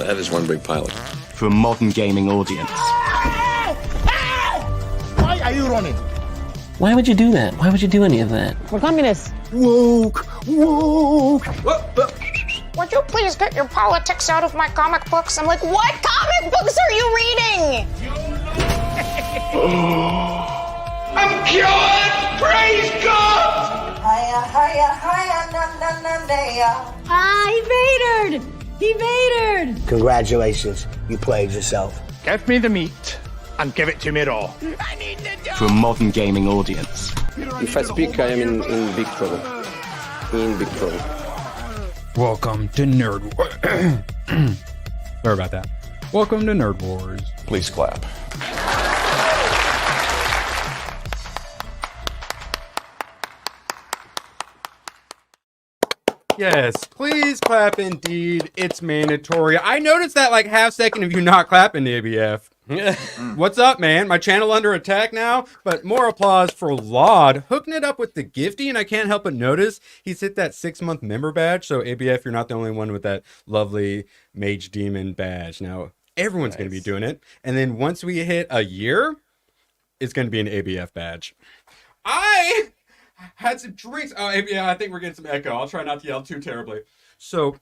That is one big pilot. For a modern gaming audience. Why are you running? Why would you do that? Why would you do any of that? We're communists. Woke. Would you please get your politics out of my comic books? I'm like, what comic books are you reading? I'm cured! Praise God! Hiya, hiya, hiya, na na na na. He vatored! He vatored! Congratulations, you played yourself. Give me the meat and give it to me raw. For a modern gaming audience. If I speak, I am in big trouble. In big trouble. Welcome to Nerd Wars. Sorry about that. Welcome to Nerd Wars. Please clap. Yes, please clap indeed. It's mandatory. I noticed that like half second of you not clapping, ABF. What's up, man? My channel under attack now? But more applause for Laud hooking it up with the gifty, and I can't help but notice he's hit that 6-month member badge. So ABF, you're not the only one with that lovely Mage Demon badge. Now, everyone's going to be doing it. And then once we hit a year, it's going to be an ABF badge. I had some drinks. Oh, yeah, I think we're getting some echo. I'll try not to yell too terribly. So,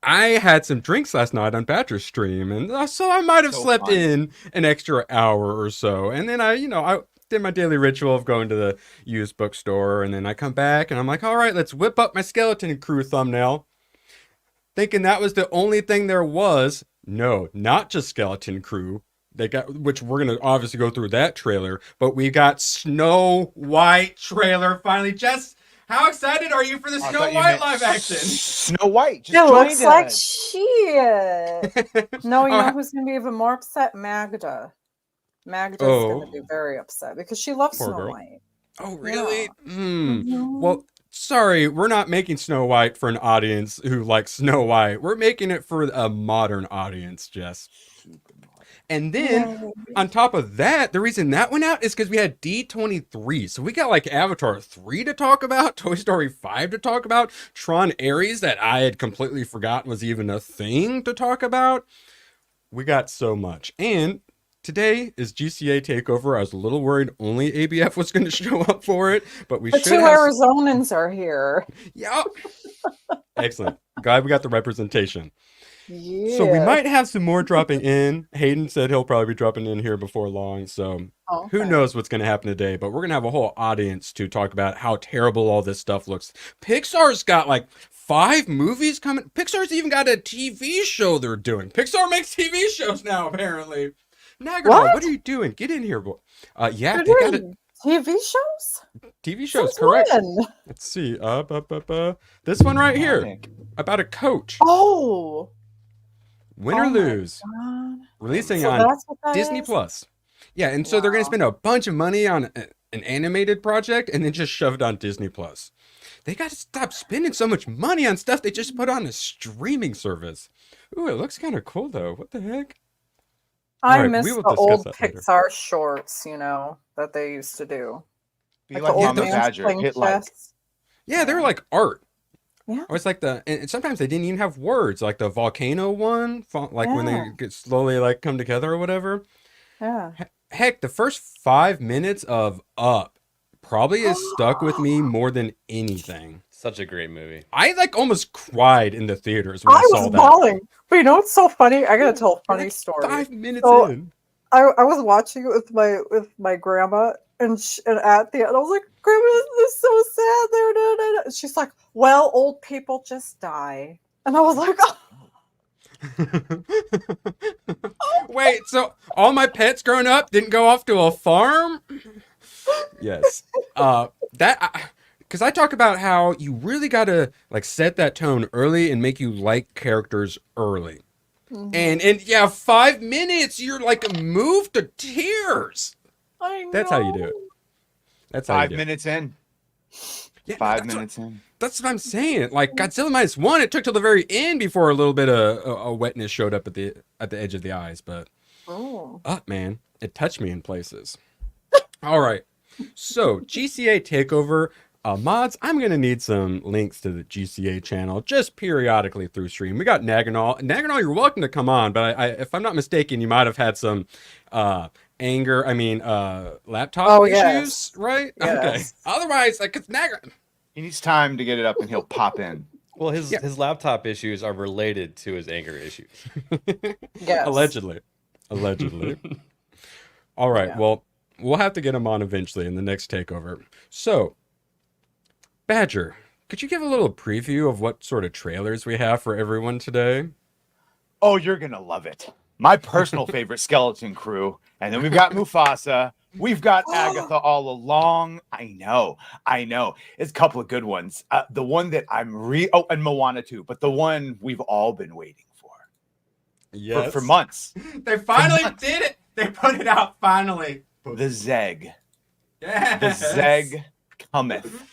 I had some drinks last night on Badger's stream, and so I might have slept in an extra hour or so. And then I did my daily ritual of going to the used bookstore, and then I come back, and I'm like, all right, let's whip up my Skeleton Crew thumbnail. Thinking that was the only thing there was. No, not just Skeleton Crew. They got, which we're gonna obviously go through that trailer, but we got Snow White trailer finally. Jess, how excited are you for the Snow White live action? Snow White just It looks joined like us. shit. No, you know who's gonna be even more upset? Magda. Magda's gonna be very upset because she loves Poor Snow girl. White. Oh, really? Yeah. Well, sorry, we're not making Snow White for an audience who likes Snow White. We're making it for a modern audience, Jess. And then, on top of that, the reason that went out is because we had D23. So we got like Avatar 3 to talk about, Toy Story 5 to talk about, Tron Ares that I had completely forgotten was even a thing to talk about. We got so much. And today is GCA Takeover. I was a little worried only ABF was going to show up for it, but we The should two have... Arizonans are here. Yeah. Excellent. Glad we got the representation. Yeah. So we might have some more dropping in. Hayden said he'll probably be dropping in here before long. So who knows what's going to happen today. But we're going to have a whole audience to talk about how terrible all this stuff looks. Pixar's got like 5 movies coming. Pixar's even got a TV show they're doing. Pixar makes TV shows now, apparently. Nagardo, what are you doing? Get in here, boy. Yeah, They're they got doing TV shows? TV shows, Since correct. when? Let's see. This one right here. About a coach. Oh. Win or lose. Releasing So on that's what that Disney is? Plus. Yeah, and so they're going to spend a bunch of money on an animated project and then just shove it on Disney Plus. They got to stop spending so much money on stuff they just put on a streaming service. Ooh, it looks kind of cool though. What the heck? I All miss we will the discuss old that later. Pixar shorts, that they used to do. Be Like like the old Mama man's Badger, playing hit like. chess. Yeah, they're like art. Yeah. Or it's like and sometimes they didn't even have words, like the volcano one, like when they get slowly like come together or whatever. Yeah. Heck, the first 5 minutes of Up probably has stuck with me more than anything. Such a great movie. I like almost cried in the theaters when I saw was that. bawling. But you know what's so funny? I gotta tell a funny story. 5 minutes So, in. I was watching it with my grandma, and at the end I was like, "Grandma, this is so sad." There, and she's like, "Well, old people just die," and I was like, "Oh." Wait, so all my pets growing up didn't go off to a farm? Yes. Because I talk about how you really got to like set that tone early and make you like characters early. Mm-hmm. And yeah, 5 minutes, you're like moved to tears. I know. That's how you do it. That's how 5 you do it. minutes in. Yeah, 5 minutes in. That's what I'm saying. Like Godzilla -1, it took till the very end before a little bit of a wetness showed up at the edge of the eyes. But man, it touched me in places. All right. So GCA Takeover. Mods, I'm going to need some links to the GCA channel just periodically through stream. We got Naganol. Naganol, you're welcome to come on, but if I'm not mistaken, you might have had some laptop issues, right? Yes. Okay. Otherwise, like, it's He needs time to get it up and he'll pop in. Well, his laptop issues are related to his anger issues. Yes. Allegedly. All right. Yeah. Well, we'll have to get him on eventually in the next takeover. So, Badger, could you give a little preview of what sort of trailers we have for everyone today? Oh, you're going to love it. My personal favorite skeleton crew. And then we've got Mufasa. We've got Agatha all along. I know. It's a couple of good ones. The one that and Moana too, but the one we've all been waiting for. Yes. For months. They finally did it. They put it out finally. The Zeg. Yes. The Zeg cometh.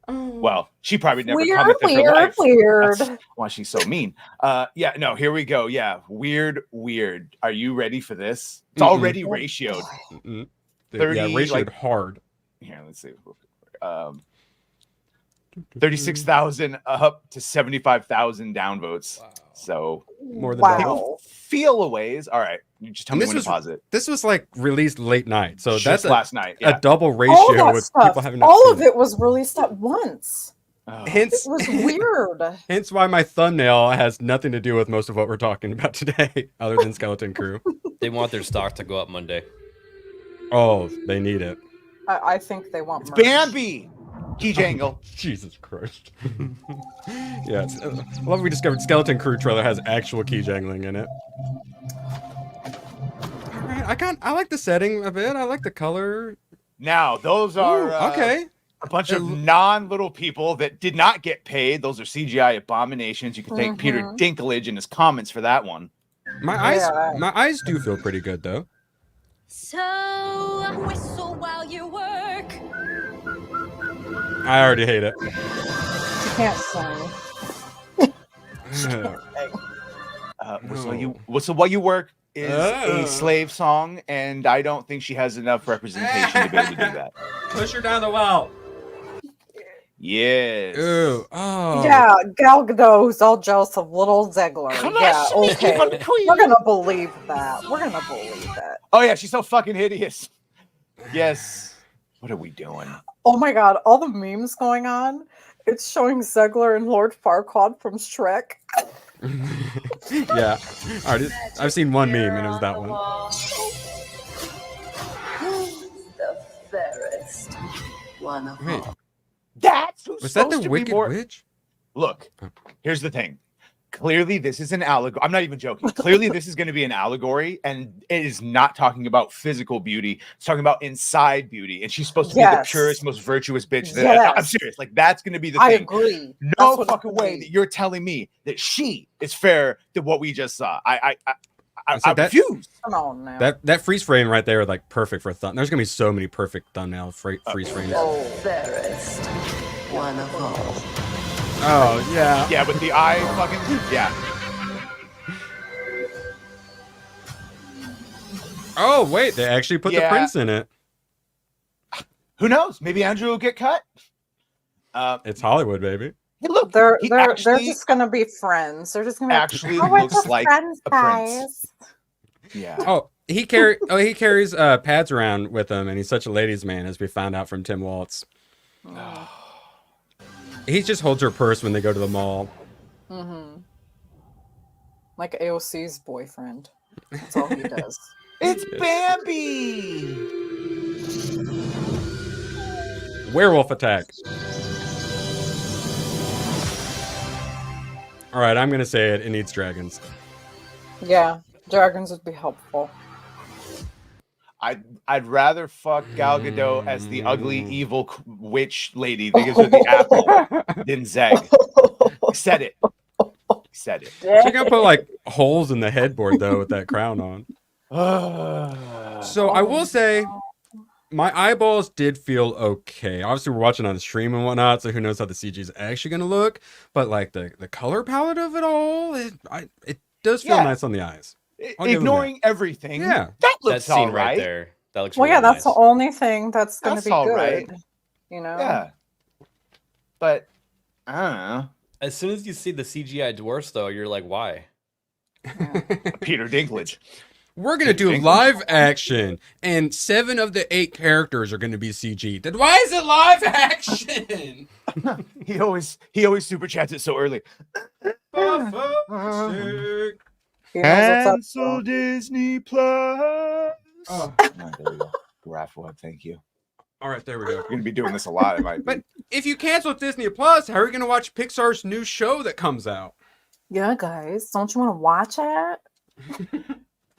Well, she probably never Weird, cometh in her life. weird. That's why she's so mean. Yeah, no, here we go. Yeah, weird. Are you ready for this? It's already ratioed. 30, ratioed hard. Here, let's see. 36,000 up to 75,000 downvotes. Wow. So More than Wow. feel a ways. All right, you just tell me when to pause it. This was like released late night, so Just that's last night. a Yeah. double All ratio that with stuff. people having not All seen of it was released at once. Oh. Hence, It was weird. hence why my thumbnail has nothing to do with most of what we're talking about today, other than Skeleton Crew. They want their stock to go up Monday. Oh, they need it. I think they want It's merch. Bambi. Key jangle. Jesus Christ. Yeah, I love we discovered Skeleton Crew trailer has actual key jangling in it. All right, I like the setting a bit. I like the color. Now those are okay. a bunch of non-little people that did not get paid. Those are CGI abominations. You can thank Peter Dinklage in his comments for that one. My eyes do feel pretty good though. So whistle while you work. I already hate it. She can't sing. Whistle while you work is a slave song, and I don't think she has enough representation to be able to do that. Push her down the well. Yes. Ooh. Oh. Yeah, Gal Gadot's all jealous of little Zegler. Yeah, okay. We're gonna believe that. Oh yeah, she's so fucking hideous. Yes. What are we doing? Oh my god, all the memes going on. It's showing Zegler and Lord Farquaad from Shrek. Yeah. All right, I've seen one meme and it was that one. The fairest one of Wait, all. That's was that the Wicked Witch? Look, here's the thing. Clearly, this is an allegory. I'm not even joking. Clearly, this is going to be an allegory, and it is not talking about physical beauty. It's talking about inside beauty, and she's supposed to be the purest, most virtuous bitch. I'm serious. Like, that's going to be the thing. I agree. No fucking way that you're telling me that she is fair to what we just saw. I refuse. Come on now. That freeze frame right there, like perfect for a thumb. There's gonna be so many perfect thumbnail freeze frames. Fairest one of all. Oh yeah. Yeah, with the eye fucking yeah. Oh wait, they actually put the prince in it. Who knows? Maybe Andrew will get cut. It's Hollywood, baby. Hey, look, They're actually, just gonna be friends. They're just gonna actually we're looks just like friends, a prince. guys. Yeah. Oh, he carries pads around with him, and he's such a ladies' man, as we found out from Tim Waltz. He just holds her purse when they go to the mall. Mm-hmm. Like AOC's boyfriend. That's all he does. It's Bambi. Werewolf attack. All right, I'm gonna say it. It needs dragons. Yeah, dragons would be helpful. I'd rather fuck Gal Gadot as the ugly evil witch lady that gives her the apple than Zeg. Said it. She gonna put like holes in the headboard though with that crown on. So I will say, my eyeballs did feel okay. Obviously, we're watching on the stream and whatnot, so who knows how the CG is actually gonna look. But like the color palette of it all, it does feel nice on the eyes. Ignoring everything. Yeah. That looks That scene all right. there. That looks Well, really yeah, that's nice. the only thing that's gonna That's be all good. right. You know? Yeah. but I don't know. As soon as you see the CGI dwarfs, though, you're like, why? Peter Dinklage. We're gonna do live action, and 7 of the 8 characters are gonna be CG. Then why is it live action? He always super chats it so early. Cancel Disney Plus. Oh, there we go. Graph web, thank you. All right, there we go. We're gonna be doing this a lot. But if you cancel Disney Plus, how are you gonna watch Pixar's new show that comes out? Yeah, guys, don't you want to watch it?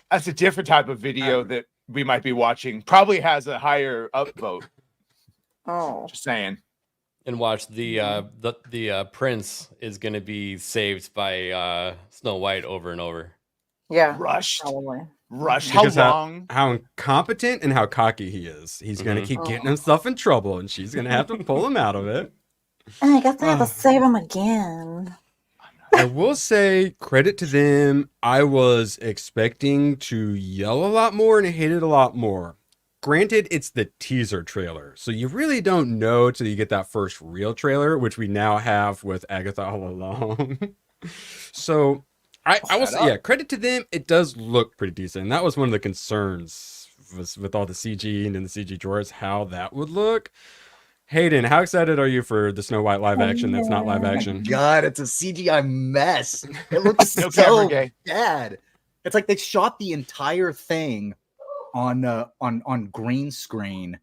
That's a different type of video that we might be watching. Probably has a higher upvote. Oh, Just saying. And watch the prince is going to be saved by Snow White over and over. yeah, Rushed. probably. Rushed. How Because long? How incompetent and how cocky he is. He's gonna keep getting himself in trouble, and she's gonna have to pull him out of it. And I guess I have to save him again. I will say, credit to them. I was expecting to yell a lot more and hate it a lot more. Granted, it's the teaser trailer, so you really don't know till you get that first real trailer, which we now have with Agatha All Along. So, I will say, yeah, credit to them. It does look pretty decent, and that was one of the concerns with all the CG and the CG drawers, how that would look. Hayden, how excited are you for the Snow White live action that's not live action? God, it's a CGI mess. It looks No so camera gay. bad. It's like they shot the entire thing on green screen,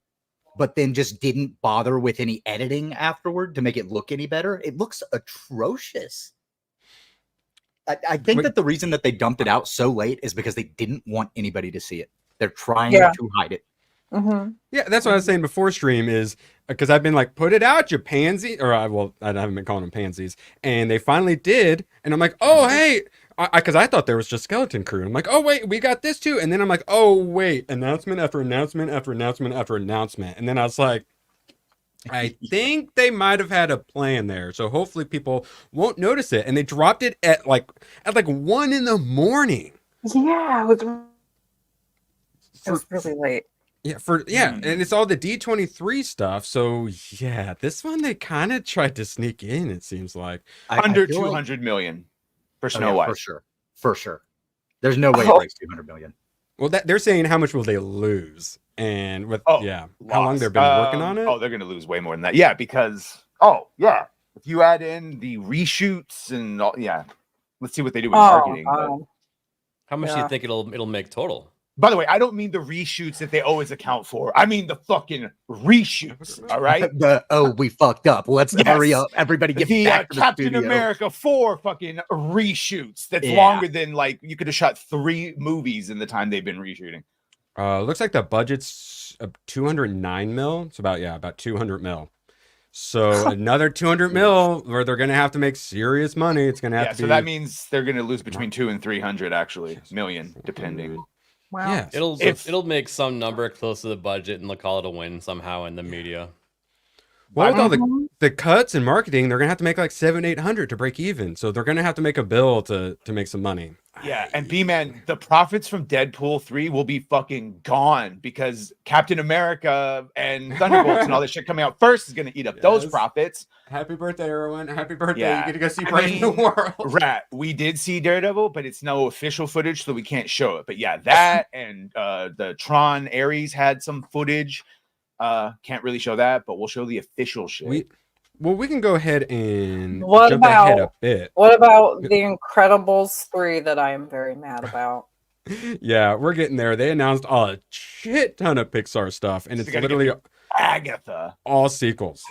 but then just didn't bother with any editing afterward to make it look any better. It looks atrocious. I think that the reason that they dumped it out so late is because they didn't want anybody to see it. They're trying to hide it. Mm-hmm. Yeah, that's what I was saying before stream is because I've been like, put it out, you pansy. Or I haven't been calling them pansies. And they finally did. And I'm like, oh, hey, because I thought there was just Skeleton Crew. I'm like, oh, wait, we got this too. And then I'm like, oh, wait, announcement after announcement after announcement after announcement. And then I was like, I think they might have had a plan there. So hopefully people won't notice it. And they dropped it at like 1 in the morning. Yeah, it was really late. Yeah, and it's all the D23 stuff. So yeah, this one they kind of tried to sneak in. It seems like Under 200 million for Snow White. For sure. There's no way it breaks 200 million. Well, they're saying how much will they lose, and with how long they've been working on it. Oh, they're gonna lose way more than that. Yeah, because if you add in the reshoots and all, let's see what they do with marketing. How much do you think it'll make total? By the way, I don't mean the reshoots that they always account for. I mean the fucking reshoots. All right. We fucked up. Let's hurry up. Everybody get back to the Captain studio. America 4 fucking reshoots. That's longer than like you could have shot 3 movies in the time they've been reshooting. Looks like the budget's 209 mil. It's about 200 mil. So another 200 mil where they're gonna have to make serious money. It's gonna have to be. So that means they're gonna lose between 200 and 300 million, depending. Wow. Yeah, It'll make some number close to the budget, and they'll call it a win somehow in the media. Well, with all the cuts and marketing, they're gonna have to make like 700-800 to break even. So they're gonna have to make a bill to make some money. Yeah, and B-Man, the profits from Deadpool 3 will be fucking gone because Captain America and Thunderbolts and all this shit coming out first is gonna eat up those profits. Happy birthday, everyone! Happy birthday! Yeah. You get to go see Brave New World. Rat, we did see Daredevil, but it's no official footage, so we can't show it. But yeah, that and the Tron Ares had some footage. Can't really show that, but we'll show the official shit. We can go ahead and What jump ahead a about bit. what about The Incredibles 3 that I am very mad about? Yeah, we're getting there. They announced a shit ton of Pixar stuff, and it's literally Agatha. All sequels.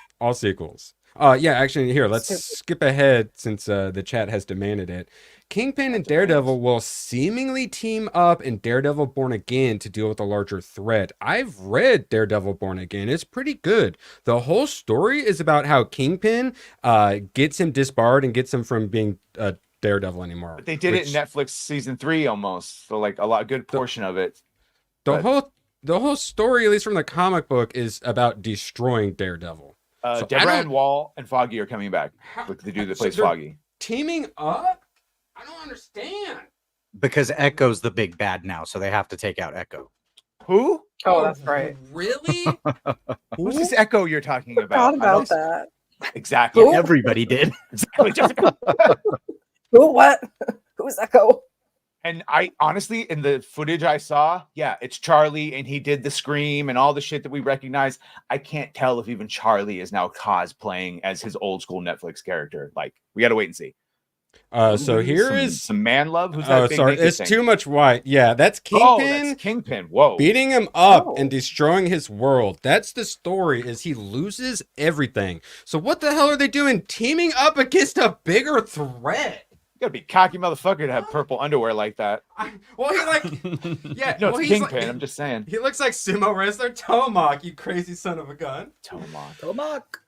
Yeah, actually, here, let's skip ahead since the chat has demanded it. Kingpin and Daredevil will seemingly team up in Daredevil Born Again to deal with a larger threat. I've read Daredevil Born Again. It's pretty good. The whole story is about how Kingpin gets him disbarred and gets him from being Daredevil anymore. But they did it in Netflix season 3 almost. So like a good portion of it. The whole story, at least from the comic book, is about destroying Daredevil. Deborah Ann Wall and Foggy are coming back. Look, the dude that plays Foggy. Teaming up? I don't understand. Because Echo's the big bad now, so they have to take out Echo. Who? Oh, that's right. Really? Who's this Echo you're talking I about? forgot about that. Exactly. Who? Everybody did. Exactly, Jessica. Who? What? Who's Echo? And I honestly, in the footage I saw, yeah, it's Charlie, and he did the scream and all the shit that we recognize. I can't tell if even Charlie is now cosplaying as his old school Netflix character. Like, we got to wait and see. So here is some man love. Who's that? Oh, big sorry, naked it's thing? too much white. Yeah, that's Kingpin. Oh, that's Kingpin. Whoa, beating him up Oh. and destroying his world. That's the story. Is he loses everything. So what the hell are they doing? Teaming up against a bigger threat. You gotta be a cocky motherfucker to have purple underwear like that. Well, he like, yeah, No, well, it's he's Kingpin. like- I'm just saying. He looks like sumo wrestler Tomahawk. You crazy son of a gun. Tomahawk.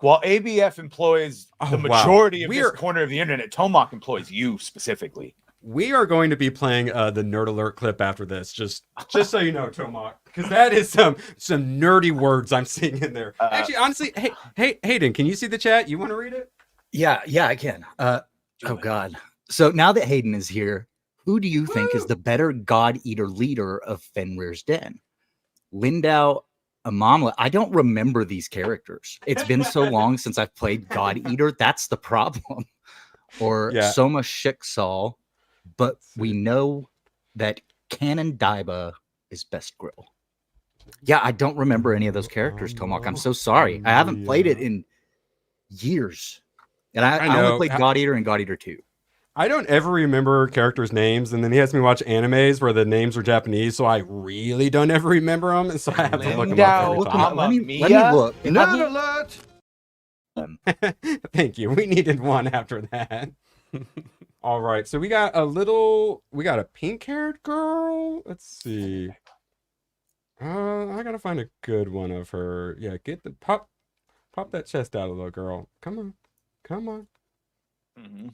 While ABF employs the wow. majority of We this are- corner of the internet, Tomahawk employs you specifically. We are going to be playing the Nerd Alert clip after this, just so you know, Tomahawk, because that is some nerdy words I'm seeing in there. Actually, honestly, hey, Hayden, can you see the chat? You want to read it? Yeah, I can. Oh God. So now that Hayden is here, who do you think is the better God Eater leader of Fenrir's Den? Lindau, Amamla. I don't remember these characters. It's been so long since I've played God Eater. That's the problem. Or Yeah. Soma Shiksal, but we know that Canon Daiba is best grill. Yeah, I don't remember any of those characters, Tomok. I'm so sorry. I haven't played it in years. And I know. only played God Eater and God Eater 2. I don't ever remember characters' names, and then he has me watch animes where the names are Japanese, so I really don't ever remember them, and so I have to look them up every time. Let me look. Nerd alert! Thank you. We needed one after that. All right, so we got a pink-haired girl. Let's see. I gotta find a good one of her. Yeah, get the pop that chest out, little girl. Come on. Mm-hmm.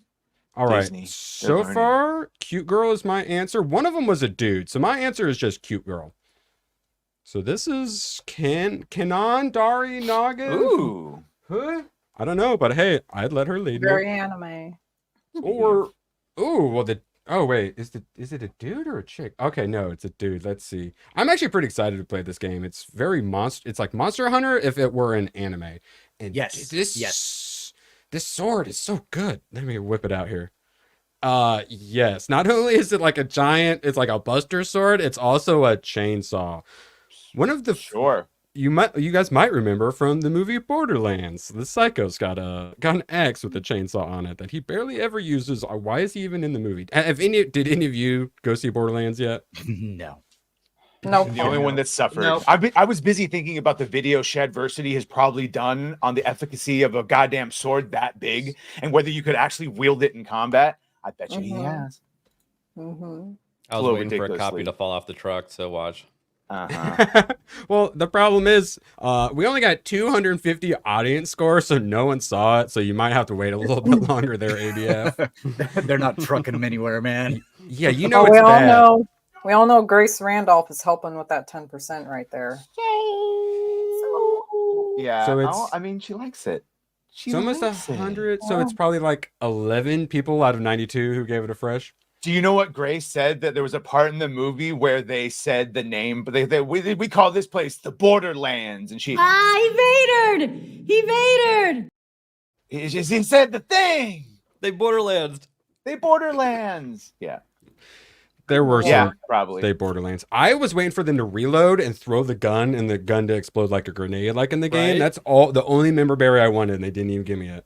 All right. Disney. So They're learning. far, cute girl is my answer. One of them was a dude, so my answer is just cute girl. So this is Kanan Dari Naga. Ooh. Huh? I don't know, but hey, I'd let her lead. Very anime. Or wait, is it a dude or a chick? Okay, no, it's a dude. Let's see. I'm actually pretty excited to play this game. It's very it's like Monster Hunter if it were an anime. And Yes, this sword is so good. Let me whip it out here. Yes. Not only is it like a giant, it's like a buster sword, it's also a chainsaw. One of the you guys might remember from the movie Borderlands. The psycho's got an axe with a chainsaw on it that he barely ever uses. Why is he even in the movie? Did any of you go see Borderlands yet? No. No. The only one that suffered. No. I was busy thinking about the video Shadversity has probably done on the efficacy of a goddamn sword that big and whether you could actually wield it in combat. I bet you he has. Mm-hmm. I was Flow waiting for a copy ridiculously. to fall off the truck, so watch. Well, the problem is we only got 250 audience scores, so no one saw it. So you might have to wait a little bit longer there, ABF. They're not trucking them anywhere, man. Yeah, you know it's we all bad. know. We all know Grace Randolph is helping with that 10% right there. Yeah. So it's- I mean, she likes it. It's almost 100, so it's probably like 11 people out of 92 who gave it a fresh. Do you know what Grace said? That there was a part in the movie where they said the name, but we call this place the Borderlands, and she He vatored! he said the thing. They Borderlands. They Borderlands. Yeah. There were Yeah, some probably. they Borderlands. I was waiting for them to reload and throw the gun and the gun to explode like a grenade, like in the game. Right. That's all the only memorabilia I wanted, and they didn't even give me it.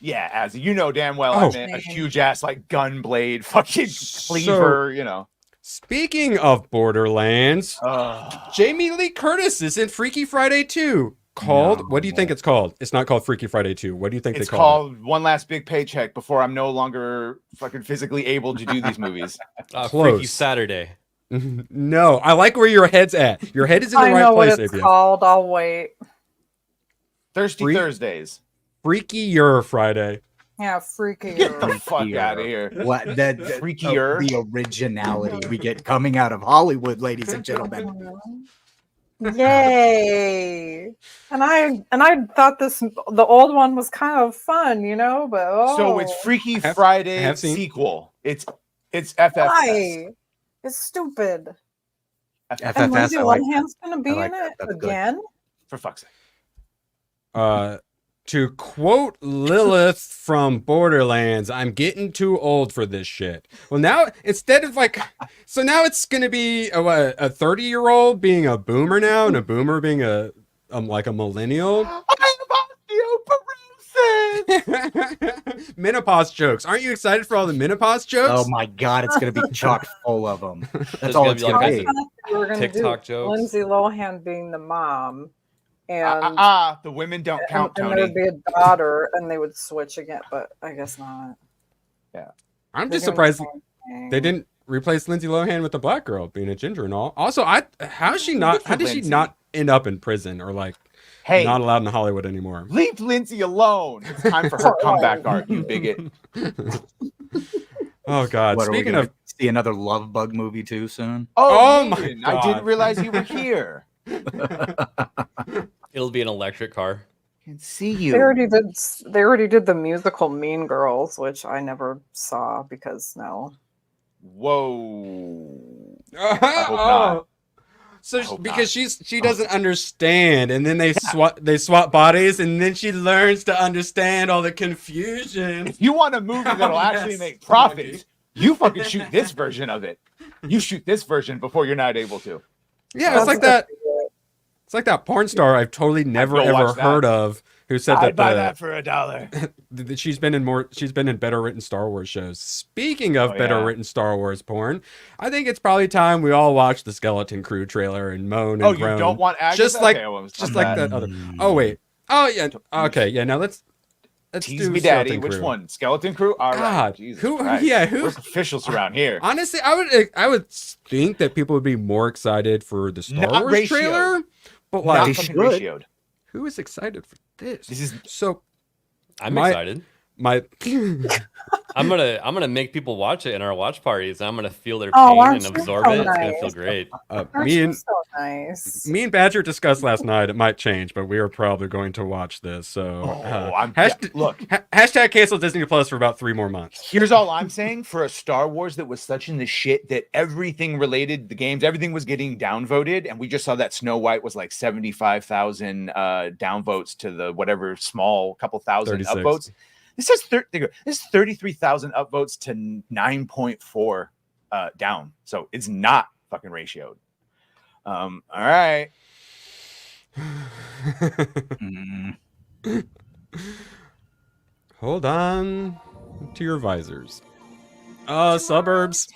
Yeah, as you know damn well, Oh. I meant a huge ass like gun blade, fucking cleaver, you know. Speaking of Borderlands, Ugh. Jamie Lee Curtis is in Freaky Friday 2. Called, what do you think it's called? It's not called Freaky Friday 2. What do you think It's they call called One Last Big Paycheck before I'm no longer fucking physically able to do these movies. Freaky Close. Saturday. it? No, I like where your head's at. Your head is in the I right know place, what it's ABF. called. I'll wait. Thirsty Free- Thursdays. Freakier Friday. Yeah, freaky. Get the fuck out of here. What the Freakier. The originality we get coming out of Hollywood, ladies and gentlemen. Yay! And I thought the old one was kind of fun, you know, but So it's Freaky Have- Friday have seen- sequel. It's FFS. why? It's stupid. And FFS, Lindsay I like Lohan's gonna be I like in that. it That's good. again. For fuck's sake. To quote Lilith from Borderlands, I'm getting too old for this shit. Well, now instead of like, so now it's gonna be a 30-year-old being a boomer now, and a boomer being a like a millennial. Menopause jokes. Aren't you excited for all the menopause jokes? Oh my god, it's gonna be chock full of them. That's There's all gonna it's be all gonna kinds be. of We were going to do TikTok jokes. Lindsay Lohan being the mom, and The women don't count, and there Tony. would be a daughter, and they would switch again, but I guess not. Yeah, I'm They're just gonna surprised be the same thing. they didn't replace Lindsay Lohan with the black girl being a ginger and all. Also, how did she not end up in prison or like not allowed in Hollywood anymore? Leave Lindsay alone. It's time for her comeback arc, you bigot. Oh God! What, Speaking are we of, gonna see another Love Bug movie too soon? Oh my Ian, God. I didn't realize you were here. It'll be an electric car. Can see They you. already did. They already did the musical Mean Girls, which I never saw because no. Whoa. I hope not. So because she doesn't understand, and then they swap bodies, and then she learns to understand all the confusion. If you want a movie that'll actually Yes. make profit, you fucking shoot this version of it. You shoot this version before you're not able to. Yeah, it's like that. It's like that porn star I've totally never go ever watch that. heard of who said I'd that buy that for $1. that she's been in better written Star Wars shows. Speaking of better written Star Wars porn, I think it's probably time we all watch the Skeleton Crew trailer and moan and groan. You don't want Agatha? Just like Okay, well, just like that other. Oh wait. Oh yeah. Okay. Yeah. Now let's Tease do me, Daddy. Skeleton Which Crew. one? Skeleton Crew. All right. God, Jesus who? Christ. Yeah, We're who's officials around here? Honestly, I would think that people would be more excited for the Star Not Wars ratioed. trailer, but Not like, fucking ratioed. who is excited for this? This is So I'm excited. My I'm gonna make people watch it in our watch parties. I'm gonna feel their Oh, pain aren't and you absorb so it. It's gonna nice? feel great. Aren't me you and so nice? me and Badger discussed last night. It might change, but we are probably going to watch this. So look. Hashtag cancel Disney Plus for about 3 more months. Here's all I'm saying for a Star Wars that was such in the shit that everything related, the games, everything was getting downvoted. And we just saw that Snow White was like 75,000 downvotes to the whatever small couple thousand 36. upvotes. This is 33,000 upvotes to 9.4 down. So it's not fucking ratioed. All right. Hold on to your visors. Suburbs.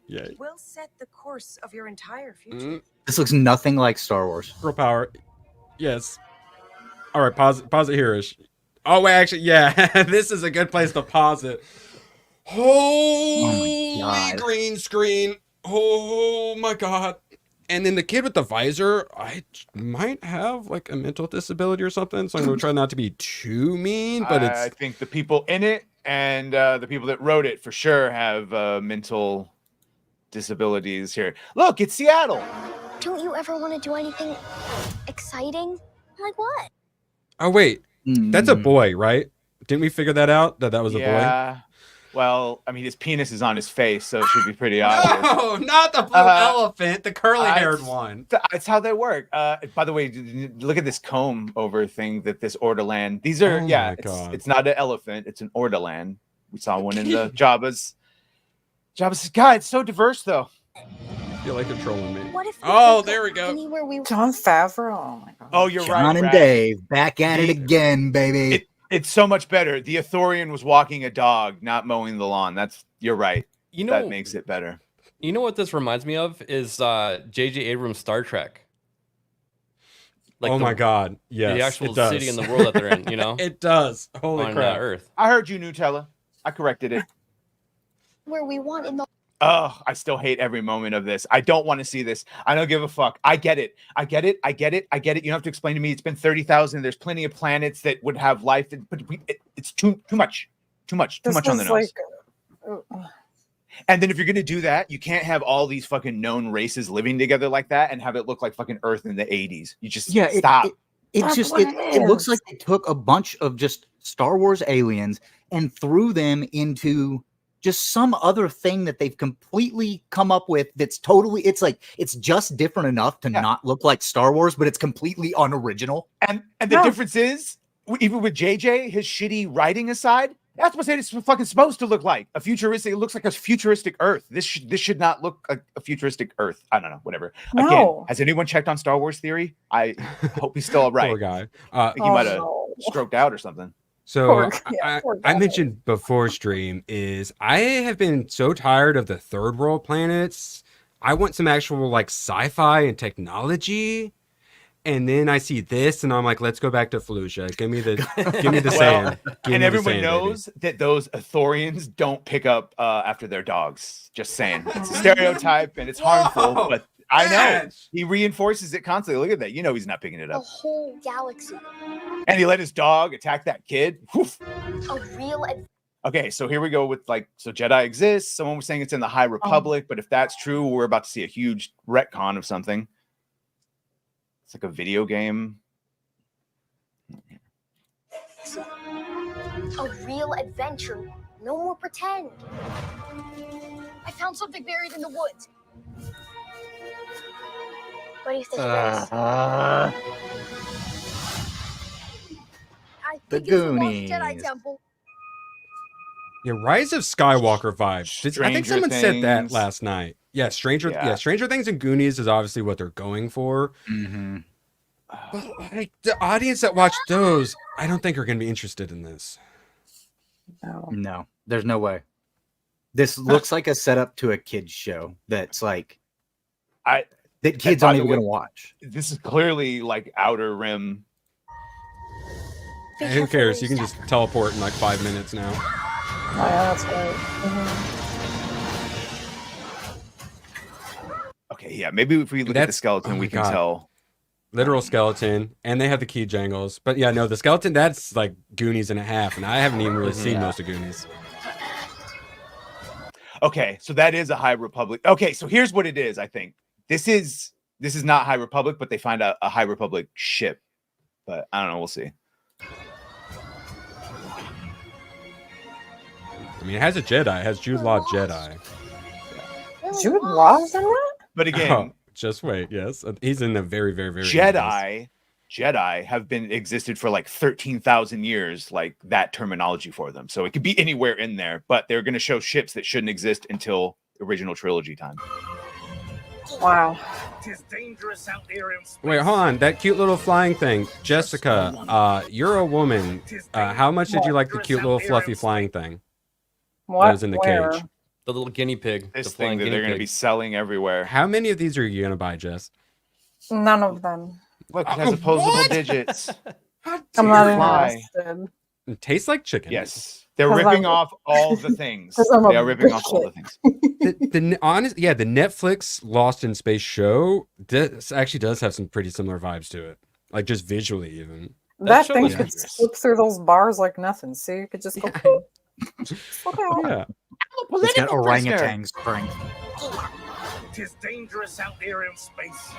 Yeah. Will set the course of your entire future. This looks nothing like Star Wars. Girl power. Yes. All right, pause it here. Oh, wait, actually, yeah. This is a good place to pause it. Holy green screen. Oh my God. And then the kid with the visor, I might have like a mental disability or something. So I'm going to try not to be too mean, but I think the people in it and the people that wrote it for sure have mental disabilities here. Look, it's Seattle. Don't you ever want to do anything exciting? Like what? Oh, wait. That's a boy, right? Didn't we figure that out? That was a boy? Yeah. Well, I mean, his penis is on his face, so it should be pretty obvious. No, not the blue elephant, the curly-haired it's- one. It's how they work. By the way, look at this comb over thing that this Ortolan. These are, Oh yeah, my God. it's not an elephant. It's an Ortolan. We saw one in the Jabba's. Jabba's, God, it's so diverse, though. I feel like you're trolling me. What if There we go. anywhere we John Favreau. Oh my God. Oh, you're right. John and Brad. Dave back at it again, baby. It's so much better. The Ithorian was walking a dog, not mowing the lawn. You're right. You know, that makes it better. You know what this reminds me of is J.J. Abrams' Star Trek. Oh my God. Yes, the actual it does. city and the world that they're in. You know, It does. Holy on crap. Earth. I heard you, Nutella. I corrected it. where we want in the Oh, I still hate every moment of this. I don't want to see this. I don't give a fuck. I get it. I get it. I get it. I get it. You don't have to explain to me. It's been 30,000. There's plenty of planets that would have life, but it's too much. Too much on the nose. And then if you're gonna do that, you can't have all these fucking known races living together like that and have it look like fucking Earth in the 80s. You just stop. It looks like they took a bunch of just Star Wars aliens and threw them into just some other thing that they've completely come up with that's totally, it's just different enough to not look like Star Wars, but it's completely unoriginal. And the difference is even with JJ, his shitty writing aside, that's what it's fucking supposed to look like. A futuristic, it looks like a futuristic Earth. This should not look like a futuristic Earth. I don't know, whatever. No. Again, has anyone checked on Star Wars Theory? I hope he's still right. Poor guy. I think he might have stroked out or something. So poor I guy. mentioned before stream is I have been so tired of the third world planets. I want some actual like sci-fi and technology. And then I see this, and I'm like, let's go back to Fallujah. Give me the sand. Give me And the everyone sand, knows that those Athorians don't pick up after their dogs. Just saying. It's a stereotype, and it's harmful, but I know. He reinforces it constantly. Look at that. You know he's not picking it The up. whole galaxy. And he let his dog attack that kid. Woof. A real Okay, so here we go with so Jedi exists. Someone was saying it's in the High Republic, but if that's true, we're about to see a huge retcon of something. It's like a video game. A real adventure. No more pretend. I found something buried in the woods. What do you think it is? The I think it's the Lost Jedi Goonies. Temple. Yeah, Rise of Skywalker vibes. I think Stranger someone said that Things. last night. Yeah, Stranger Things and Goonies is obviously what they're going for. Mm-hmm. But like the audience that watched those, I don't think are going to be interested in this. No, there's no way. This looks like a setup to a kids show that's like that kids by aren't the even way, going to watch. This is clearly like Outer Rim. Who cares? You can just teleport in like 5 minutes now. Oh, yeah, that's right. Okay, yeah, maybe if we look at the skeleton, we can tell. Literal skeleton, and they have the key jangles. But yeah, no, the skeleton, that's like Goonies and a half, and I haven't even really seen most of Goonies. Okay, so that is a High Republic. Okay, so here's what it is, I think. This is not High Republic, but they find a High Republic ship. But I don't know, we'll see. I mean, it has a Jedi. It has Jude Law Jedi. Jude Law's in that? But again, Oh, just wait. Yes, he's in the very, very, very end of this. Jedi have been existed for like 13,000 years, like that terminology for them. So it could be anywhere in there, but they're going to show ships that shouldn't exist until original trilogy time. Wow. Wait, hold on. That cute little flying thing, Jessica. You're a woman. How much did you like the cute little fluffy flying thing? What? That was in the cage. The little guinea pig. This the thing flying that guinea they're going to pig. be selling everywhere. How many of these are you gonna buy, Jess? None of them. Look, it has opposable digits. I'm not Why? interested. It tastes like chicken. Yes, they're 'Cause ripping I'm- off all the things. 'Cause I'm a They are ripping off all the bigot. things. The Netflix Lost in Space show this actually does have some pretty similar vibes to it, like just visually even. That show thing was could dangerous. slip through those bars like nothing. See, you could just go. Look out. Yeah. It's got orangutan strength. Tis dangerous out there in space.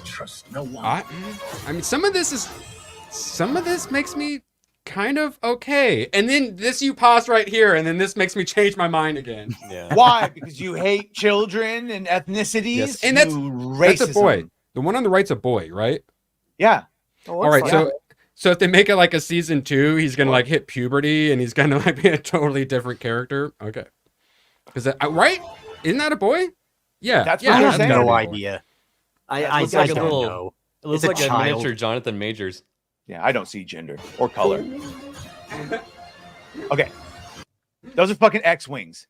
Trust no one. I mean, some of this makes me kind of okay, and then this you pause right here, and then this makes me change my mind again. Yeah. Why? Because you hate children and ethnicities. Yes, and You that's a boy. racism. The one on the right's a boy, right? Yeah. All right, so if they make it like a season 2, he's gonna like hit puberty, and he's gonna like be a totally different character. Okay, because right, isn't that a boy? Yeah, That's yeah, what I they're have saying. no idea. I Looks like a don't little- know. It looks It's like a child. miniature Jonathan Majors. Yeah, I don't see gender or color. Okay. Those are fucking X-Wings.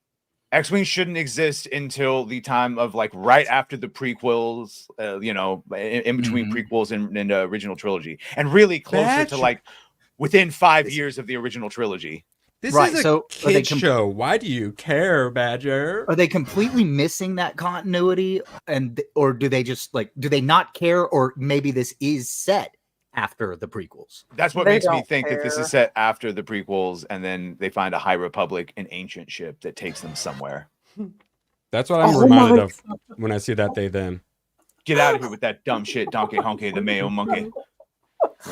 X-Wings shouldn't exist until the time of like right after the prequels, in between prequels and original trilogy. And really closer to like within 5 years of the original trilogy. This Right, is a so are they kid show. Why do you care, Badger? Are they completely missing that continuity, or do they just do they not care, or maybe this is set after the prequels? That's what They makes me don't think that this care. is set after the prequels, and then they find a High Republic, an ancient ship that takes them somewhere. That's what I'm Oh reminded my of when I see that they them. Get out of here with that dumb shit, Donkey Honky, the Mayo Monkey.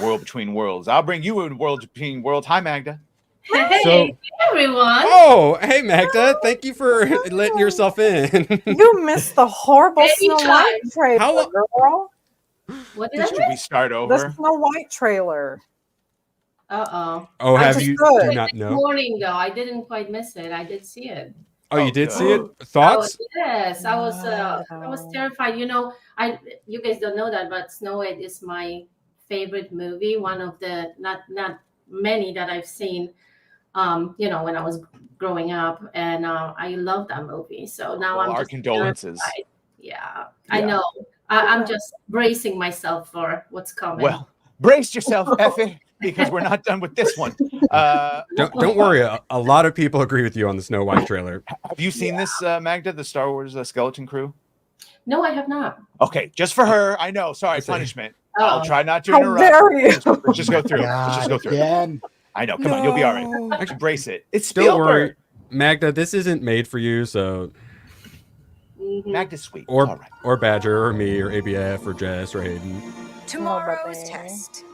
World between worlds. I'll bring you in world between worlds. Hi, Magda. Hey, So- everyone. Oh, hey Magda, thank you for letting yourself in. You missed the horrible Baby Snow White time. trailer, How lo- girl. What did I Should miss? we start The over? Snow White trailer. Uh-oh. Oh, I have just you? saw Do it not this know? morning, though. I didn't quite miss it. I did see it. Oh, you did see it? Oh, Thoughts? yes, I was terrified. You guys don't know that, but Snow White is my favorite movie. One of the not many that I've seen. When I was growing up, and I love that movie. So now Well, I'm our just condolences. terrified. Yeah, I know. I'm just bracing myself for what's coming. Well, brace yourself, Effie, because we're not done with this one. Don't worry. A lot of people agree with you on the Snow White trailer. Have you seen this, Magda, the Star Wars Skeleton Crew? No, I have not. Okay, just for her. I know. Sorry, punishment. Oh. I'll try not to How interrupt. dare you? Let's just go through. Let's just go through. Again. I know. Come on, you'll be all right. Embrace it. It's Don't Spielberg. worry, Magda. This isn't made for you, so. Magda's sweet. Or It's all right. or Badger or me or ABF or Jess or Hayden. Tomorrow's test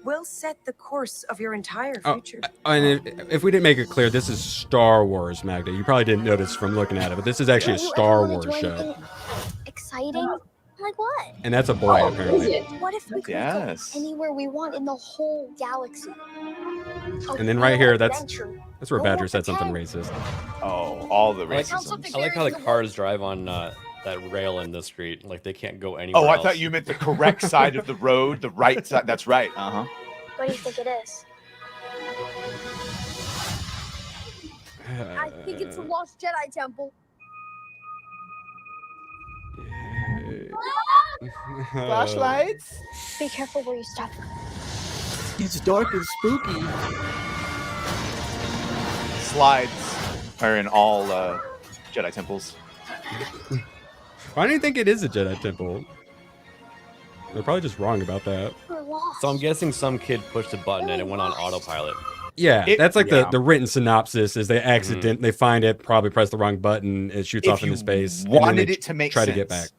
will set the course of your entire Oh, future. and if we didn't make it clear, this is Star Wars, Magda. You probably didn't notice from looking at it, but this is actually a Star Wars show, Exciting? Like what? and that's a boy apparently. What if we could Yes. go anywhere we want in the whole galaxy? And then right here, that's Adventure. where Badger said something racist. Oh, all the I like, racism. I like how the cars drive on that rail in the street. Like they can't go anywhere. Oh, I else. thought you meant the correct side of the road, the right side. That's right. Uh-huh. What do you think it is? I think it's a lost Jedi temple. Flashlights. Be careful where you step. It's dark and spooky. Slides are in all Jedi temples. Why do you think it is a Jedi temple? They're probably just wrong about that. So I'm guessing some kid pushed a button and it went on autopilot. Yeah, that's like yeah. the written synopsis is they they find it, probably press the wrong button, it shoots If off into you space. and then wanted they it to make try sense. to get back.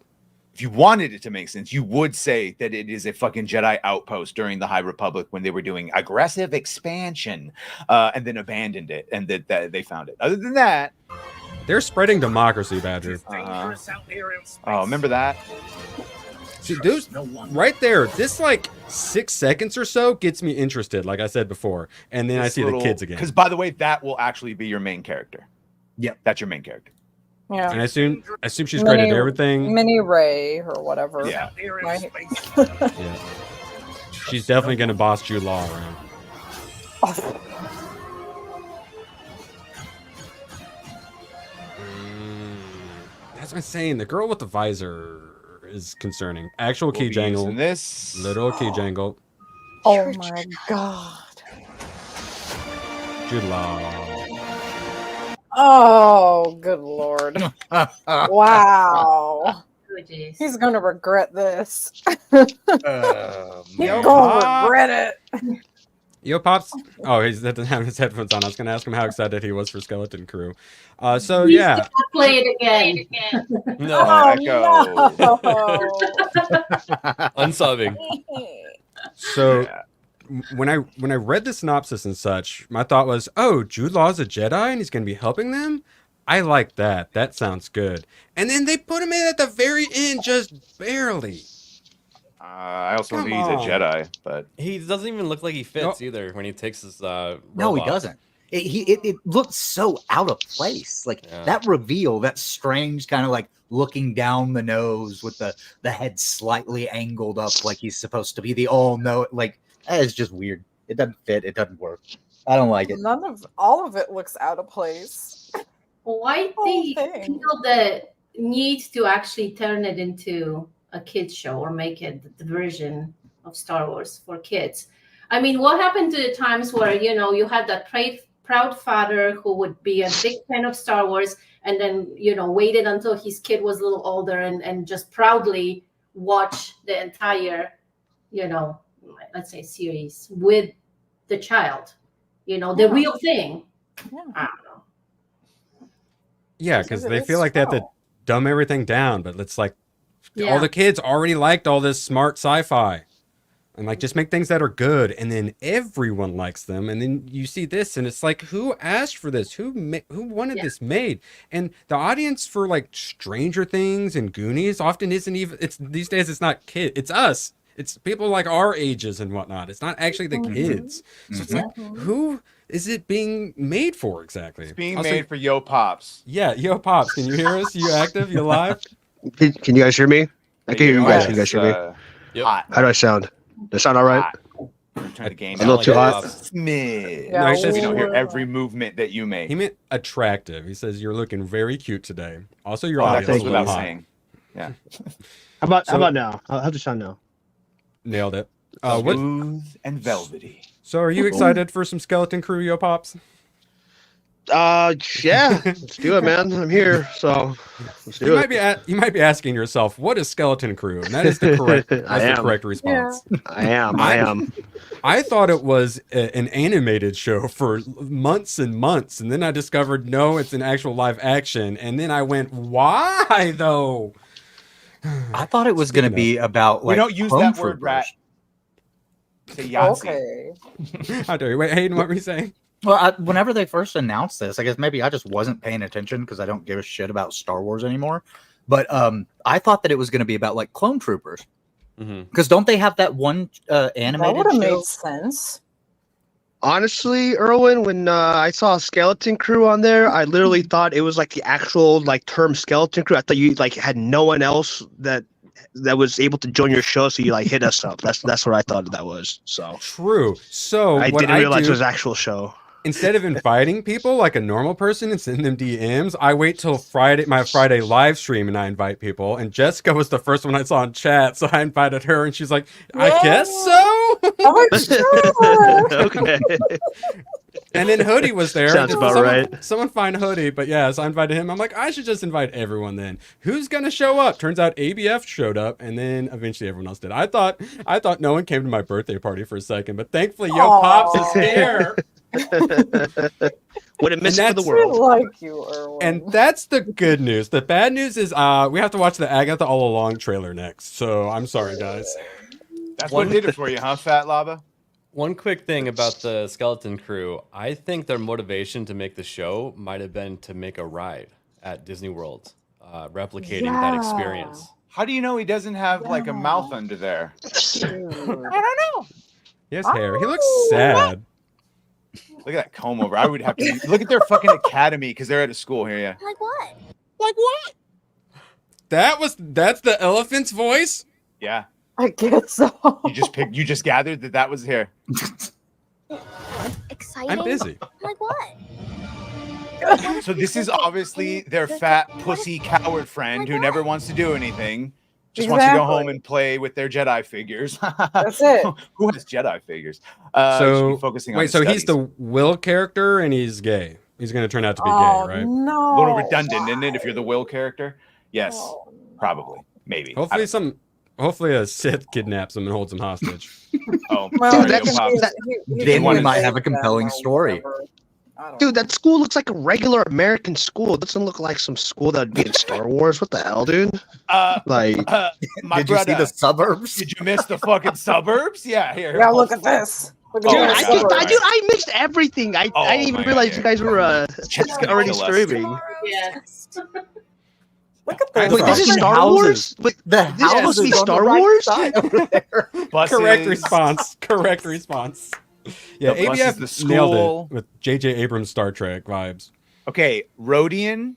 If you wanted it to make sense, you would say that it is a fucking Jedi outpost during the High Republic when they were doing aggressive expansion, and then abandoned it, and that they found it. Other than that, They're spreading democracy, Badger. Oh, remember that? See, those right there, this like 6 seconds or so gets me interested, like I said before, and then I see the kids again. Because by the way, that will actually be your main character. Yep, that's your main character. Yeah. And I assume she's great at everything. Mini Ray or whatever. Yeah. Right? Yeah. She's definitely gonna boss Jude Law around. That's what I'm saying. The girl with the visor is concerning. Actual key jangle. This literal key jangle. Oh my god. Jude Law. Oh, good lord. Wow. Oh, jeez. He's gonna regret this. Yo, He's gonna Pop. regret it. Yo, Pops. Oh, he doesn't have his headphones on. I was going to ask him how excited he was for Skeleton Crew. So, Please yeah. do not play it again. No. Oh, Unsubbing. So, when I read the synopsis and such, my thought was, oh, Jude Law's a Jedi and he's going to be helping them? I like that. That sounds good. And then they put him in at the very end, just barely. I also Come think he's a on. Jedi, but He doesn't even look like he fits either when he takes his No, he robot. doesn't. It looks so out of place. Like that reveal, that strange kind of like looking down the nose with the head slightly angled up like he's supposed to be the all-know. Like, that is just weird. It doesn't fit. It doesn't work. I don't like it. All of it looks out of place. Why they feel the need to actually turn it into a kids show or make it the version of Star Wars for kids? I mean, what happened to the times where, you had that proud father who would be a big fan of Star Wars and then, waited until his kid was a little older and just proudly watch the entire, let's say series with the child, the real thing. I don't know. Yeah, because they feel like they have to dumb everything down, but it's like Yeah. all the kids already liked all this smart sci-fi. And like just make things that are good, and then everyone likes them, and then you see this, and it's like, who asked for this? Who wanted this made? And the audience for like Stranger Things and Goonies often isn't even. It's these days. It's not kid. It's us. It's people like our ages and whatnot. It's not actually the kids. So it's like, who is it being made for exactly? It's being made for Yo Pops. Yeah, Yo Pops. Can you hear us? You active? You live? Can you guys hear me? I can hear you guys. Can you guys hear me? Yep. Hot. How do I sound? Does it sound all right? Turn the game A little too hot. Smidge. No, he says We don't hear every movement that you make. He meant attractive. He says you're looking very cute today. Also, your Oh, audio that is goes a little without hot. saying. Yeah. How about now? How's it sound now? Nailed it. Smooth and velvety. So, are you excited for some Skeleton Crew, Yo Pops? Yeah. Let's do it, man. I'm here, so let's do it. You might be asking yourself, what is Skeleton Crew? And that is the correct. That's the correct response. I am. I thought it was an animated show for months and months, and then I discovered no, it's an actual live action, and then I went, why though? I thought it was going to be about like. We don't use clone that word, troopers. rat. Say Yahtzee. Okay. How dare you? Wait, Hayden, what were you saying? Well, whenever they first announced this, I guess maybe I just wasn't paying attention because I don't give a shit about Star Wars anymore. But I thought that it was going to be about like clone troopers. Because don't they have that one animated That would have show? made sense. Honestly, Erwin, when I saw Skeleton Crew on there, I literally thought it was like the actual like term Skeleton Crew. I thought you like had no one else that was able to join your show, so you like hit us up. That's what I thought that was. So true. So I what didn't realize do, it was an actual show. Instead of inviting people like a normal person and send them DMs, I wait till my Friday live stream and I invite people. And Jessica was the first one I saw in chat, so I invited her, and she's like, "I guess so." Okay. And then Hoodie was there. Sounds about right. Someone find Hoodie, but yeah, so I invited him. I'm like, I should just invite everyone then. Who's gonna show up? Turns out ABF showed up, and then eventually everyone else did. I thought no one came to my birthday party for a second, but thankfully Yo Pops is here. Wouldn't miss it for the I world. like you, Erwin. And that's the good news. The bad news is we have to watch the Agatha All Along trailer next. So I'm sorry, guys. That's what did it for you, huh, Fat Lava? One quick thing about the Skeleton Crew. I think their motivation to make the show might have been to make a ride at Disney World, replicating that experience. How do you know he doesn't have like a mouth under there? I don't know. He has hair. He looks sad. Look at that comb over. I would have to look at their fucking academy because they're at a school here. Yeah. Like what? Like what? That's the elephant's voice? Yeah. I guess so. You just gathered that was here. Exciting? I'm busy. Like what? So this is obviously their fat pussy coward friend who never wants to do anything. Just wants to go home and play with their Jedi figures. That's it. Who has Jedi figures? So focusing on wait, his so he's studies. the Will character and he's gay. He's going to turn out to be Oh, gay, right? no. A little redundant, isn't it? If you're the Will character, yes, probably, maybe. Hopefully a Sith kidnaps him and holds him hostage. Oh, Well, sorry, that Yo can Pops. be- Then we wanted might to have a compelling story. Dude, that school looks like a regular American school. It doesn't look like some school that would be in Star Wars. What the hell, dude? My Did you see brother, the suburbs? Did you miss the fucking suburbs? Yeah, here. Yeah, look at this. Look at Oh, this. I missed everything. I didn't even my realize God, you guys were Chet's gonna already kill us. streaming. Yeah. Look at this. Wait, this is Fucking Star houses. Wars? Wait, The this is supposed to be houses on the Star right Wars? side over there. Buses. Correct response. Correct response. Yeah, The bus is ABF the nailed school. it with J.J. Abrams Star Trek vibes. Okay, Rodian,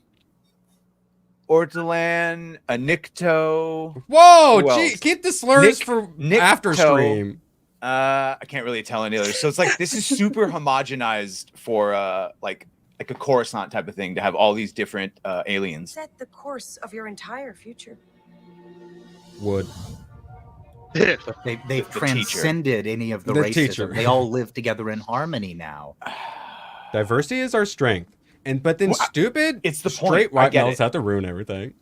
Ortolan, a Nikto. Whoa, Who gee, else? keep the slurs for after Nikto. stream. I can't really tell any others. So it's like this is super homogenized for like a Coruscant type of thing to have all these different aliens. Set the course of your entire future. Would. They've teacher. transcended any of the The racism. teacher. They all live together in harmony now. Diversity is our strength. But then Well, stupid, it's the point. straight I white get males it. have to ruin everything.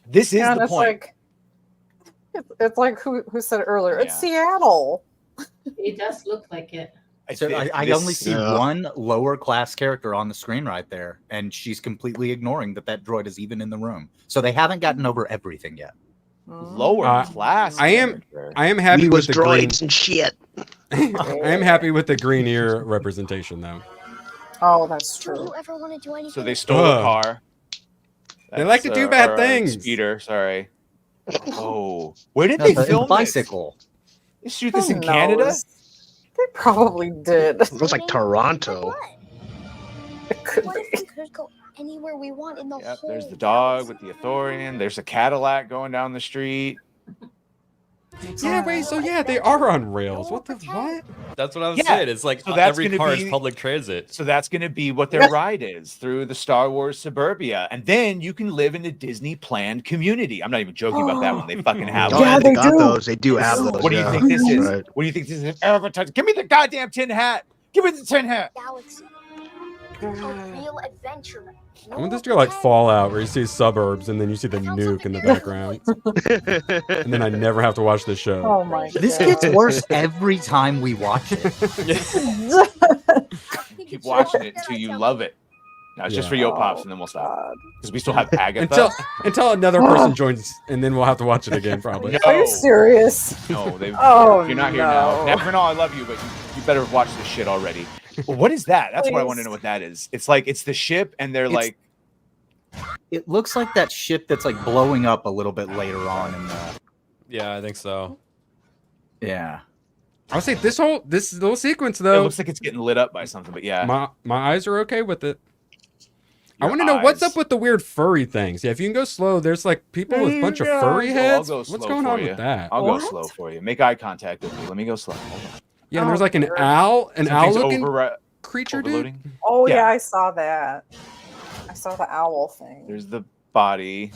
This is Yeah, and the it's point. like it's like who said it earlier? It's Yeah. Seattle. It does look like it. So I only see one lower class character on the screen right there, and she's completely ignoring that droid is even in the room. So they haven't gotten over everything yet. Lower class. I am happy We with was the green. droids and shit. I am happy with the green ear representation though. Oh, that's Don't true. you ever want to do anything? So they stole a car. They like to do bad things. Speeder, sorry. Oh, where did No, they the film this? bicycle? You shoot this Who in Canada? knows? They probably did. It looks like Toronto. It could What be. if we could go anywhere we want in the Yep, whole there's the dog with the Authorian. There's a Cadillac going down the street. Yeah, wait, so yeah, they are on rails. What the what? That's what I was Yeah, saying. It's like so that's every gonna car be- is public transit. So that's going to be what their ride is through the Star Wars suburbia. And then you can live in a Disney planned community. I'm not even joking about that one. They fucking have Oh, one. yeah, they got those. They do have those. What do you yeah. think this is? Right. What do you think this is? Advertising. Give me the goddamn tin hat. Give me the tin hat. galaxy. A real adventure. I want this to be like Fallout, where you see suburbs and then you see the nuke in the background, and then I never have to watch the show. Oh my god. This gets worse every time we watch it. Keep watching it until you love it. No, it's just for Yo Pops, and then we'll stop. Because we still have Agatha. Until another person joins, and then we'll have to watch it again, probably. No. Are you serious? No, they. Oh, you're not here now. Never, I love you, but you better watch this shit already. Well, what is that? That's what I want to know. What that is? It's like it's the ship, and they're like. It looks like that ship that's like blowing up a little bit later on in the. Yeah, I think so. Yeah. I'll say this little sequence It though. looks like it's getting lit up by something, but yeah. My eyes are okay with it. I Your want to know what's eyes. up with the weird furry things. Yeah, if you can go slow, there's like people with a bunch of furry heads. I'll go What's slow going for on you. with that? I'll go slow for you. Make eye contact with me. Let me go slow. Hold on. Yeah, and there's like an owl, Something's looking over- creature, overloading. dude. Oh yeah, Yeah. I saw that. I saw the owl thing. There's the body.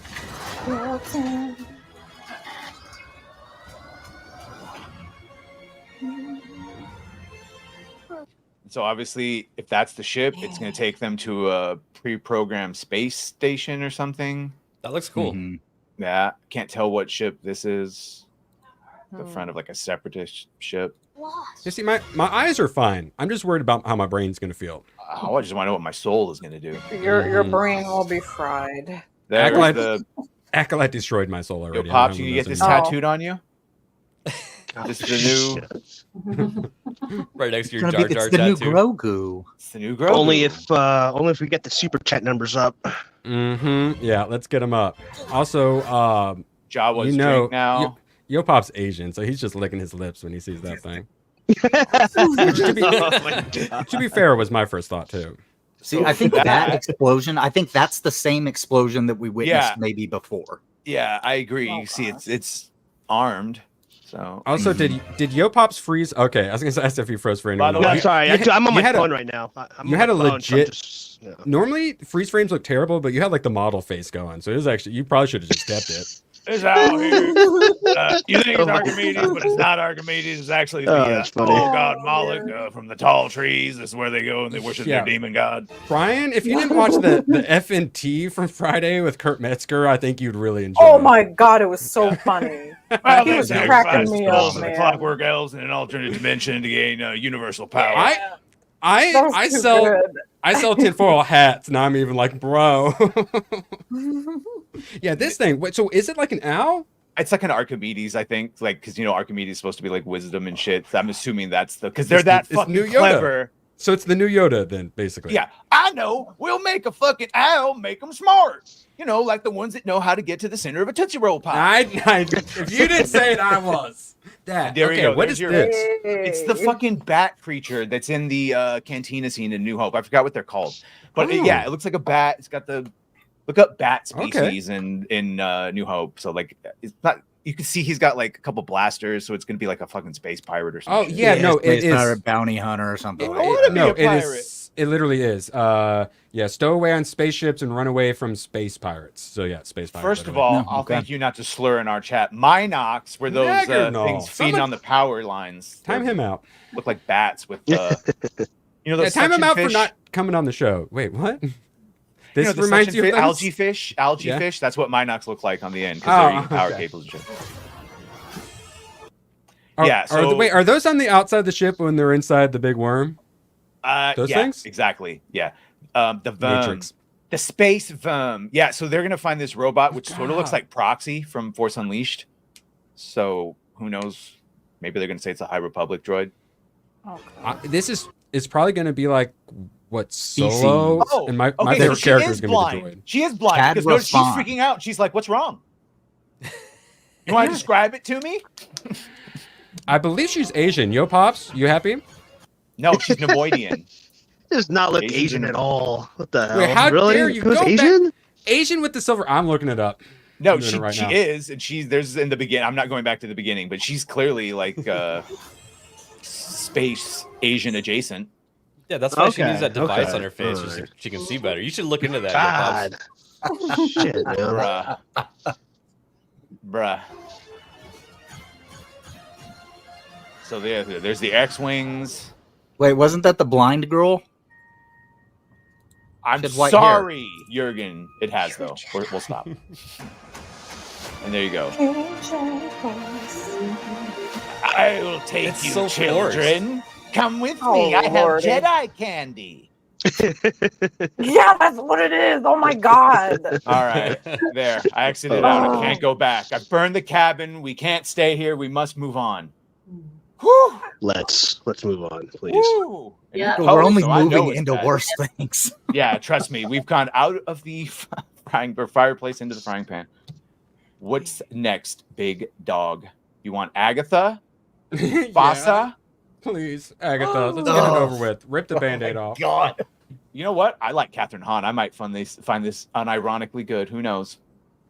So obviously, if that's the ship, it's going to take them to a pre-programmed space station or something. That looks cool. Mm-hmm. Yeah, can't tell what ship this is. The front of like a separatist ship. You see, my eyes are fine. I'm just worried about how my brain's gonna feel. Oh, I just want to know what my soul is going to do. Your brain will be fried. There's Acolyte, the Acolyte destroyed my soul already. Yo, I Pops, don't you know get this what's in tattooed on you? This is the new. Right next to your It's Jar gonna be- Jar it's the new tattoo. Grogu. It's the new Grogu. Only if we get the super chat numbers up. Mm-hmm. Yeah, let's get him up. Also, Jawa's you know, drink now. Yo Pop's Asian, so he's just licking his lips when he sees that thing. To be fair, was my first thought too. See, I think that explosion. I think that's the same explosion that we witnessed Yeah. maybe before. Yeah, I agree. You see, it's armed. So Also, did Yo Pops freeze? Okay, I was gonna ask if he froze for anyone. By the way, You- Sorry, you I'm on you my had a- phone right now. I'm you on had my a phone, so I'm legit. just, yeah. Normally, freeze frames look terrible, but you had like the model face going, so it was actually you probably should have just kept it. it's out here. You think it's Archimedes, but it's not Archimedes. It's actually the that's funny. old god Moloch from the tall trees. This is where they go and they worship Yeah. their demon god. Brian, if you didn't watch the FNT from Friday with Kurt Metzger, I think you'd really enjoy. Oh it. my god, it was so funny. Well, He they was sacrificed cracking me all up, the man. clockwork elves in an alternate dimension to gain universal power. That I was too sell good. I sell tinfoil hats, and I'm even like, bro. Yeah, this thing. Wait, so is it like an owl? It's like an Archimedes, I think, like because Archimedes is supposed to be like wisdom and shit. So I'm assuming that's because they're It's that it's fucking new Yoda. clever. So it's the new Yoda, then, basically. Yeah, I know. We'll make a fucking owl, make them smart. Like the ones that know how to get to the center of a Tootsie Roll pie. If you didn't say it, I was. That. There Okay, you go. what There's is your- this? It's the fucking bat creature that's in the cantina scene in New Hope. I forgot what they're called, but Oh. it looks like a bat. It's got the look up bat Okay. species in New Hope. So like, it's not. You can see he's got like a couple blasters, so it's gonna be like a fucking space pirate or something. Oh, yeah, no, it Space is. pirate, bounty hunter or something. like wanna that. be No, a it pirate. is. It literally is. Yeah, stow away on spaceships and run away from space pirates. So yeah, space pirates. First by of the way. all, No, I'll okay. thank you not to slur in our chat. Minox were those Naggernall. things feeding Someone- on the power lines. Time him out. Look like bats with Yeah, those time him suction out fish? for not coming on the show. Wait, what? This the reminds you suction of those? algae fish. Algae Yeah. fish. That's what Minox look like on the end because they're Oh, eating power okay. cables and shit. Are, So wait, are those on the outside of the ship when they're inside the big worm? Those yeah, things? exactly. Yeah, the Vum, Matrix. the space Vum. Yeah, so they're gonna find this robot which sort of looks God. like Proxy from Force Unleashed. So who knows? Maybe they're gonna say it's a High Republic droid. This is probably going to be like what Solo Oh, and my okay, favorite so character she is is going to be blind. the droid. She is blind Cad because notice she's Rafan. freaking out. She's like, "What's wrong? You want to describe it to me?" I believe she's Asian. Yo, Pops, you happy? No, she's Nemoidian. Does not look Asian Asian at all. What the hell? Wait, how really? dare you? Who's Go Asian? back. Asian with the silver. I'm looking it up. No, I'm doing it right she now. is, and there's in the beginning. I'm not going back to the beginning, but she's clearly like space Asian adjacent. Yeah, that's why she Okay, needs that device okay. on her face so Alright. she can see better. You should look into that. God. Shit, man. Bruh. So there's the X-Wings. Wait, wasn't that the blind girl? I'm She had white sorry, Jurgen. It has, though. We'll stop. And there you go. I will take It's you, so children. Come with Oh, me. I have Lordy. Jedi candy. Yeah, that's what it is. Oh my god. All right. There. I exited out. I can't go back. I burned the cabin. We can't stay here. We must move on. Whew. Let's move on, please. Woo. Yeah. And We're only so I know moving it's into bad. worse things. Yeah, trust me. We've gone out of the fireplace into the frying pan. What's next, big dog? You want Agatha? Fasa? Please, Agatha, let's get it over with. Rip the Band-Aid off. God. You know what? I like Catherine Hahn. I might find this unironically good. Who knows?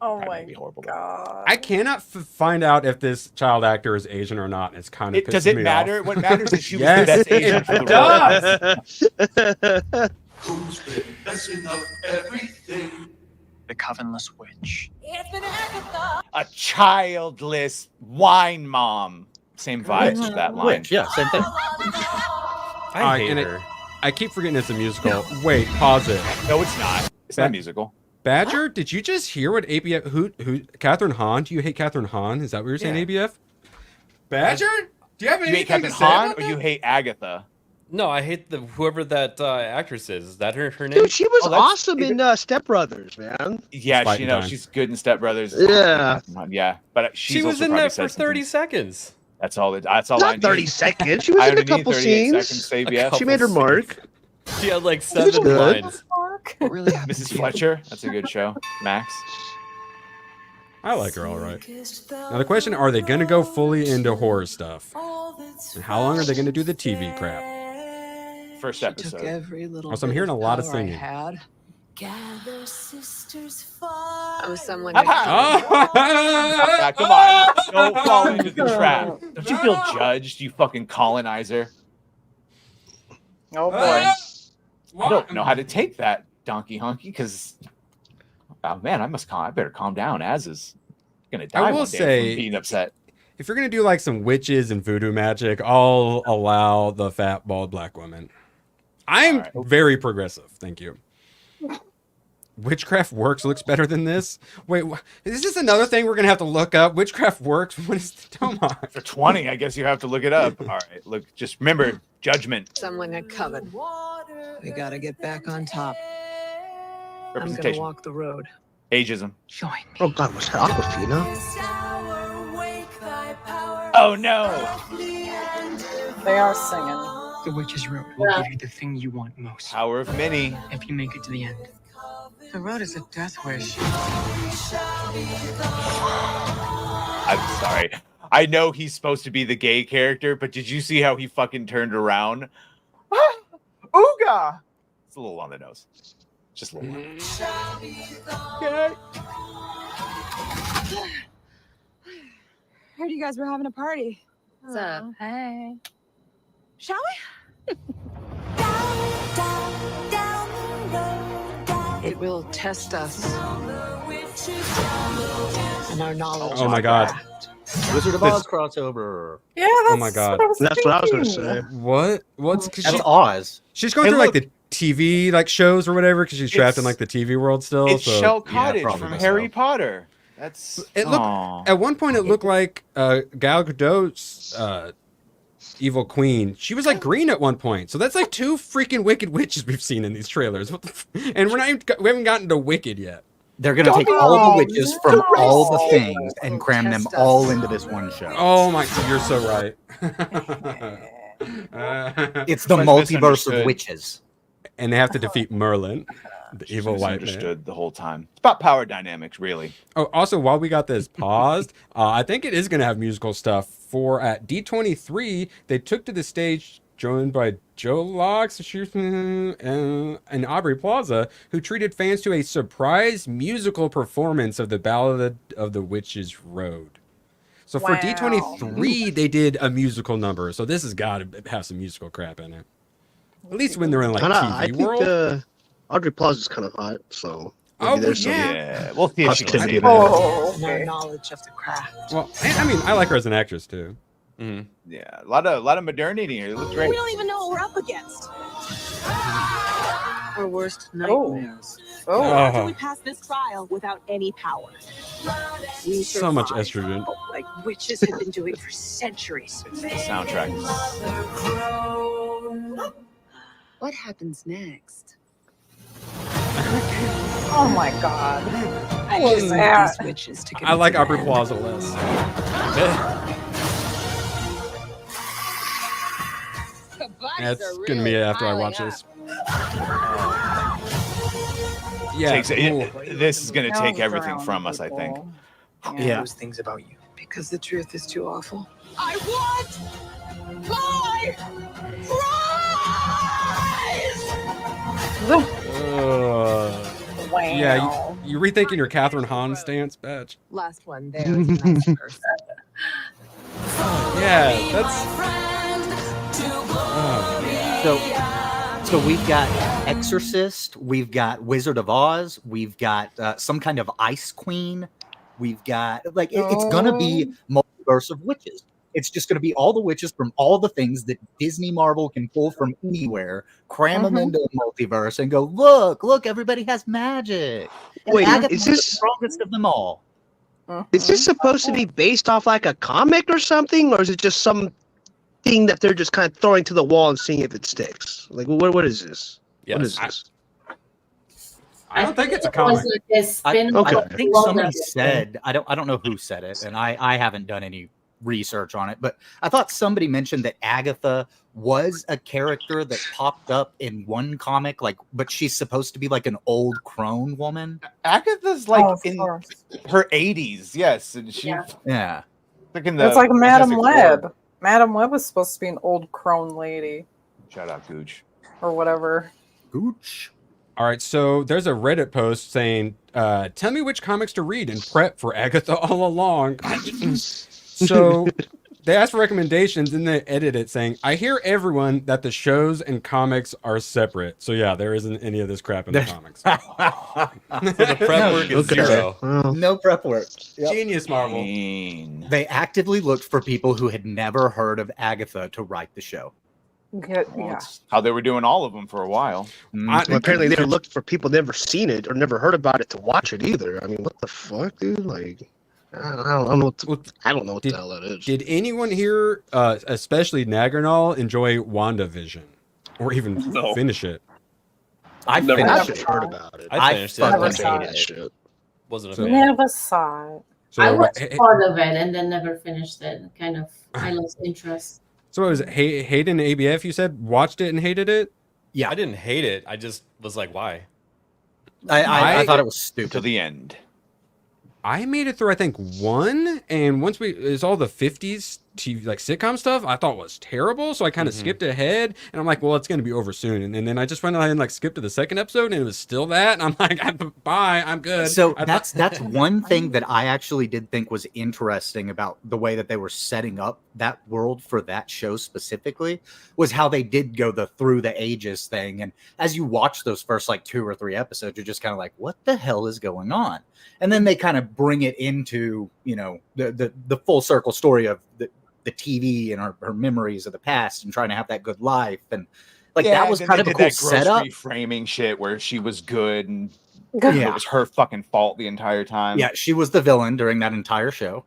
Oh Probably my be horrible. god. I cannot find out if this child actor is Asian or not. It's kind of Does pissing it me matter? off. What matters is she was Yes, the best Asian for it the role. does. Who's been messing up everything? The Covenless Witch. A childless wine mom. Same vibes with that line. Witch, yeah, same thing. I hate and her. I keep forgetting it's a musical. Wait, pause it. No, it's not. It's not a musical. Badger, did you just hear what ABF? Who? Catherine Hahn? Do you hate Catherine Hahn? Is that what you're saying, ABF? Badger, do you have You anything hate Catherine to say Hahn about or that? you hate Agatha? No, I hate whoever that actress is. Is that her name? Dude, she was Oh, that's- awesome in Step Brothers, man. Yeah, Fighting she time. she's good in Step Brothers. Yeah. Yeah, but she's She was also in probably that for said some 30 things. seconds. That's all. That's all I Not need. 30 seconds. She was I in a only need couple 38 scenes. seconds, save yeah. She made her mark. She had like She was 7 good. lines. Really? Mrs. Fletcher. That's a good show. Max. I like her all right. Now the question: are they going to go fully into horror stuff? And how long are they going to do the TV crap? First episode. Every little Also, I'm hearing a lot of singing. had. I was someone. Yeah, come on. Don't fall into the trap. Don't you feel judged, you fucking colonizer? Oh boy. I don't know how to take that, Donkey Honky, because oh man, I better calm down. Az is gonna die I will one day say, from being upset. if you're going to do like some witches and voodoo magic, I'll allow the fat bald black woman. I'm very progressive. Thank you. Witchcraft Works looks better than this. Wait, is this another thing we're gonna have to look up? Witchcraft Works. What is the For 20, I guess you have to look it up. All right, look, just remember judgment. Someone had covered. We gotta get back on top. I'm gonna Representation. walk the road. Ageism. Join me. Oh God, was that Aquafina? Oh no! They are singing. The Witch's Road will give you the thing you want most. Power of many. If you make it to the end. The road is a death wish. I'm sorry. I know he's supposed to be the gay character, but did you see how he fucking turned around? Ooga! It's a little on the nose. Just a little. Heard you guys were having a party. What's up? Hey. Shall we? It will test us. And our knowledge. Oh my God. Wizard of Oz crossover. Yeah, Oh my God. That's what I was gonna say. What? What's? 'Cause That's she- Oz. she's going Hey, through look. like the TV like shows or whatever because she's trapped in like the TV world still. It's so Shell Cottage probably from must Harry have. Potter. That's it looked Aw. at one point it looked like Gal Gadot's evil queen. She was like green at one point. So that's like 2 freaking wicked witches we've seen in these trailers. What the and we haven't gotten to Wicked yet. They're gonna take all the witches from all the things and cram them all into this one show. Oh my, you're so right. It's the But multiverse misunderstood. of witches. And they have to defeat Merlin. The She's evil white man. misunderstood the whole time. It's about power dynamics, really. Oh, also, while we got this paused, I think it is going to have musical stuff. For at D23, they took to the stage, joined by Joe Locks and Aubrey Plaza, who treated fans to a surprise musical performance of the Ballad of the Witch's Road. So for D23, they did a musical number. So this has got to have some musical crap in it. At least when they're in like TV world. Audrey Plaza's kind of hot, so Oh, there's some Yeah, we'll see if she can positivity see there. that. Oh, No okay. knowledge of the craft. Well, I mean, I like her as an actress too. Mhm. Yeah, a lot of modernity here. It looks great. We don't even know what we're up against. Our worst nightmares. Oh. How do we pass this trial without any power? We So much survive estrogen. like witches have been doing for centuries. It's the soundtrack. What happens next? Oh my god. I What was just that? these witches to I like get Aubrey Plaza less. That's gonna be after I watch this. Yeah, This is going to take Now everything drown from us, I think. people. Yeah. Those things about you. Because the truth is too awful. I want my prize! Yeah, you rethinking your Catherine Hahn stance, bitch. Last one there is a nice person. Yeah, that's. So we've got Exorcist, we've got Wizard of Oz, we've got some kind of Ice Queen, we've got it's gonna be multiverse of witches. It's just gonna be all the witches from all the things that Disney Marvel can pull from anywhere, cram them into a multiverse, and go look, everybody has magic. And Wait, Agatha's is the this strongest of them all? Is this supposed to be based off like a comic or something, or is it just something that they're just kind of throwing to the wall and seeing if it sticks? Like, what is this? What is this? I don't think it's a comic. I Okay. think somebody said, I don't know who said it, and I haven't done any research on it, but I thought somebody mentioned that Agatha was a character that popped up in one comic, but she's supposed to be like an old crone woman. Agatha's in her 80s, yes, and she Yeah. It's like Madam Web. Madam Web was supposed to be an old crone lady. Shout out Gooch. Or whatever. Gooch. All right, so there's a Reddit post saying, tell me which comics to read and prep for Agatha all along. So they asked for recommendations and they edit it saying, I hear everyone that the shows and comics are separate. So yeah, there isn't any of this crap in the comics. So the prep work is zero. No prep work. Genius, Marvel. They actively looked for people who had never heard of Agatha to write the show. Yeah. How they were doing all of them for a while. Well, apparently they were looking for people never seen it or never heard about it to watch it either. I mean, what the fuck, dude? Like, I don't know. I don't know what the hell that is. Did anyone here, especially Nagernal, enjoy WandaVision or even finish it? I Never finished heard about it. I finished it. fucking Wasn't hated a it. shit. Wasn't a fan. Never saw it. So, I watched part of it and then never finished it. Kind of, I lost interest. So what was it? Hayden ABF, you said, watched it and hated it? Yeah. I didn't hate it. I just was like, why? I thought it was stupid. To the end. I made it through, I think, one, and once it's all the 50s TV, like sitcom stuff, I thought was terrible, so I kind of skipped ahead, and I'm like, well, it's going to be over soon, and then I just went ahead and like skipped to the second episode, and it was still that, and I'm like, bye, I'm good. So that's one thing that I actually did think was interesting about the way that they were setting up that world for that show specifically, was how they did go the through the ages thing. And as you watch those first like 2 or 3 episodes, you're just kind of like, what the hell is going on? And then they kind of bring it into, the full circle story of the TV and her memories of the past and trying to have that good life. And that was kind of a cool setup. Framing shit where she was good and it was her fucking fault the entire time. Yeah, she was the villain during that entire show.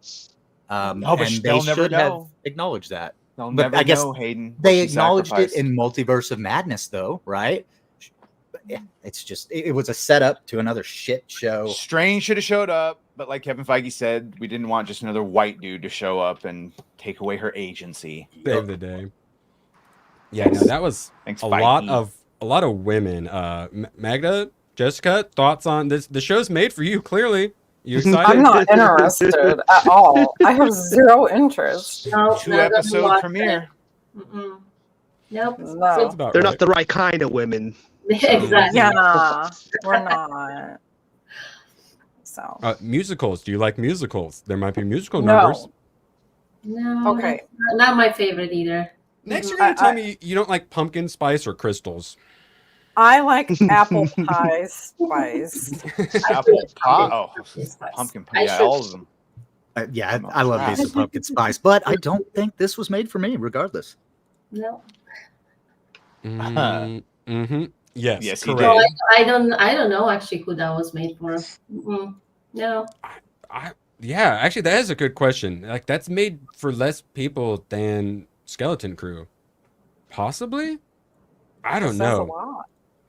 But and they'll they never should have know. acknowledged that. They'll But never I guess know, Hayden. they what she acknowledged sacrificed. it in Multiverse of Madness, though, right? Yeah, it's just it was a setup to another shit show. Strange should have showed up, but like Kevin Feige said, we didn't want just another white dude to show up and take away her agency. Save the day. Yeah, no, that was Thanks, a Feige. lot of women. Magda, Jessica, thoughts on this? The show's made for you, clearly. You excited? I'm not interested at all. I have zero interest. No, 2-episode premiere. Nope. No. They're not the right kind of women. Exactly. Yeah, we're not. So. Musicals. Do you like musicals? There might be musical No. numbers. No. Okay. Not my favorite either. Next, you're gonna tell me you don't like pumpkin spice or crystals. I like apple pie spice. Apple pie. Oh, pumpkin pie. Yeah, all of them. Yeah, I love me some pumpkin spice, but I don't think this was made for me, regardless. No. Mm-hmm. Yes, you correct. did. I don't know actually who that was made for. No. Yeah, actually, that is a good question. Like, that's made for less people than Skeleton Crew. Possibly? I don't Says a know. lot.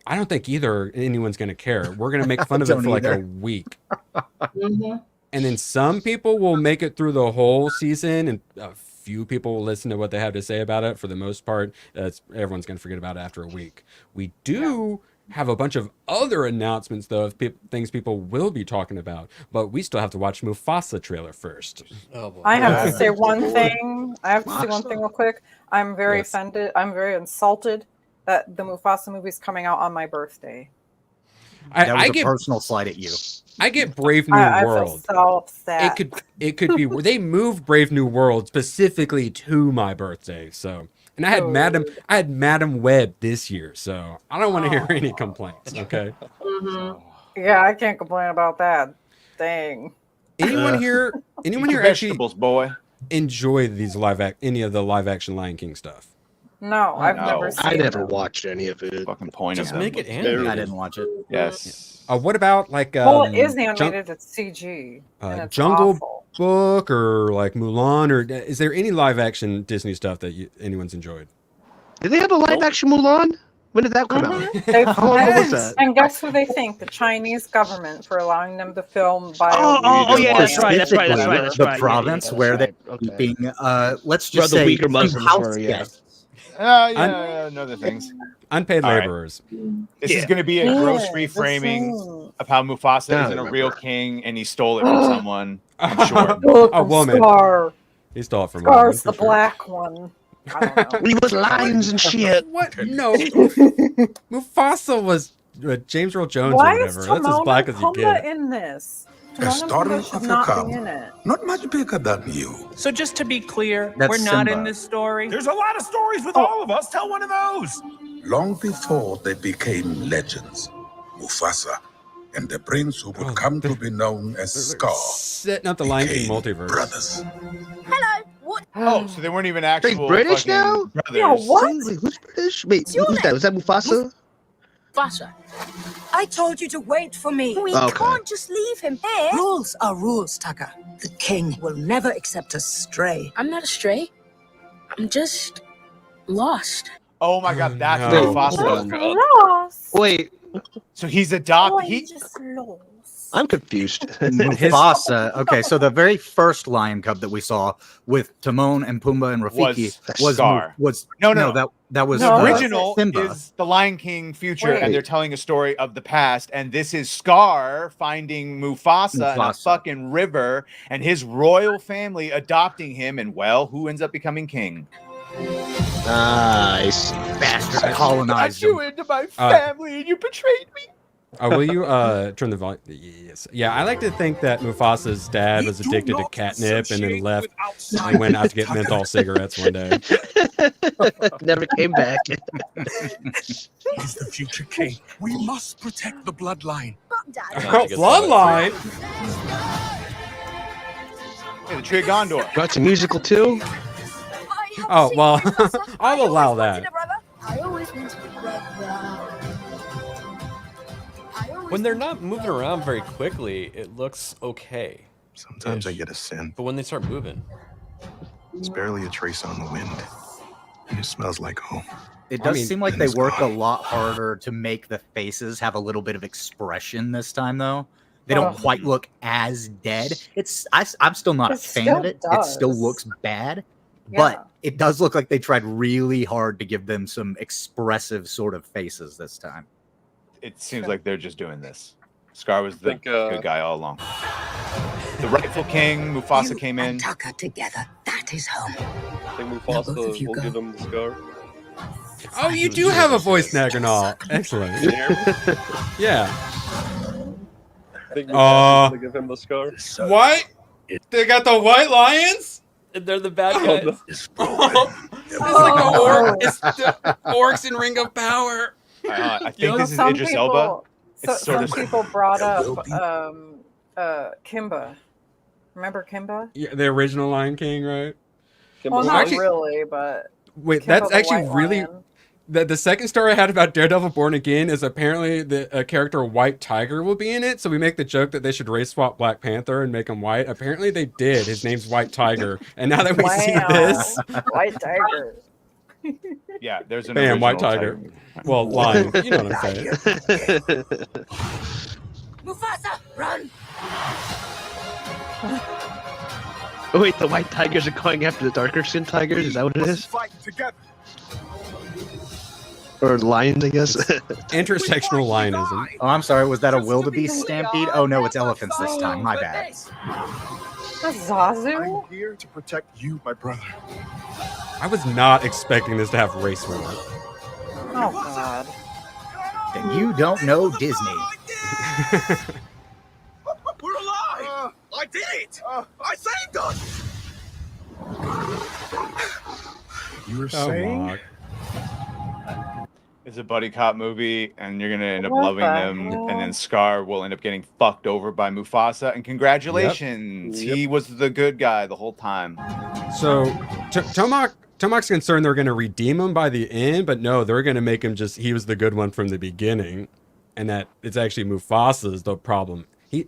I don't think either anyone's going to care. We're going to make fun of it for like a week. Mm-hmm. And then some people will make it through the whole season, and a few people will listen to what they have to say about it. For the most part, everyone's going to forget about it after a week. We do have a bunch of other announcements, though, of things people will be talking about. But we still have to watch Mufasa trailer first. Oh, boy. I have to say one thing. I have to say one thing real quick. I'm very offended. I'm very insulted that the Mufasa movie is coming out on my birthday. That was a personal slight at you. I get Brave New I World. feel so upset. It could be they moved Brave New World specifically to my birthday. So, and I had Madam Web this year, so I don't want to hear any complaints. Okay. Yeah, I can't complain about that. Dang. Anyone here actually vegetables, boy, enjoy these any of the live action Lion King stuff? No, I've never seen I never them. watched any of it. Fucking point Just of make them. it animated. I didn't watch it. Yes. What about like Well, it is animated. It's CG. And it's Jungle awful. Book or like Mulan, or is there any live action Disney stuff that anyone's enjoyed? Did they have a live action Mulan? When did that come out? How long was that? And guess who they thank? The Chinese government for allowing them to film bio. Oh, yeah, that's right. The province where they're keeping, let's just Where the say, weaker Muslims house were, yeah. guests. And other things. Unpaid All right. laborers. This is going to be a gross reframing of how Mufasa isn't a real king and he stole it from someone. I'm sure. A woman. Scar. He stole it from Scar's a the woman, for sure. black one. I don't know. He was lions and shit. What? No. Mufasa was James Earl Jones Why or is whatever. That's as Timon black and as you Pumbaa get. in this? A Timon and story Pumbaa of should a not cub, be in it. not much bigger than you. So just to be clear, That's we're not Simba. in this story. There's a lot of stories with all of us. Tell one of those. Long before they became legends, Mufasa and the prince who would come to be known as Scar Setting up the Lion King multiverse. brothers. Hello, what? Oh, so they weren't even actual British fucking now? brothers. Yeah, what? Wait, who's British? Wait, who's that? Was that Mufasa? Butter. I told you to wait for me. We Okay. can't just leave him here. Rules are rules, Tucker. The king will never accept a stray. I'm not a stray. I'm just lost. Oh my god, that's no. Mufasa. Lost. Wait, So he's adopted. He just lost. I'm confused. Mufasa. Okay, so the very first lion cub that we saw with Timon and Pumbaa and Rafiki was Scar. no, that was The original Simba. is the Lion King future, Wait. and they're telling a story of the past. And this is Scar finding Mufasa in a fucking river, and his royal family adopting him. And well, who ends up becoming king? Nice. Bastard colonized Got you him. into my family, and you betrayed me. Will you turn the volume? Yes. Yeah, I like to think that Mufasa's dad was addicted to catnip and then left and went out to get menthol cigarettes one day. Never came back. He's the future king. We must protect the bloodline. Bloodline? Hey, the Tree of Gondor. Got some musical too. Oh, well, I'll allow that. I always meant to be When they're not moving around very quickly, it looks okay. Sometimes I get a scent. But when they start moving, It's barely a trace on the wind. And it smells like home. It does seem like they it's work a gone. lot harder to make the faces have a little bit of expression this time, though. They don't quite look as dead. I'm still not a fan of it. It still looks bad, but it does look like they tried really hard to give them some expressive sort of faces this time. It seems like they're just doing this. Scar was the good guy all along. The rightful king, Mufasa, came in. Taka together. That is home. I think Mufasa will give them the scar. Oh, you do have a voice, Naganal. Excellent. Can you hear me? Yeah. I think Mufasa's gonna give him the scar. What? They got the white lions? They're the bad guys. It's like the orc. It's the orcs in Ring of Power. I think this is Some Idris people- Elba. It's So, sort some of people brought up Kimba. Remember Kimba? Yeah, the original Lion King, right? Well, not Actually- really, but Wait, Kimba that's the actually White really. Lion. The second story I had about Daredevil Born Again is apparently the character White Tiger will be in it. So we make the joke that they should race swap Black Panther and make him white. Apparently they did. His name's White Tiger. And now that we see this, White Tiger. Yeah, there's an bam, White original Tiger. Well, lion. You know what I'm saying. Mufasa, run! Oh, wait, the white tigers are going after the darker skinned tigers? Is that what it is? Fight together. Or lions, I guess. Intersectional lionism. Oh, I'm sorry. Was that a wildebeest stampede? Oh no, it's elephants this time. My bad. That's Zazu? I'm here to protect you, my brother. I was not expecting this to have race war. Oh God. Then you don't know Disney. We're alive! I did it! I saved us! You were saying? Mark. It's a buddy cop movie, and you're gonna end up What loving the them, hell? and then Scar will end up getting fucked over by Mufasa. And congratulations, he was the good guy the whole time. So Tomok's concerned they're going to redeem him by the end, but no, they're going to make him he was the good one from the beginning, and that it's actually Mufasa's the problem. No,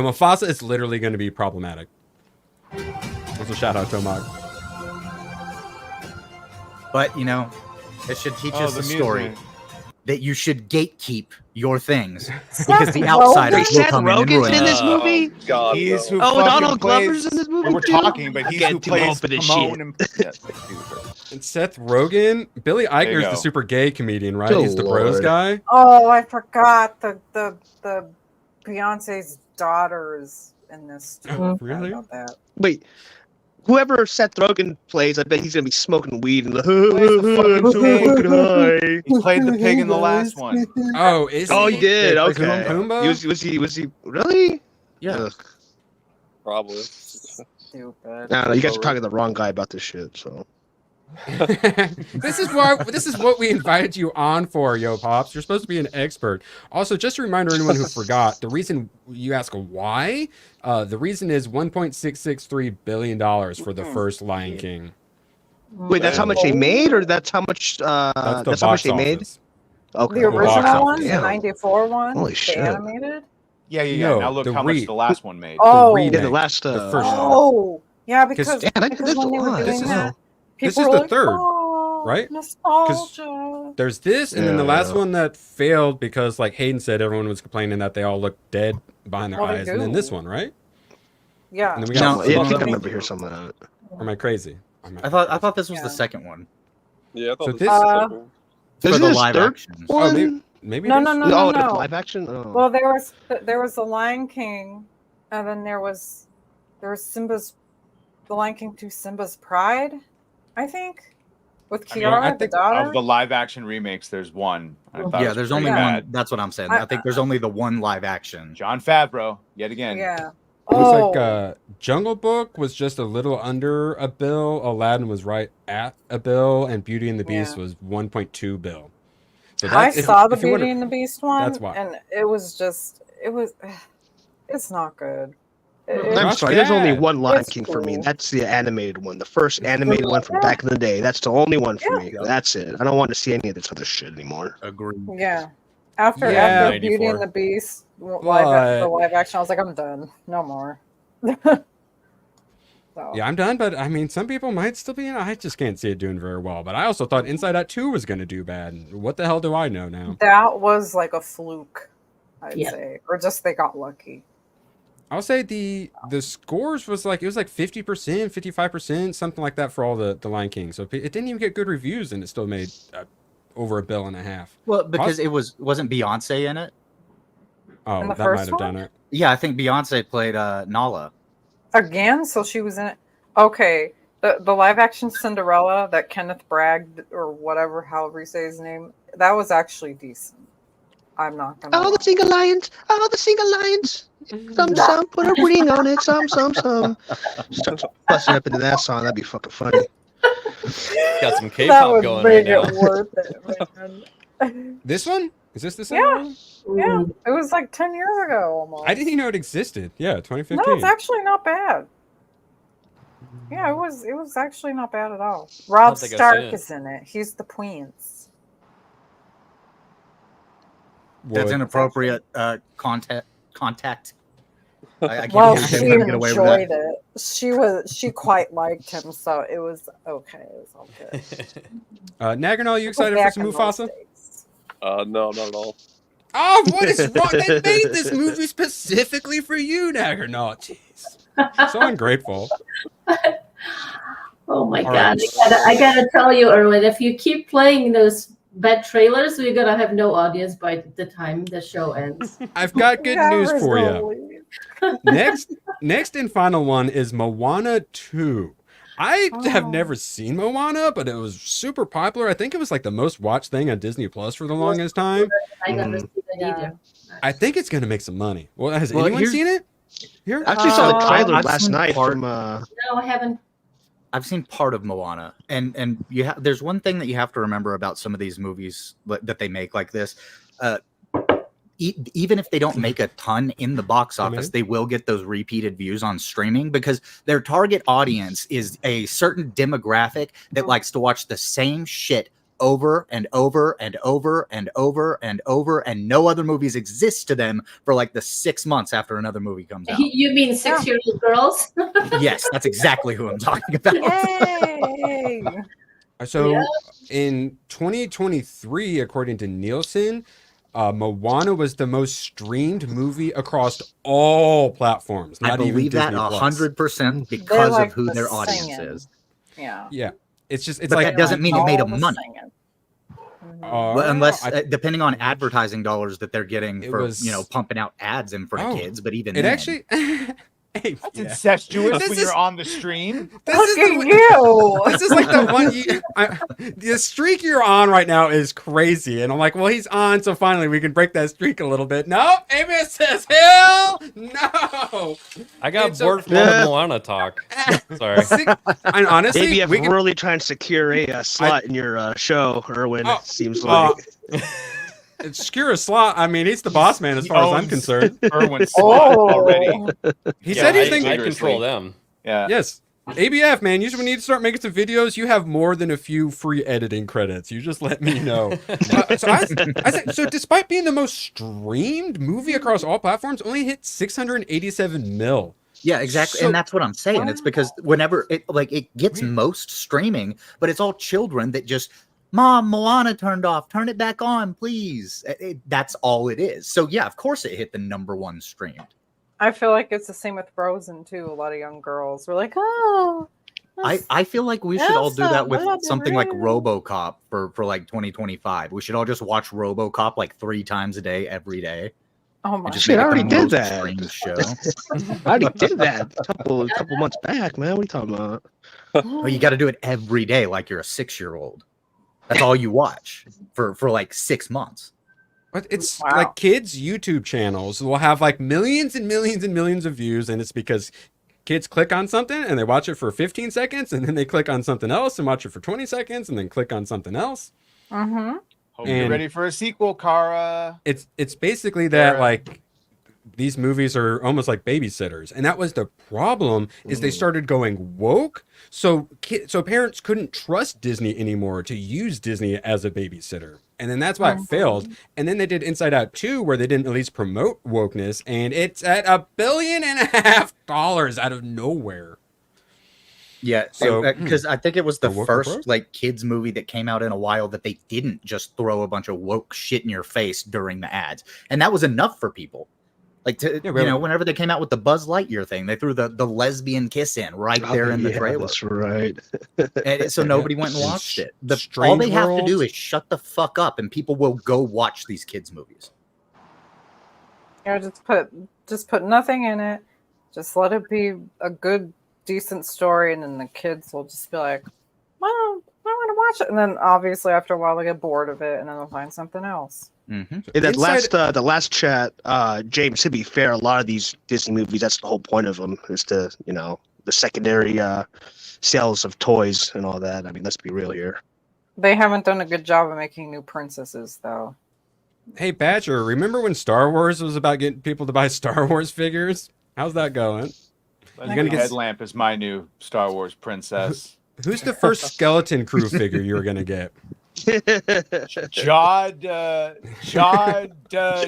Mufasa is literally going to be problematic. Also, shout out Tomok. But you know, it should teach us the a story music. that you should gatekeep your things Seth because the Rogen? outsiders will Seth come in and Rogen's ruin in it. this movie? God, He's who Oh, fucking Donald Glover's plays- in this movie We were too? talking, but he's Get who too plays old for this Timon shit. and Yes, thank you. And Seth Rogen, Billy you Eichner's go. the super gay comedian, right? Good He's the bros Lord. guy. Oh, I forgot the Beyonce's daughters in this too. Oh, I forgot really? about that. Wait, whoever Seth Rogen plays, I bet he's gonna be smoking weed and Plays the fucking I'm so pig. fucking high. He played the pig in the last one. Oh, is Oh, he did. Yeah, Okay. Pumbaa? Was he really? Yeah. Ugh. Probably. Stupid. I don't know. You guys are talking to the wrong guy about this shit. So This is what we invited you on for, Yo Pops. You're supposed to be an expert. Also, just a reminder, anyone who forgot, the reason you ask why, the reason is $1.663 billion for the first Lion King. wait, that's how much they made, or that's how much? That's how much they made. Okay. The box original office. one, the Damn. '94 one, Holy the shit. animated. Yeah, yeah, yeah. No, Now look the how much re- the last one made. Oh, remake, Yeah, the last. the first one. oh, yeah, because, Because- Yeah, that- because that's when a they were lot. doing This is- that, this people is were the like, third, oh, right? Nostalgia. There's this, and then the Yeah. last one that failed because, like Hayden said, everyone was complaining that they all looked dead behind their Well, they eyes, and then do. this one, right? Yeah. And then we No, got. yeah, I think I remember hearing some of that. Or am I crazy? I thought this was Yeah. the second one Yeah, I thought So this this- was the second one. for Isn't the this live third action. Oh, one? maybe No, it no, is? no, Oh, no, the no. live action. Oh. Well, there was the Lion King, and then there was the Lion King 2 Simba's Pride, I think, with I mean, Kiara, I the think daughter. Of the live action remakes, there's one. I thought it Yeah, was there's pretty only bad. one. That's what I'm saying. I think there's only the one live action. John Favreau, yet again. Yeah. It was Oh, like Jungle Book was just a little under a bill. Aladdin was right at a bill, and Beauty and the Beast Yeah. was 1.2 bill. So I if- saw the if you wanna- Beauty and the Beast one, that's why. and it's not good. I'm Not sorry. There's only bad. one Lion It's King for me. cool. That's the animated one, the first animated one from back in the day. That's the only one for me. That's it. I don't want to see any of this other shit anymore. Agreed. Yeah. After Yeah. Beauty 94. and the Beast the But- live action, I was like, I'm done. No more. So, Yeah, I'm done, but I mean, some people might still be. I just can't see it doing very well. But I also thought Inside Out 2 was going to do bad. And what the hell do I know now? that was like a fluke, I'd Yeah. say, or just they got lucky. I'll say the scores was like, it was like 50%, 55%, something like that for all the Lion King. So it didn't even get good reviews, and it still made over $1.5 billion. Well, because wasn't Beyonce in it? Oh, In the that first might have done one? it. Yeah, I think Beyonce played Nala. Again, so she was in it. Okay, the live action Cinderella that Kenneth Bragg or whatever, however you say his name, that was actually decent. I'm not gonna. Oh, the single lions! Oh, the single lions! Some put a ring on it. Some. Start busting up into that song. That'd be fucking funny. Got some That K-pop would going make right it now. worth it, man. This one? Is this the same Yeah, one? yeah. It was like 10 years ago almost. I didn't even know it existed. Yeah, 2015. No, it's actually not bad. Yeah, it was actually not bad at all. Rob think I've Stark seen it. is in it. He's the Queens. That's Would- inappropriate contact. I can't Well, believe she they let him get away with that. enjoyed it. She quite liked him, so it was okay. It was all good. Nagranol, you excited for Back some in those Mufasa? days. No, not at all. Oh, what is wrong? They made this movie specifically for you, Nagranol. Jeez. So ungrateful. Oh my All god! right. I gotta tell you, Erwin, if you keep playing those bad trailers, we're gonna have no audience by the time the show ends. I've got good news for you. Next and final one is Moana 2. I have never seen Moana, but it was super popular. I think it was like the most watched thing on Disney Plus for the longest time. I never seen it either. I think it's going to make some money. Well, has anyone here's- seen it? Here? I actually saw the trailer I've last seen night part- from. No, I haven't. I've seen part of Moana, and there's one thing that you have to remember about some of these movies that they make like this. Even if they don't make a ton in the box office, they will get those repeated views on streaming because their target audience is a certain demographic that likes to watch the same shit over and over and over and over and over, and no other movies exist to them for like the 6 months after another movie comes out. You mean 6-year-old girls? Yes, that's exactly who I'm talking about. Yay! So Yeah. in 2023, according to Nielsen, Moana was the most streamed movie across all platforms. I Not even believe that Disney Plus. 100% because like of who the their audience singing. is. Yeah. Yeah, it's just it's But like that doesn't mean it made them All the money. singing. Well, unless depending on advertising dollars that they're getting It for was- pumping out ads in front of Oh, kids, but even it then, actually. Hey, That's yeah. incestuous This when is- you're on the stream. This Look is at the, you! This is like the one the streak you're on right now is crazy, and I'm like, well, he's on, so finally we can break that streak a little bit. Nope, Amy says, hell no. I got And so- bored from all the Moana talk. Sorry. And honestly, Maybe if we can. really trying to secure a slot in your show, Erwin. Oh, It seems like. Secure a slot. I mean, he's the boss man as far as I'm owns concerned. Erwin's slot already. He Yeah, said he's I thinking. control them. Yeah. Yes. ABF, man, you should need to start making some videos. You have more than a few free editing credits. You just let me know. So despite being the most streamed movie across all platforms, only hit 687 mil. yeah, exactly, So- and that's what I'm saying. It's because whenever it gets most streaming, but it's all children that just. Mom, Moana turned off. Turn it back on, please. That's all it is. So yeah, of course it hit the #1 streamed. I feel like it's the same with Frozen too. A lot of young girls were like, "Oh, I feel like we should all do that with Elsa, something like Elsa. RoboCop for like 2025. We should all just watch RoboCop like 3 times a day every day. oh my And just Shit, make I it the already did most that. streamed show. I already did that a couple months back, man. What are you talking about? Well, you got to do it every day like you're a 6-year-old. That's all you watch for like 6 months. But it's Wow. like kids' YouTube channels will have like millions and millions and millions of views, and it's because kids click on something and they watch it for 15 seconds, and then they click on something else and watch it for 20 seconds, and then click on something else. Mm-hmm. Hope you're And- ready for a sequel, Kara. It's basically that Sarah. like these movies are almost like babysitters, and that was the problem. Is they started going woke, so parents couldn't trust Disney anymore to use Disney as a babysitter, and then that's why it failed. And then they did Inside Out 2, where they didn't at least promote wokeness, and it's at $1.5 billion out of nowhere. Yeah, So, because I think it was the A woke first approach? like kids movie that came out in a while that they didn't just throw a bunch of woke shit in your face during the ads, and that was enough for people. Like Yeah, we have- whenever they came out with the Buzz Lightyear thing, they threw the lesbian kiss in right there in the trailer. That's right. And so nobody went and And watched it. All Strange they have to do World. is shut the fuck up, and people will go watch these kids' movies. Yeah, just put nothing in it. Just let it be a good, decent story, and then the kids will just be like, "Well, I want to watch it." And then obviously after a while they get bored of it, and then they'll find something else. Mm-hmm. In that the last chat, James, to be fair, a lot of these Disney movies, that's the whole point of them, is to, the secondary sales of toys and all that. I mean, let's be real here. They haven't done a good job of making new princesses, though. Hey, Badger, remember when Star Wars was about getting people to buy Star Wars figures? How's that going? You're gonna get Headlamp is my new Star Wars princess. Who's the first Skeleton Crew figure you were gonna get? Jod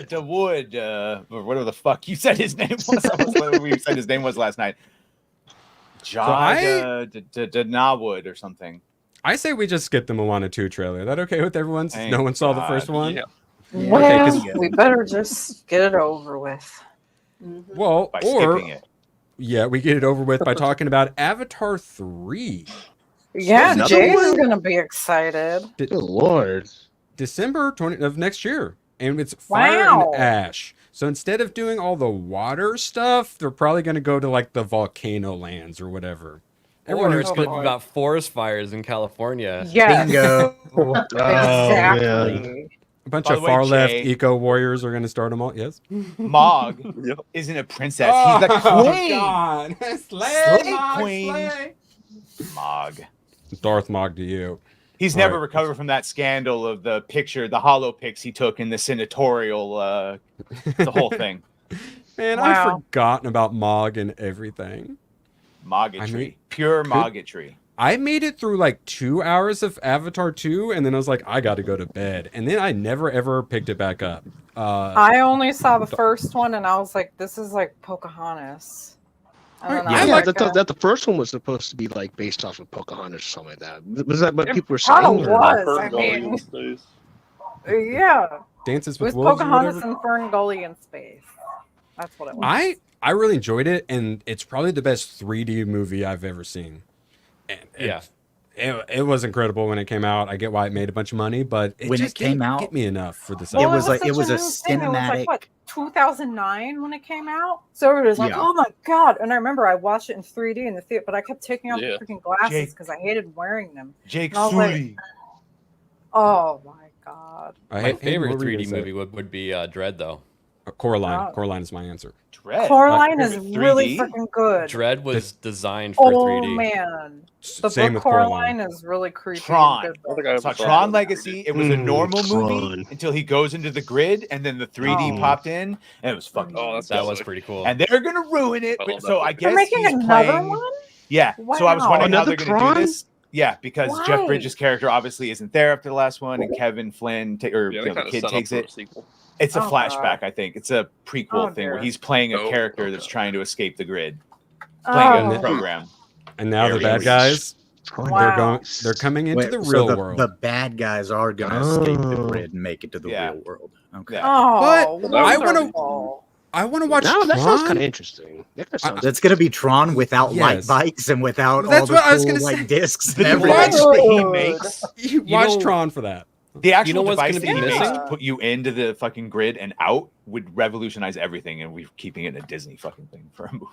Dawood, or whatever the fuck you said his name was. What we said his name was last night. Jod Dawood or something. I say we just skip the Moana 2 trailer. Is that okay with everyone since Thank no one saw the God. first one? Yeah. Well, Okay, we better just get it over with. Well, By or skipping it. yeah, we get it over with by talking about Avatar 3. Yeah, Another Jay's one? gonna be excited. Good Lord. December 20 of next year. And it's fire Wow. and ash. So instead of doing all the water stuff, they're probably going to go to like the volcano lands or whatever. Or it's going to be about forest fires in California. Yes. Bingo. Exactly. A bunch By of the way, far left Jay- eco warriors are going to start them all. Yes. Mog isn't a princess. He's the queen. God. Slay queen. Mog. Darth Mog to you. He's All never right. recovered from that scandal of the picture, the hollow pics he took in the senatorial, the whole thing. Man, Wow. I've forgotten about Mog and everything. Moggetry. I mean, Pure could- moggetry. I made it through like 2 hours of Avatar 2, and then I was like, I got to go to bed. And then I never ever picked it back up. I only saw the first one, and I was like, "This is like Pocahontas." And then I Yeah, was like, like, that the first one was supposed to be like based off of Pocahontas or something like that. Was that what It people were saying? probably or- was. I mean, yeah, Dances it was with Wolves or Pocahontas whatever. and Fern Gully in space. That's what it was. I really enjoyed it, and it's probably the best 3D movie I've ever seen. And Yeah. it was incredible when it came out. I get why it made a bunch of money, but it When it just came didn't out- get me enough for the Well, size. was like- it such was a new thing. It was cinematic- like what 2009 when it came out. So it was like, Yeah. oh my god! And I remember I watched it in 3D in the theater, but I kept taking off Yeah. the freaking glasses Jake- because I hated wearing them. Jake And I was like, Sully. oh my god! My favorite 3D movie would be Dread, though. Coraline. Oh. Coraline is my answer. Dread. Coraline is Favorite really 3D? freaking good. Dread was designed for Oh 3D. man, the Same book with Coraline. Coraline is really creepy. Tron. And I good. think I So saw Tron it. Legacy, it was a normal movie Tron. until he goes into the grid, and then the 3D Oh. popped in, and it was fucking. Oh, that's That was sick. pretty cool. And they're gonna ruin it. I But, love so that. I They're guess making he's another playing. one. Yeah. So I was Wow. wondering how Another they're gonna Tron? do this. Yeah, because Jeff Why? Bridges' character obviously isn't there after the last one, and Kevin Flynn Yeah, they the kinda kid set up takes for a it. sequel. It's a Oh, flashback, God. I think. It's a prequel Oh, thing where dear. he's playing a Oh, character okay. that's trying to escape the grid, playing Oh. a program. And now the Very bad nice. guys, Wow. they're coming into Wait, the so real the, world. The bad guys are gonna escape the Oh. grid and make it to the Yeah. real world. Okay. Yeah. Oh, But I wanna- wonderful. I want to watch No, that sounds kind Tron. of interesting. That kinda sounds That's gonna be Tron without light Yes. bikes and without That's all the what I was cool gonna like say. discs. The and device everything. that he Good. makes, You watch know- Tron for that. the actual You know what's device gonna that he be makes missing? to put you into the fucking grid and out would revolutionize everything, and we're keeping it a Disney fucking thing for a movie.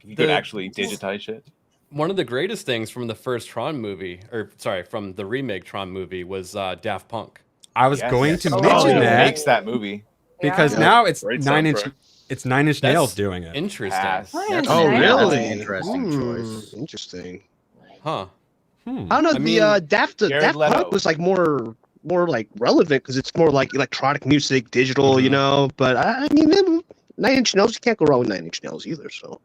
If you could The- actually digitize shit. One of the greatest things from the first Tron movie, or sorry, from the remake Tron movie, was Daft Punk. I was Yes, going yes. to Oh, mention yeah. that Makes that movie. because Yeah. now it's Great 9 Inch. soundtrack. It's 9 Inch That's Nails doing it. Interesting. Pass. Nice. Oh, Yeah. really? That's an interesting choice. Interesting. Huh. I don't know. I mean, Daft Jared Leto. Punk was like more like relevant because it's more like electronic music, digital, you know. But I mean, 9 Inch Nails, you can't go wrong with 9 Inch Nails either. So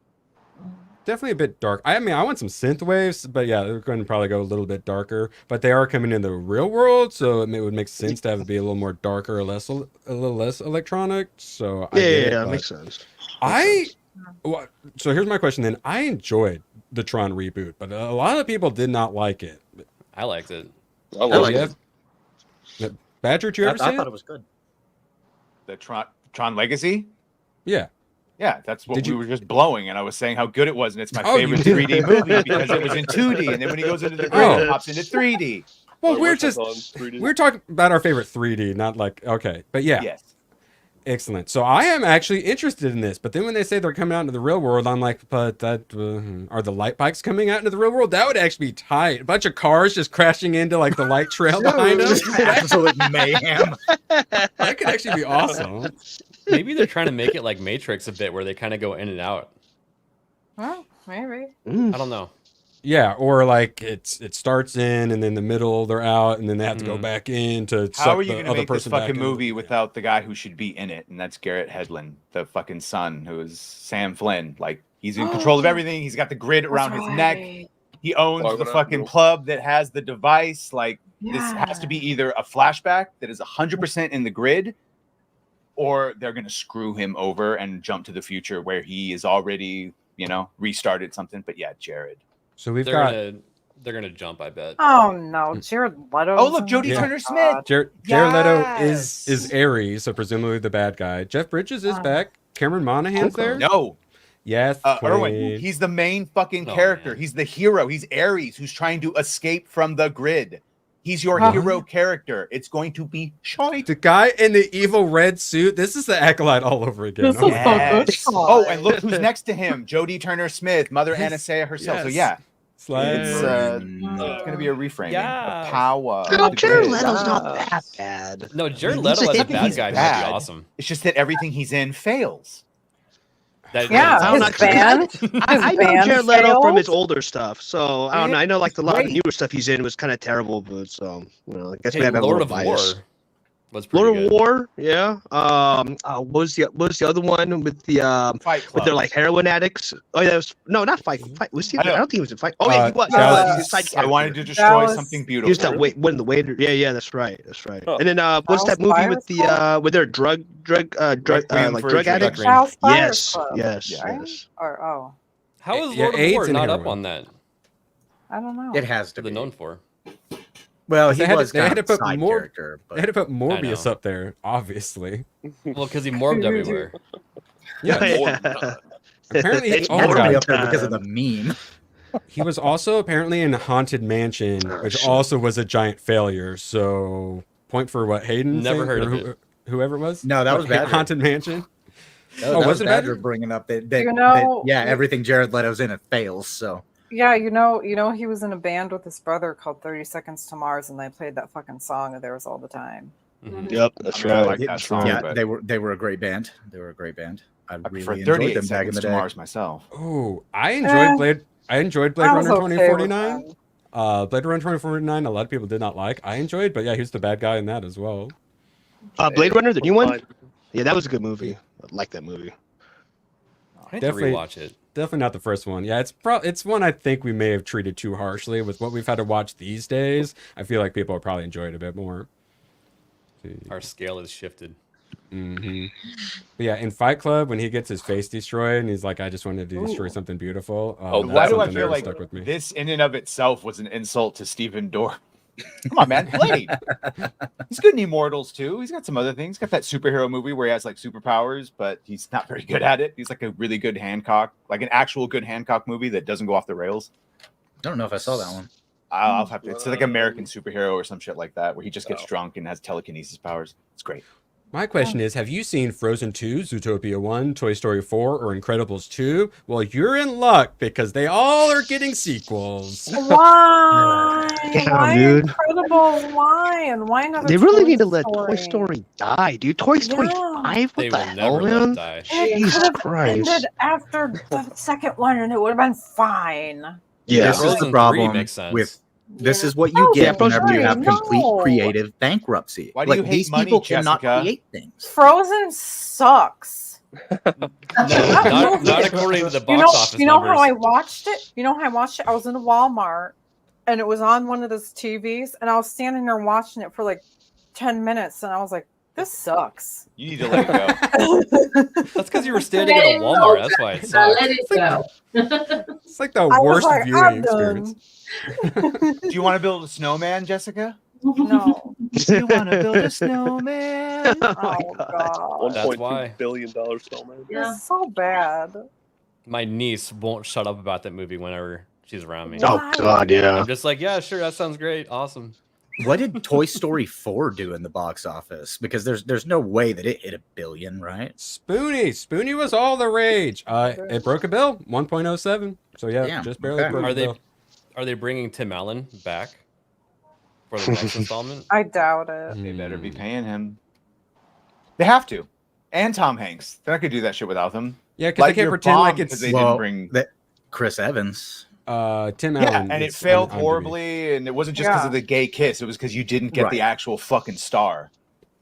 Definitely a bit dark. I mean, I want some synth waves, but yeah, they're going to probably go a little bit darker. But they are coming in the real world, so it would make sense to have it be a little more darker, a little less electronic. So I get it, yeah, but makes sense. So here's my question then. I enjoyed the Tron reboot, but a lot of people did not like it. I liked it. I love like it. Badger, did you I ever see thought it? it was good. The Tron Legacy. Yeah. Yeah, that's what Did we you- were just blowing, and I was saying how good it was, and it's my Oh, you favorite did. 3D movie because it was in 2D, and then when he goes into the grid, it pops into 3D. Well, Or we're what's that just on 3D? we're talking about our favorite 3D, not like okay, but yeah. Yes. Excellent. So I am actually interested in this, but then when they say they're coming out into the real world, I'm like, but that are the light bikes coming out into the real world? That would actually be tight. A bunch of cars just crashing into like the light trail behind them. Absolute mayhem. That could actually be awesome. Maybe they're trying to make it like Matrix a bit, where they kind of go in and out. Well, maybe. I don't know. Yeah, or like it starts in and then the middle they're out and then they have to go back in to How suck are you the going to other make this person back fucking in. movie without the guy who should be in it, and that's Garrett Hedlund, the fucking son, who is Sam Flynn. Like he's in control of everything. He's got the grid around his neck. He owns the fucking club that has the device. Like this has to be either a flashback that is 100% in the grid, or they're going to screw him over and jump to the future where he is already, restarted something. But yeah, Jared. So we've They're gonna jump, I bet. Oh no, Jared Leto. Oh look, Jodie Turner-Smith. Jared Leto is Ares, so presumably the bad guy. Jeff Bridges is back. Cameron Monaghan's there. No. Yes, Erwin, Queen. he's the main fucking character. He's the hero. He's Ares, who's trying to escape from the grid. He's your hero character. It's going to be shite. The guy in the evil red suit. This is the Acolyte all over again. Yes. Oh, and look who's next to him. Jodie Turner-Smith, Mother Anastasia herself. So yeah. It's going to be a reframing of power. No, of the Jared grid. Leto's not that bad. No, Jared He's Leto as a not- bad he's guy might bad. be awesome. It's just that everything he's in fails. Yeah, his band. I know band Jared Leto from his failed? older stuff, so I don't know. I know like a lot of the newer stuff he's in was kind of terrible, but so I guess we have a Lord little of War bias. was pretty Lord good. of War, yeah. What was the other one with the Fight with their Club. like heroin addicts? Oh yeah, that was not Fight. Was he? I don't think he was in Fight. Oh yeah, he was. Dallas- He's a side I wanted character. to destroy something beautiful. He was that one of the waiter. Yeah, that's right. Oh. And then what's that movie with the with their drug like drug addicts? House Fires Yes, Club, yes, right? yes. Or How is Yeah, Lord of AIDS War and not up heroin. on that? I don't know. It has to They're be. known for. Well, They he had, was they had kind to of put side more. character, They had to put Morbius know. up there, obviously. Well, because he morbed everywhere. Yeah. Apparently, It's oh my probably God. up there because of the meme. He was also apparently in Haunted Mansion, which also was a giant failure. So, point for what Hayden? Never saying? heard Or of it. Whoever it was. No, that What, was Badger. Haunted Mansion. That Oh, was was it Badger Badger? bringing up that, You know- everything Jared Leto's in it fails. So Yeah, you know, he was in a band with his brother called 30 Seconds to Mars, and they played that fucking song of theirs all the time. Yep, that's I mean, I right. like that song, yeah, but they were a great band. They were a great band. I prefer really enjoyed 38 them back in Seconds the to day. Mars myself. Oh, I enjoyed Blade. I enjoyed Blade I was Runner okay with 2049. Blade Runner 2049. A lot of people did not like. I enjoyed, but yeah, he was the bad guy in that as well. Blade Runner, the new one. Yeah, that was a good movie. I like that movie. I need Definitely- to rewatch it. Definitely not the first one. Yeah, it's one I think we may have treated too harshly with what we've had to watch these days. I feel like people will probably enjoy it a bit more. Our scale has shifted. Mm-hmm. But yeah, in Fight Club, when he gets his face destroyed and he's like, "I just wanted to destroy something beautiful." Why that's do I something feel that like stuck with me. this in and of itself was an insult to Stephen Dorff? Come on, man. Blade. He's good in Immortals too. He's got some other things. He's got that superhero movie where he has like superpowers, but he's not very good at it. He's like a really good Hancock, like an actual good Hancock movie that doesn't go off the rails. I don't know if I saw that one. I'll have to. It's like American superhero or some shit like that, where he just gets drunk and has telekinesis powers. It's great. My question is, have you seen Frozen 2, Zootopia 1, Toy Story 4, or Incredibles 2? Well, you're in luck because they all are getting sequels. Why? Damn, Why dude. Incredibles? Why? And why not? They really need to let Toy Story die, dude. Toy Story Yeah. 5? What They the will hell, never let man? it die. It Jesus could have Christ. ended after the second one, and it would have been fine. Yeah. This is Frozen the 3 problem makes sense. with. This is what you No, get Frozen whenever you have 3, complete no. creative bankruptcy. Why do you Like hate these money, people cannot Jessica? create things. Frozen sucks. No, not according to the box office You know numbers. how I watched it? You know how I watched it? I was in a Walmart, and it was on one of those TVs, and I was standing there watching it for like 10 minutes, and I was like, "This sucks." You need to let it go. That's because you were standing at a Walmart. That's why it sucked. Let it go. It's like the I was worst like, viewing I'm done. experience. Do you want to build a snowman, Jessica? No. You want to build a snowman? Oh god. That's $1.2 why. billion snowman. It's so bad. My niece won't shut up about that movie whenever she's around me. Oh God, yeah. I'm just like, yeah, sure, that sounds great, awesome. What did Toy Story 4 do in the box office? Because there's no way that it hit $1 billion, right? Spoonie was all the rage. It broke a bill, 1.07. So yeah, Damn, just barely okay. broke a bill. Are they bringing Tim Allen back for the next installment? I doubt it. They better be paying him. They have to. And Tom Hanks. They're not gonna do that shit without them. Yeah, because they can't pretend like it's they didn't bring Chris Evans. Tim Yeah, Allen. and it is failed on horribly, and it wasn't just because of the gay kiss. It was because you didn't get the actual fucking star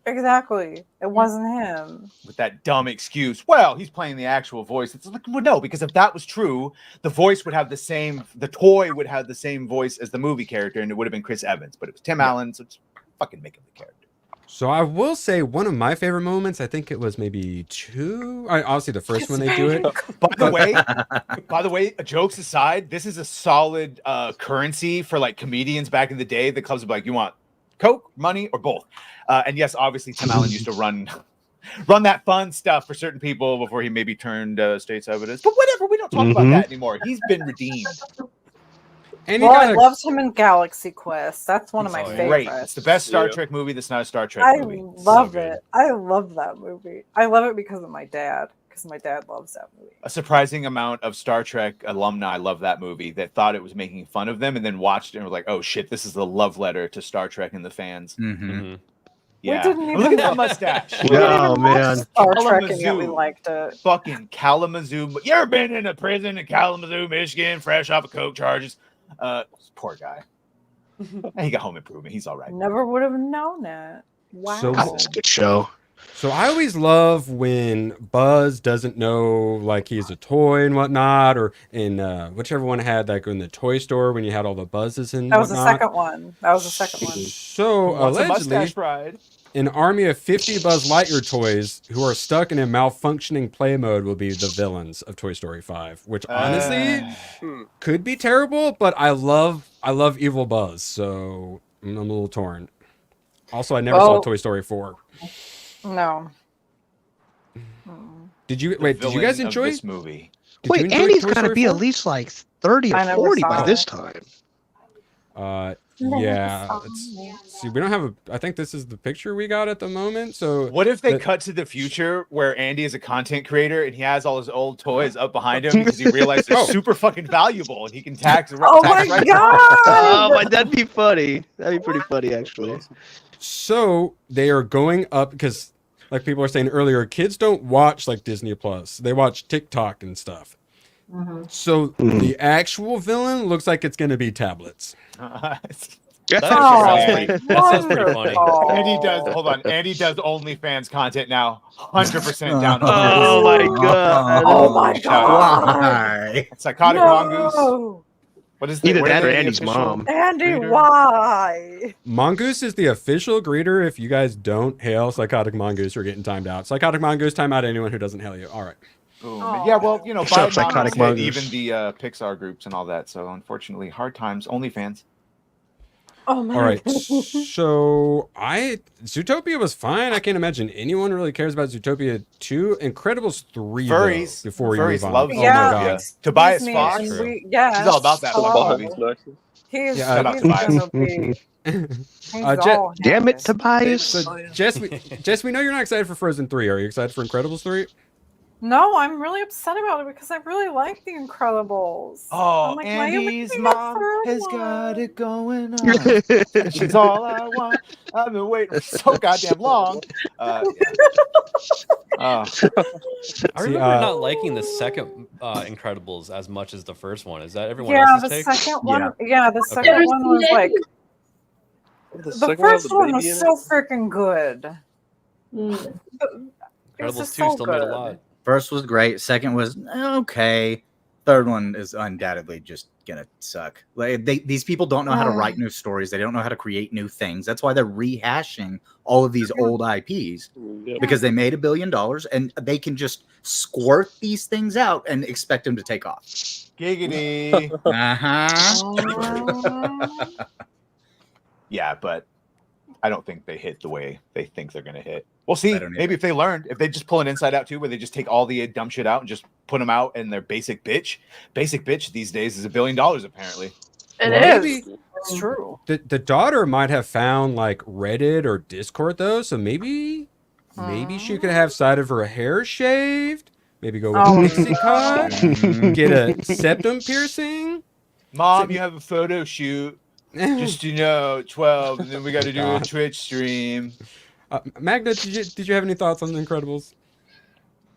Exactly. It wasn't him. with that dumb excuse. Well, he's playing the actual voice. It's like, well, no, because if that was true, the voice would have the same. The toy would have the same voice as the movie character, and it would have been Chris Evans. But it was Tim Allen, so it's fucking make him the character. So I will say one of my favorite moments, I think it was maybe two. Obviously the first one they do it. By the way, jokes aside, this is a solid currency for like comedians back in the day. The clubs would be like, you want Coke, money, or both? And yes, obviously Tim Allen used to run that fun stuff for certain people before he maybe turned state's evidence. But whatever, we don't talk about that anymore. He's been redeemed. And well, I loved him in Galaxy Quest. That's one of my Great. favorites. It's the best Star Trek movie that's not a Star Trek I movie. love it. I love that movie. I love it because of my dad. Because my dad loves that movie. A surprising amount of Star Trek alumni love that movie that thought it was making fun of them and then watched it and were like, oh shit, this is the love letter to Star Trek and the fans. Mm-hmm. Yeah. didn't even Look at that watch- mustache. We didn't Oh, even watch man. Star Trek and yet we Kalamazoo. liked it. Fucking Kalamazoo. You ever been in a prison in Kalamazoo, Michigan, fresh off of coke charges? Poor guy. He got Home Improvement. He's all right. Never would have known that. Wow. So- That's a good show. So I always love when Buzz doesn't know like he's a toy and whatnot, or in whichever one had like in the toy store when you had all the buzzes and That was whatnot. the second one. That was the second one. So Wants a allegedly, mustache bride. an army of 50 Buzz Lightyear toys who are stuck in a malfunctioning play mode will be the villains of Toy Story 5, which honestly could be terrible, but I love evil Buzz, so I'm a little torn. Also, I never saw Toy Story 4. No. Did you wait? Did you guys enjoy this movie? Did you Wait, enjoy Andy's Toy got to Story be 4? at least like 30 I or never 40 saw by it. this time. Yeah. Let's see, we don't have a. I think this is the picture we got at the moment. So What if they the- cut to the future where Andy is a content creator and he has all his old toys up behind him because he realized they're super fucking valuable and he can tax? Oh my right god! Oh, but that'd be funny. That'd be pretty funny, actually. So they are going up because, like people were saying earlier, kids don't watch like Disney Plus. They watch TikTok and stuff. So the actual villain looks like it's going to be tablets. That sounds pretty funny. Andy does. Hold on. Andy does OnlyFans content now. 100% down. Oh my god. Oh my god. Why? Psychotic Mongoose. No. What is the, Either what that are or the Andy's official- mom. Andy, Greeter? why? Mongoose is the official greeter. If you guys don't hail Psychotic Mongoose, you're getting timed out. Psychotic Mongoose, time out anyone who doesn't hail you. All right. Boom. Yeah, well, you know, Shut up, Five Psychotic Mongoose hit Mongoose. even the Pixar groups and all that. So unfortunately, hard times. OnlyFans. Oh my All right. god. So Zootopia was fine. I can't imagine anyone really cares about Zootopia 2. Incredibles 3 though, Furries. before we Furries move on. love Oh my Yeah. god. Tobias Excuse me, Fox. and True. yes. He's all about that Hello. fucking movie. He's, Yeah, Shut up, he's Tobias. gonna be. He's Je- all Damn it, happy. Tobias. So Jess, we know you're not excited for Frozen 3. Are you excited for Incredibles 3? No, I'm really upset about it because I really like The Incredibles. Oh, I'm like, why are you Andy's making a mom third has one? got it going on. She's all I want. I've been waiting so goddamn long. Yeah. I remember See, not liking the second Incredibles as much as the first one. Is that everyone Yeah, else's the take? second one. Yeah, the Okay. second one was like The the second one had first the one baby was in so freaking good. Mm. It was Incredibles just 2 so still made a good. lot. First was great. Second was okay. Third one is undoubtedly just gonna suck. Like these people don't know how to write new stories. They don't know how to create new things. That's why they're rehashing all of these old IPs because they made $1 billion and they can just squirt these things out and expect them to take off. Giggity. Uh-huh. Oh. Yeah, but I don't think they hit the way they think they're gonna hit. We'll see. Maybe if they learned, if they just pull an Inside Out 2 where they just take all the dumb shit out and just put them out in their basic bitch. Basic bitch these days is $1 billion apparently. It is. It's true. The daughter might have found like Reddit or Discord though, so maybe she could have side of her hair shaved. Maybe go with a pixie cut. Get a septum piercing. Mom, you have a photo shoot. Just 12, and then we got to do a Twitch stream. Magda, did you have any thoughts on The Incredibles?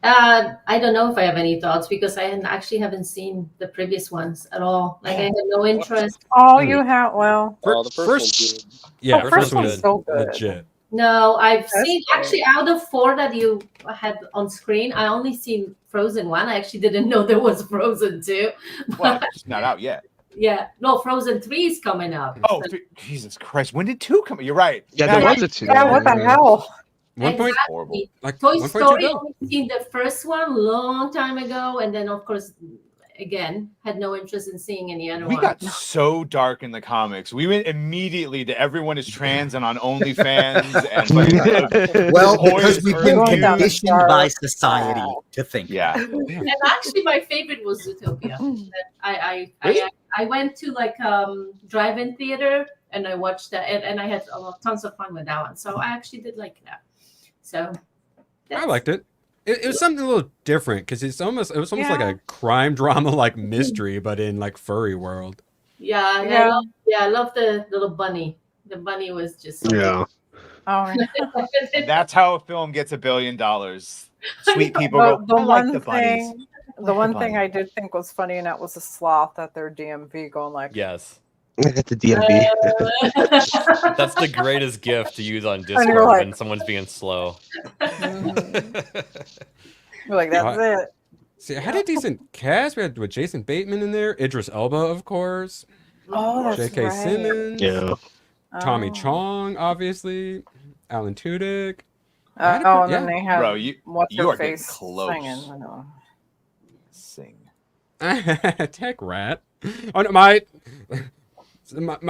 I don't know if I have any thoughts because I haven't seen the previous ones at all. Like I had no interest. Oh, you have the first one's good. Yeah, the first one's so good. Legit. No, I've That's seen actually out of 4 that you had on screen, I only seen Frozen 1. I actually didn't know there was Frozen 2. Well, it's not out yet. Yeah, no, Frozen 3 is coming up. Oh, Jesus Christ! When did 2 come? You're right. Yeah, there was a 2. Yeah, what the hell? Exactly. Like Toy 1.2 Story, go. only seen the first one long time ago, and then of course, again, had no interest in seeing any other We one. got so dark in the comics. We went immediately to everyone is trans and on OnlyFans, and Well, boys because we've are been abused. conditioned by society to think. Yeah. And actually, my favorite was Zootopia. I went to like drive-in theater and I watched that, and I had tons of fun with that one. So I actually did like that. So I liked it. It was something a little different because it was almost like a crime drama like mystery, but in like furry world. Yeah. I love the little bunny. The bunny was just so Yeah. Oh, And that's how a film gets $1 billion. Sweet people But go. I like the bunnies. The one thing I did think was funny, and that was a sloth at their DMV going like, Yes. At the DMV. That's the greatest gift to use on you're Discord like- when someone's being slow. We're like, that's it. See, I had a decent cast. We had with Jason Bateman in there, Idris Elba, of course, Oh, that's J.K. right. Simmons, Yeah. Tommy Oh. Chong, obviously, Alan Tudyk. And then they had Bro, you what's you her are getting face close. singing. I know. Sing. Tech rat. Oh no, my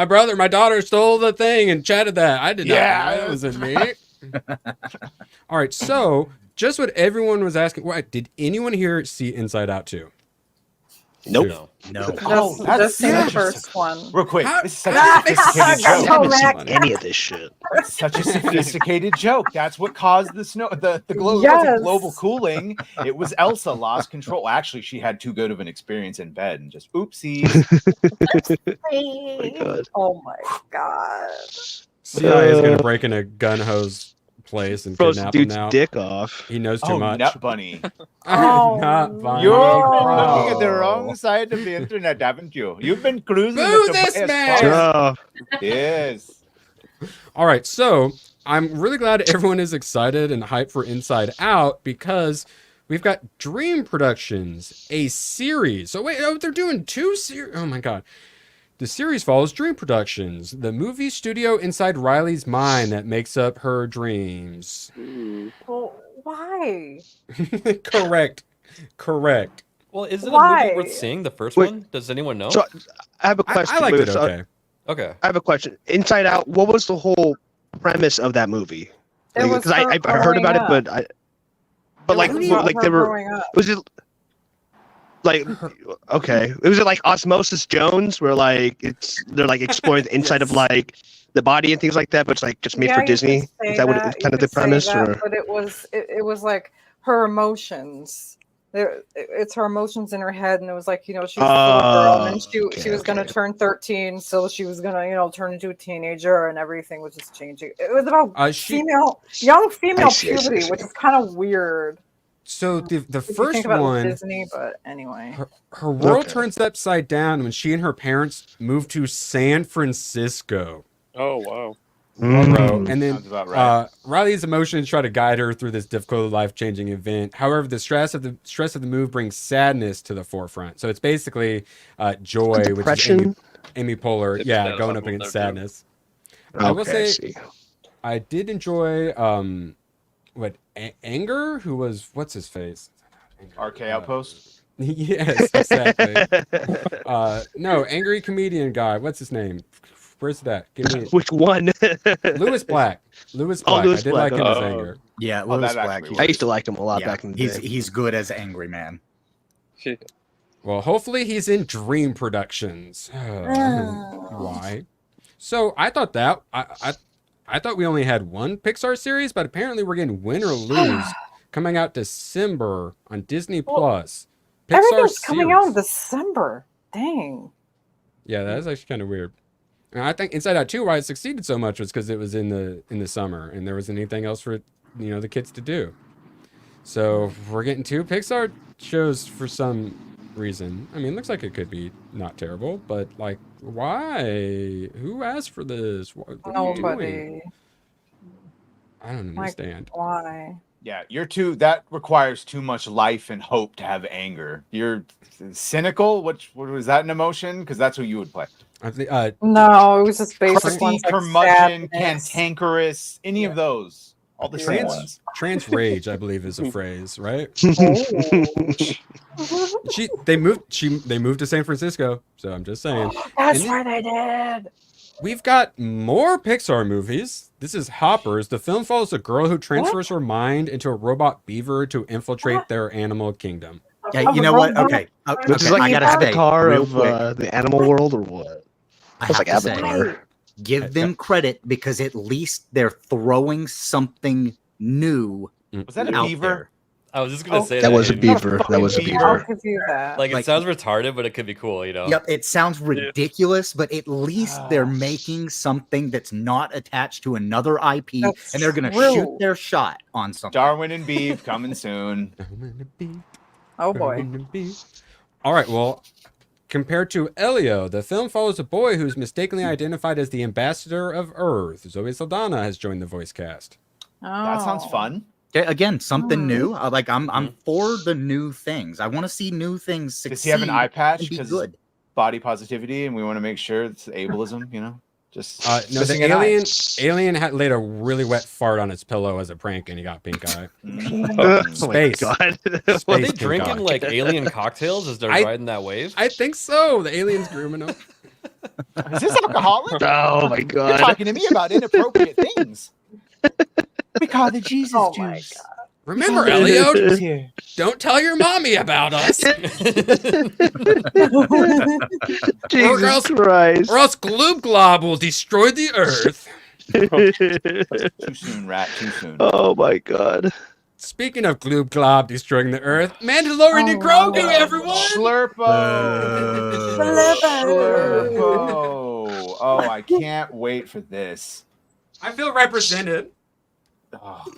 brother, my daughter stole the thing and chatted that. I did not. Yeah. That wasn't me. All right, so just what everyone was asking. What did anyone here see Inside Out 2? Nope. No. Just seen the first one. Real quick. How- This is such a sophisticated Go joke. I haven't back. seen any of this shit. It's such a sophisticated joke. That's what caused the snow. The global, Yes. global cooling. It was Elsa lost control. Actually, she had too good of an experience in bed and just oopsies. God. Oh my god. CIA is going to break in a gun hose place and Froze kidnap him dude's now. dick off. He knows too Oh, much. Nut Bunny. Oh, Nut Bunny. You've been bro. looking at the wrong side of the internet, haven't you? You've been cruising. Boo at the this bias man! spot. Oh, Yes. All right, so I'm really glad everyone is excited and hyped for Inside Out because we've got Dream Productions, a series. So wait, they're doing 2 series. Oh my god. The series follows Dream Productions, the movie studio inside Riley's mind that makes up her dreams. Well, why? Correct. Well, is it a Why? movie worth seeing? The first Wait. one? Does anyone know? so I have a question. I liked Wait, it so okay. Okay. I have a question. Inside Out. What was the whole premise of that movie? It was Because I her heard about growing it, up. but like It was about like her they were. growing up. Was it like okay? Was it like Osmosis Jones, where like they're like exploring the inside of like the body and things like that, but it's like just made Yeah, for you could Disney? say Is that what that, it's you kind of the could say premise? that, Or but it was like her emotions. It's her emotions in her head, and it was like, she was a little girl, and then she was gonna turn 13, so she was gonna turn into a teenager, and everything was just changing. It was about young female I see. puberty, which is kind of weird. So the If you first think about one, Disney, but anyway, her world Okay. turns upside down when she and her parents move to San Francisco. Oh wow. Bro. And then Sounds about right. Riley's emotions try to guide her through this difficult, life-changing event. However, the stress of the move brings sadness to the forefront. So it's basically joy, which is depression. Amy Poehler, It's yeah, sad going level up against there, too. sadness. I will Okay, I say see. I did enjoy Anger, who was what's his face? RK Outpost. Yes, exactly. No, angry comedian guy. What's his name? Where's that? Give me Which one? Lewis Black. Lewis Oh, Black. Lewis I did Black, like him as okay. Anger. Yeah, Oh, Lewis that Black. actually I used to like him a lot Yeah, back in the day. he's good as Angry Man. Well, hopefully he's in Dream Productions. Why? So I thought that I thought we only had one Pixar series, but apparently we're getting Win or Lose coming out December on Disney Plus. Pixar Everything's coming out in series. December. Dang. Yeah, that is actually kind of weird. And I think Inside Out 2, why it succeeded so much was because it was in the summer and there wasn't anything else for the kids to do. So we're getting 2 Pixar shows for some reason. I mean, it looks like it could be not terrible, but like, why? Who asked for this? What are you doing? Nobody. I don't understand. Like, why? Yeah, that requires too much life and hope to have anger. You're cynical. What was that an emotion? Because that's what you would play. No, it was just basic Crusty, ones like curmudgeon, sadness. cantankerous, any of those. All the same ones. Trans rage, I believe, is a phrase, right? Oh. They moved to San Francisco, so I'm just saying. That's And where they did. We've got more Pixar movies. This is Hoppers. The film follows a girl who transfers her mind into a robot beaver to infiltrate their animal kingdom. Yeah, you know what? Okay, This is okay, like I an gotta say, avatar real of quick, the animal world, or what? I It's have like to say, Avatar. give them credit because at least they're throwing something new. Was that a out beaver? there. I was just gonna say That was a Aiden. beaver. That was a I'll beaver. give you that. Like, it Like- sounds retarded, but it could be cool, Yep, it sounds ridiculous, but at least they're making something that's not attached to another IP, That's and they're going to true. shoot their shot on something. Darwin and Beef coming soon. Oh boy. All right, well, compared to Elio, the film follows a boy who's mistakenly identified as the ambassador of Earth. Zoe Saldana has joined the voice cast. That sounds Oh. fun. Yeah, again, something new. I'm for the new things. I want to see new things succeed. Does he have an eye patch? and be 'Cause good. body positivity, and we want to make sure it's ableism. Just No, the missing an eye. alien had laid a really wet fart on its pillow as a prank, and he got pink eye. Oh my Space. God. Are they Space pink drinking eye. like alien cocktails as they're riding that wave? I think so. The alien's grooming them. Is this alcoholic? Oh my You're God. talking to me about inappropriate things. We call the Jesus juice. Remember, Elio, don't tell your mommy about us. Jesus Christ. Or else Gloob Glob will destroy the earth. Too soon, rat. Too soon. Oh my God. Speaking of Gloob Glob destroying the earth, Mandalorian and Grogu, everyone! Slurpo. Slurpo. Oh, I can't wait for this. I feel represented.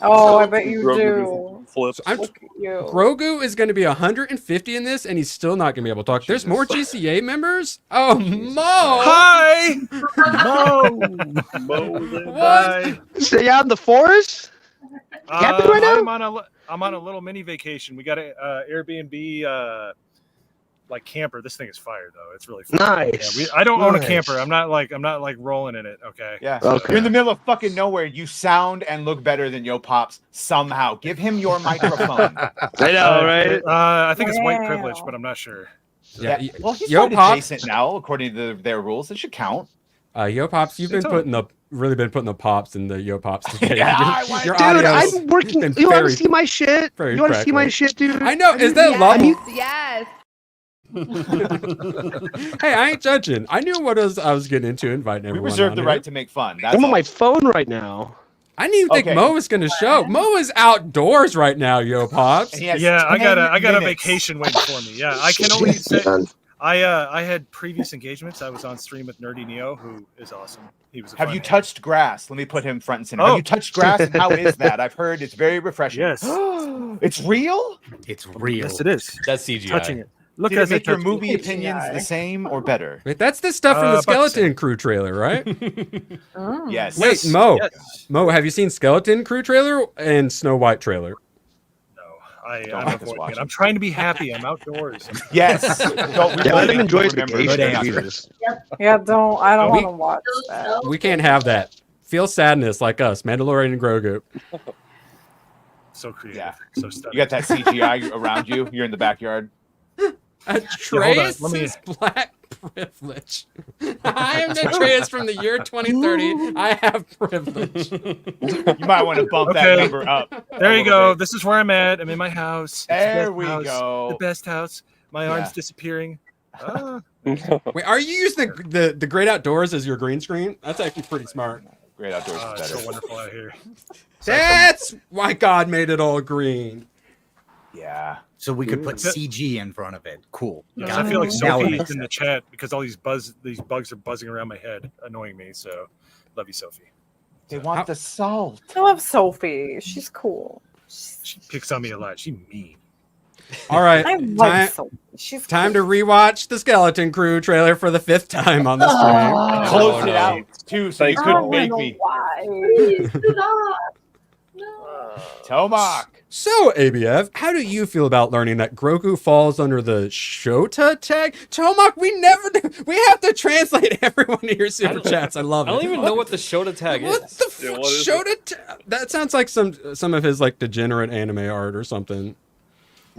Oh, I bet you Grogu do. Flips. Look at you. Grogu is going to be 150 in this, and he's still not going to be able to talk. There's more GCA members? Oh, Mo! Hi! Mo. What? Stay out in the forest? Happy right now? I'm on a little mini vacation. We got a Airbnb like camper. This thing is fire though. It's really fun. Nice. Yeah, I don't own a Nice. camper. I'm not like rolling in it. Okay. Yeah. Okay. You're in the middle of fucking nowhere. You sound and look better than Yo Pops somehow. Give him your microphone. I know, right? I think it's white Wow. privilege, but I'm not sure. Yeah, Well, he's Yo right Pops, adjacent now, according to their rules. It should count. Yo Pops, you've been really been putting the pops in the Yo Pops today. Yeah, I want- your Dude, audio's I'm working. been You want to very- see my shit? very You want to see my crackly. shit, dude? I know. Is that love? Yes. Hey, I ain't judging. I knew what I was getting into inviting We everyone. reserve on the here. right to make fun. That's I'm on all. my phone right now. I didn't even think Okay. Mo was going to show. Mo is outdoors right now, Yo Pops. And he has Yeah, I 10 got a minutes. vacation waiting for me. Yeah, I can only say I had previous engagements. I was on stream with Nerdy Neo, who is awesome. He was. Have you touched grass? Let me put him front and center. Have Oh. you touched grass? And how is that? I've heard it's very refreshing. Yes. It's real? It's real. Yes, it is. That's CGI. Touching it. Look Did at it make your touch- movie opinions the same or better? Wait, that's the stuff from the about the Skeleton same. Crew trailer, right? Oh. Yes. Wait, Yes, Mo. yes. Mo, have you seen Skeleton Crew trailer and Snow White trailer? No, Don't I'm make us avoiding watch it. it. I'm trying to be happy. I'm outdoors. Yes. Don't Yeah, let him enjoy his remember vacation. the day after. Jesus. Yeah, I don't We- want to watch that. We can't have that. Feel sadness like us, Mandalorian and Grogu. So creative. Yeah. So stunning. You got that CGI around you. You're in the backyard. A hold on, trace let me- is black. Privilege. I am Atreus from the year 2030. I have privilege. You might want to bump that number up. There you go. This is where I'm at. I'm in my house. It's the There best we house. go. The best house. My arm's disappearing. Wait, are you using the great outdoors as your green screen? That's actually pretty smart. Great outdoors is It's better. so wonderful out here. That's why God made it all green. Yeah. So we could put CG in front of it. Cool. Yes, Got I feel it. like Now it Sophie makes is in the chat because all these bugs are buzzing around my head, annoying me. So, love you, Sophie. They want the salt. I love Sophie. She's cool. She picks on me a lot. She mean. All right, I love Sophie. She's time to rewatch the Skeleton Crew trailer for the 5th time on the stream. Close it out too, so you couldn't make me. Why? Tomak. So, ABF, how do you feel about learning that Grogu falls under the Shota tag? Tomak, we never do. We have to translate every one of your super chats. I love it. I don't even know what the Shota tag is. What the fuck? Shota? That sounds like some of his like degenerate anime art or something.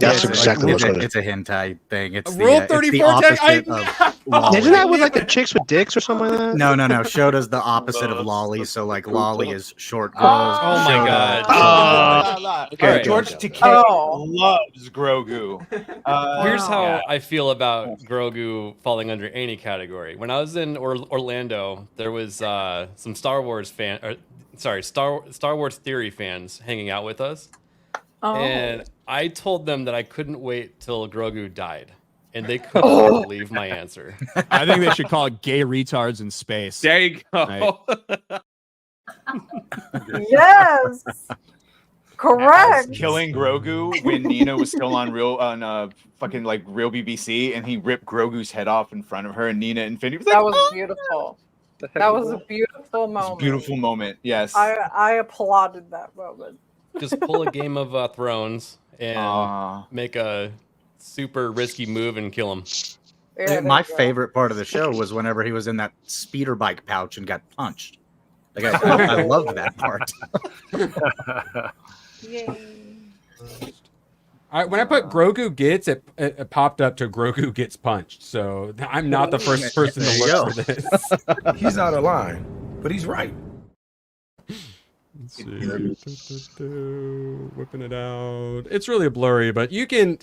That's Yeah, exactly what's going It's a hentai thing. It's the, Rule it's the 34 tag? opposite of lolly. Isn't that with like the chicks with dicks or something like that? No. Shota's the opposite of lolly. So like lolly is short girls. Oh my Shota- god. Okay, All right. George Takei Oh. loves Grogu. Here's how I feel about Grogu falling under any category. When I was in Orlando, there was some Star Wars Star Wars theory fans hanging out with us. Oh. And I told them that I couldn't wait till Grogu died. And they couldn't believe my answer. I think they should call it gay retards in space. There you go. Right. Yes. Correct. Killing Grogu when Nina was still on fucking like real BBC, and he ripped Grogu's head off in front of her, and Nina Infinity was like, That was beautiful. That was a beautiful moment. beautiful moment. Yes. I applauded that moment. Just pull a Game of Thrones and make a super risky move and kill him. Yeah, My favorite part of the show was whenever he was in that speeder bike pouch and got punched. Like I loved that part. All right, when I put Grogu gets, it popped up to Grogu gets punched. So I'm not the first person to look for this. He's out of line, but he's right. Let's see. Whipping it out. It's really blurry, but you can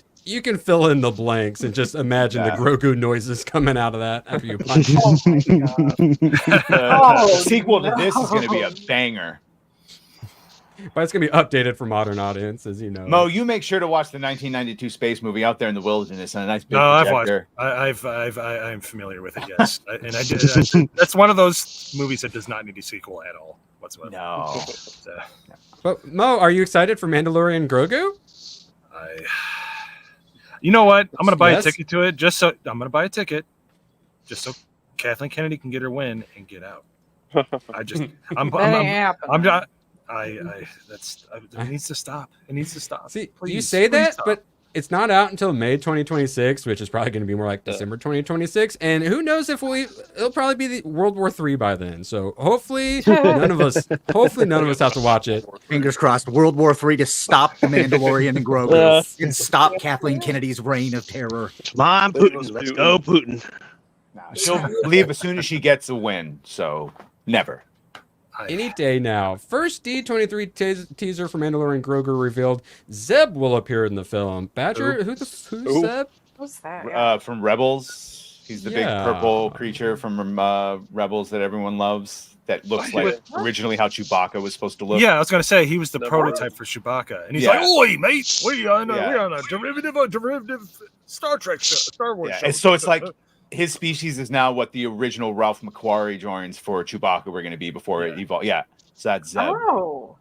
fill in the blanks and just imagine the Grogu noises coming out of that after you punch. The sequel to this is going to be a banger. But it's gonna be updated for modern audiences, you know. Mo, you make sure to watch the 1992 space movie Out There in the Wilderness on a nice big No, I've watched. projector. I'm familiar with it. Yes, and I did. That's one of those movies that does not need a sequel at all whatsoever. No. But Mo, are you excited for Mandalorian Grogu? You know what? I'm gonna buy Yes? a ticket to it. Just so Kathleen Kennedy can get her win and get out. It needs to stop. It needs to stop. See, Please, you say please that, stop. but it's not out until May 2026, which is probably going to be more like December 2026. And who knows if it'll probably be the World War III by then. So hopefully none of us have to watch it. Fingers crossed. World War III to stop the Mandalorian and Grogu and stop Kathleen Kennedy's reign of terror. Come on, Putin. Let's go, Putin. She'll leave as soon as she gets a win. So never. Any day now. First D23 teaser for Mandalorian Grogu revealed. Zeb will appear in the film. Badger, who's Zeb? Who's that? From Rebels. He's the big Yeah. purple creature from Rebels that everyone loves. That looks like originally how Chewbacca was supposed to look. Yeah, I was gonna say he was the prototype for Chewbacca, and he's like, "Oi, mate, we're on a derivative Star Wars show." And so it's like his species is now what the original Ralph McQuarrie drawings for Chewbacca were going to be before it evolved. Yeah, so that's Zeb. Oh.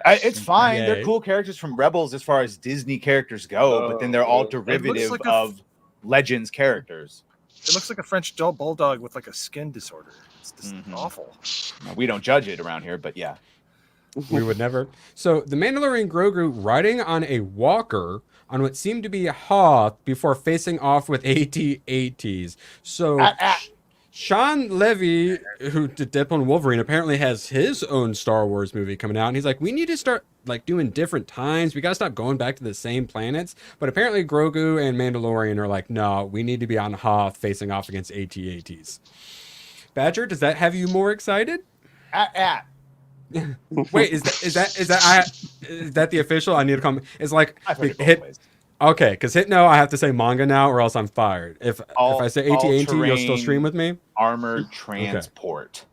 It's fine. Yay. They're cool characters from Rebels as far as Disney characters go, but then they're all derivative like of Legends characters. It looks like a French bulldog with like a skin disorder. It's just awful. Now, we don't judge it around here, but yeah. We would never. So the Mandalorian Grogu riding on a walker on what seemed to be a Hoth before facing off with AT-ATs. So Sean Levy, who did Deadpool and Wolverine, apparently has his own Star Wars movie coming out, and he's like, we need to start like doing different times. We gotta stop going back to the same planets. But apparently Grogu and Mandalorian are like, no, we need to be on Hoth facing off against AT-ATs. Badger, does that have you more excited? Wait, is that the official? I need to come. It's like hit. Okay, because hit no, I have to say manga now, or else I'm fired. If I say AT&T, you'll still stream with me. Armored transport. Okay.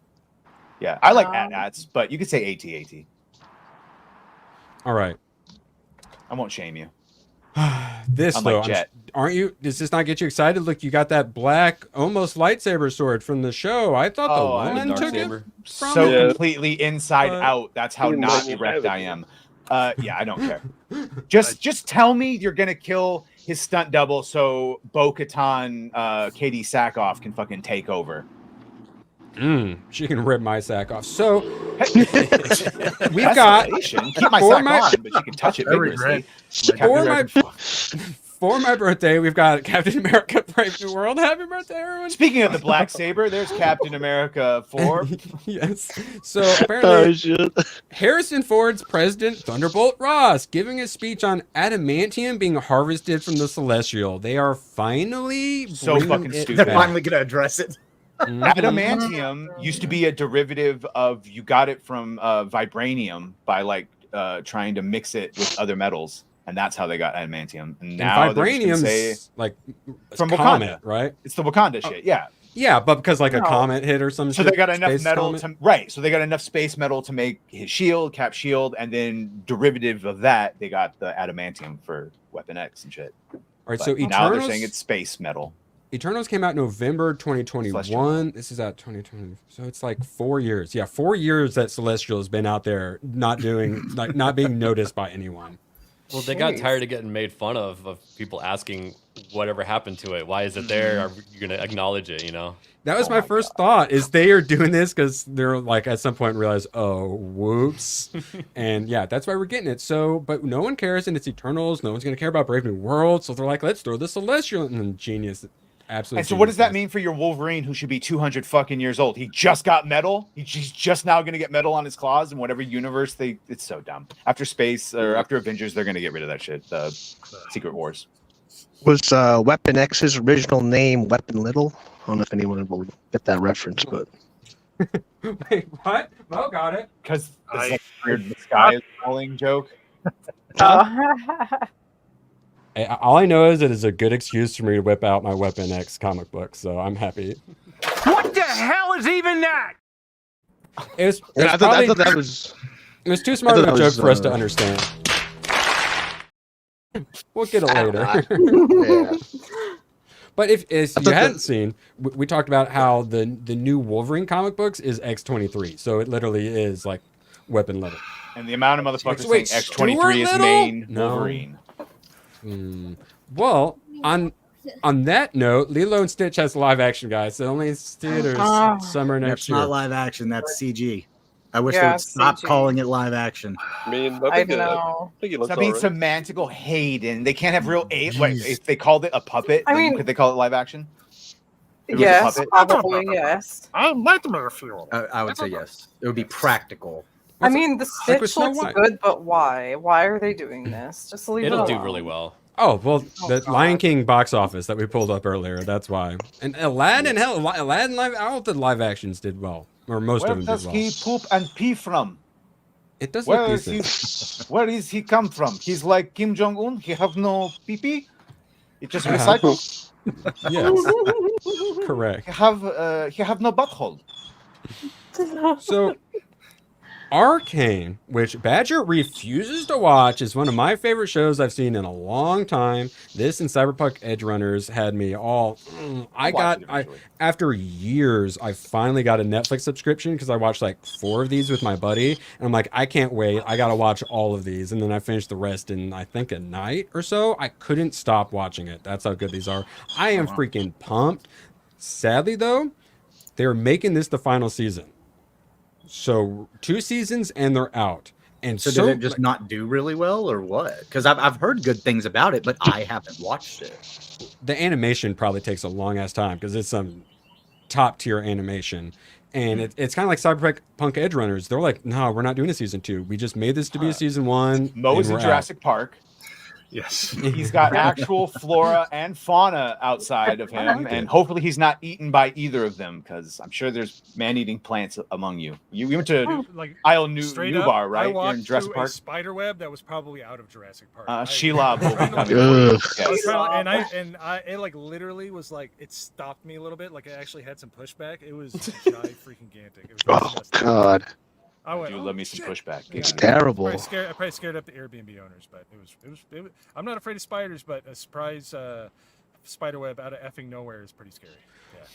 Yeah, I like AT-ATs, but you could say AT-AT. All right. I won't shame you. This though, aren't you? Does this not get you excited? Look, you got that black, almost lightsaber sword from the show. I thought the woman took it. So completely inside out. That's how not erect I am. Yeah, I don't care. Just tell me you're gonna kill his stunt double so Bo-Katan, Katie Sackhoff can fucking take over. She can rip my sack off. So we've got keep my sack on, but you can touch it vigorously. For my birthday, we've got Captain America: Brave New World. Happy birthday, everyone! Speaking of the black saber, there's Captain America 4. Yes. So apparently, Harrison Ford's President Thunderbolt Ross giving a speech on adamantium being harvested from the Celestial. They are finally so fucking stupid. They're finally gonna address it. Adamantium used to be a derivative of you got it from vibranium by like trying to mix it with other metals. And that's how they got adamantium. And now vibranium's like from Wakanda, Wakanda, right? It's the Wakanda shit, yeah. Yeah, but because like a comet hit or something. So they got enough metal so they got enough space metal to make his shield, Cap shield, and then derivative of that, they got the adamantium for Weapon X and shit. All right, but so now they're saying it's space metal. Eternals came out November 2021. This is out 2020. So it's like 4 years. Yeah, 4 years that Celestial has been out there not doing not being noticed by anyone. Well, they got tired of getting made fun of people asking whatever happened to it. Why is it there? Are you going to acknowledge it, you know? That was my first thought, is they are doing this because they're like at some point realize, oh, whoops. And yeah, that's why we're getting it. So, but no one cares, and it's Eternals. No one's going to care about Brave New World. So they're like, let's throw the Celestial. And then genius. Absolutely. And so what does that mean for your Wolverine, who should be 200 fucking years old? He just got metal. He's just now going to get metal on his claws in whatever universe it's so dumb. After Space or after Avengers, they're going to get rid of that shit. Secret Wars. Was Weapon X's original name Weapon Little? I don't know if anyone will get that reference, but wait, what? Mo got it. Because it's like weird the sky is falling joke. Hey, all I know is it is a good excuse for me to whip out my Weapon X comic book, so I'm happy. What the hell is even that? It was too smart of a joke for us to understand. We'll get it later. But if you hadn't seen, we talked about how the new Wolverine comic books is X-23, so it literally is like Weapon Little. And the amount of motherfuckers saying X-23 is main Wolverine. Well, on that note, Lilo and Stitch has live action, guys. So only theaters summer next year. That's not live action. That's CG. I wish they would stop calling it live action. I mean, I know. I think it looks Stop being alright. semantical Hayden. They can't have real Wait, if they called it a puppet, could they call it live action? Yes, probably yes. I would say yes. It would be practical. I mean, the Like with Stitch Snow looks White. good, but why? Why are they doing this? Just leave it It'll alone. do really well. Oh, well, the Lion King box office that we pulled up earlier, that's why. And Aladdin, Aladdin all the live actions did well. Or most Where of them does did well. he poop and pee from? It does Where look is decent. where is he come from? He's like Kim Jong-un. He have no pee-pee. It just Yeah. recycles. Yes. Correct. He have no butthole. So, Arcane, which Badger refuses to watch, is one of my favorite shows I've seen in a long time. This and Cyberpunk Edge Runners had me all. After years, I finally got a Netflix subscription because I watched like 4 of these with my buddy, and I'm like, I can't wait. I gotta watch all of these, and then I finished the rest in I think a night or so. I couldn't stop watching it. That's how good these are. I am freaking pumped. Sadly, though, they're making this the final season. So 2 seasons and they're out. And So did it just not do really well, or what? Because I've heard good things about it, but I haven't watched it. the animation probably takes a long ass time because it's some top tier animation. And it's kind of like Cyberpunk Edge Runners. They're like, no, we're not doing a season 2. We just made this to be a season 1. Mo is in Jurassic Park. Yes. He's got actual flora and fauna outside of him, and hopefully he's not eaten by either of them, because I'm sure there's man-eating plants among you. You went to Isle Nubar, right? You're in Jurassic Park. A spider web that was probably out of Jurassic Park. Sheila will be coming. It like literally was like it stopped me a little bit. Like it actually had some pushback. It was giant freaking gigantic. It was disgusting. God. I went, do love me some pushback. It's terrible. I probably scared up the Airbnb owners, but it was. I'm not afraid of spiders, but a surprise spider web out of effing nowhere is pretty scary.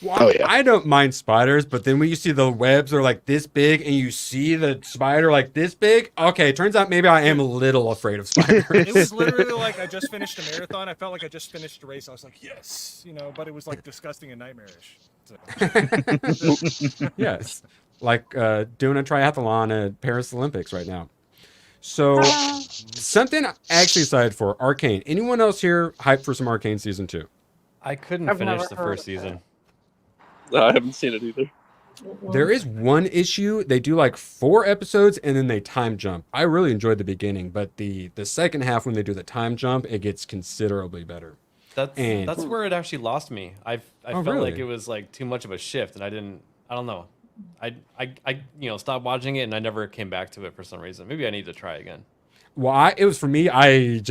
Yeah. Well, I don't mind spiders, but then when you see the webs are like this big and you see the spider like this big, okay, turns out maybe I am a little afraid of spiders. It was literally like I just finished a marathon. I felt like I just finished a race. I was like, yes, but it was like disgusting and nightmarish. So. Yes. Like doing a triathlon at Paris Olympics right now. So something actually excited for Arcane. Anyone else here hyped for some Arcane season 2? I couldn't finish the first season. No, I haven't seen it either. There is one issue. They do like 4 episodes and then they time jump. I really enjoyed the beginning, but the second half when they do the time jump, it gets considerably better. That's where it actually lost me. I felt really? like it was like too much of a shift, and I don't know. I stopped watching it and I never came back to it for some reason. Maybe I need to try again. Well, it was for me. I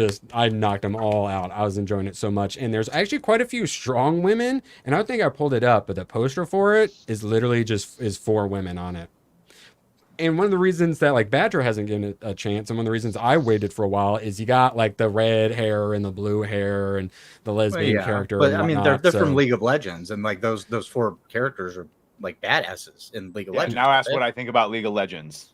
knocked them all out. I was enjoying it so much, and there's actually quite a few strong women. And I don't think I pulled it up, but the poster for it is literally is 4 women on it. And one of the reasons that like Badger hasn't given it a chance, and one of the reasons I waited for a while, is you got like the red hair and the blue hair and the lesbian character. But and I mean, whatnot, they're from League of Legends, and like those 4 characters are like badasses in League of Legends. Now ask what I think about League of Legends.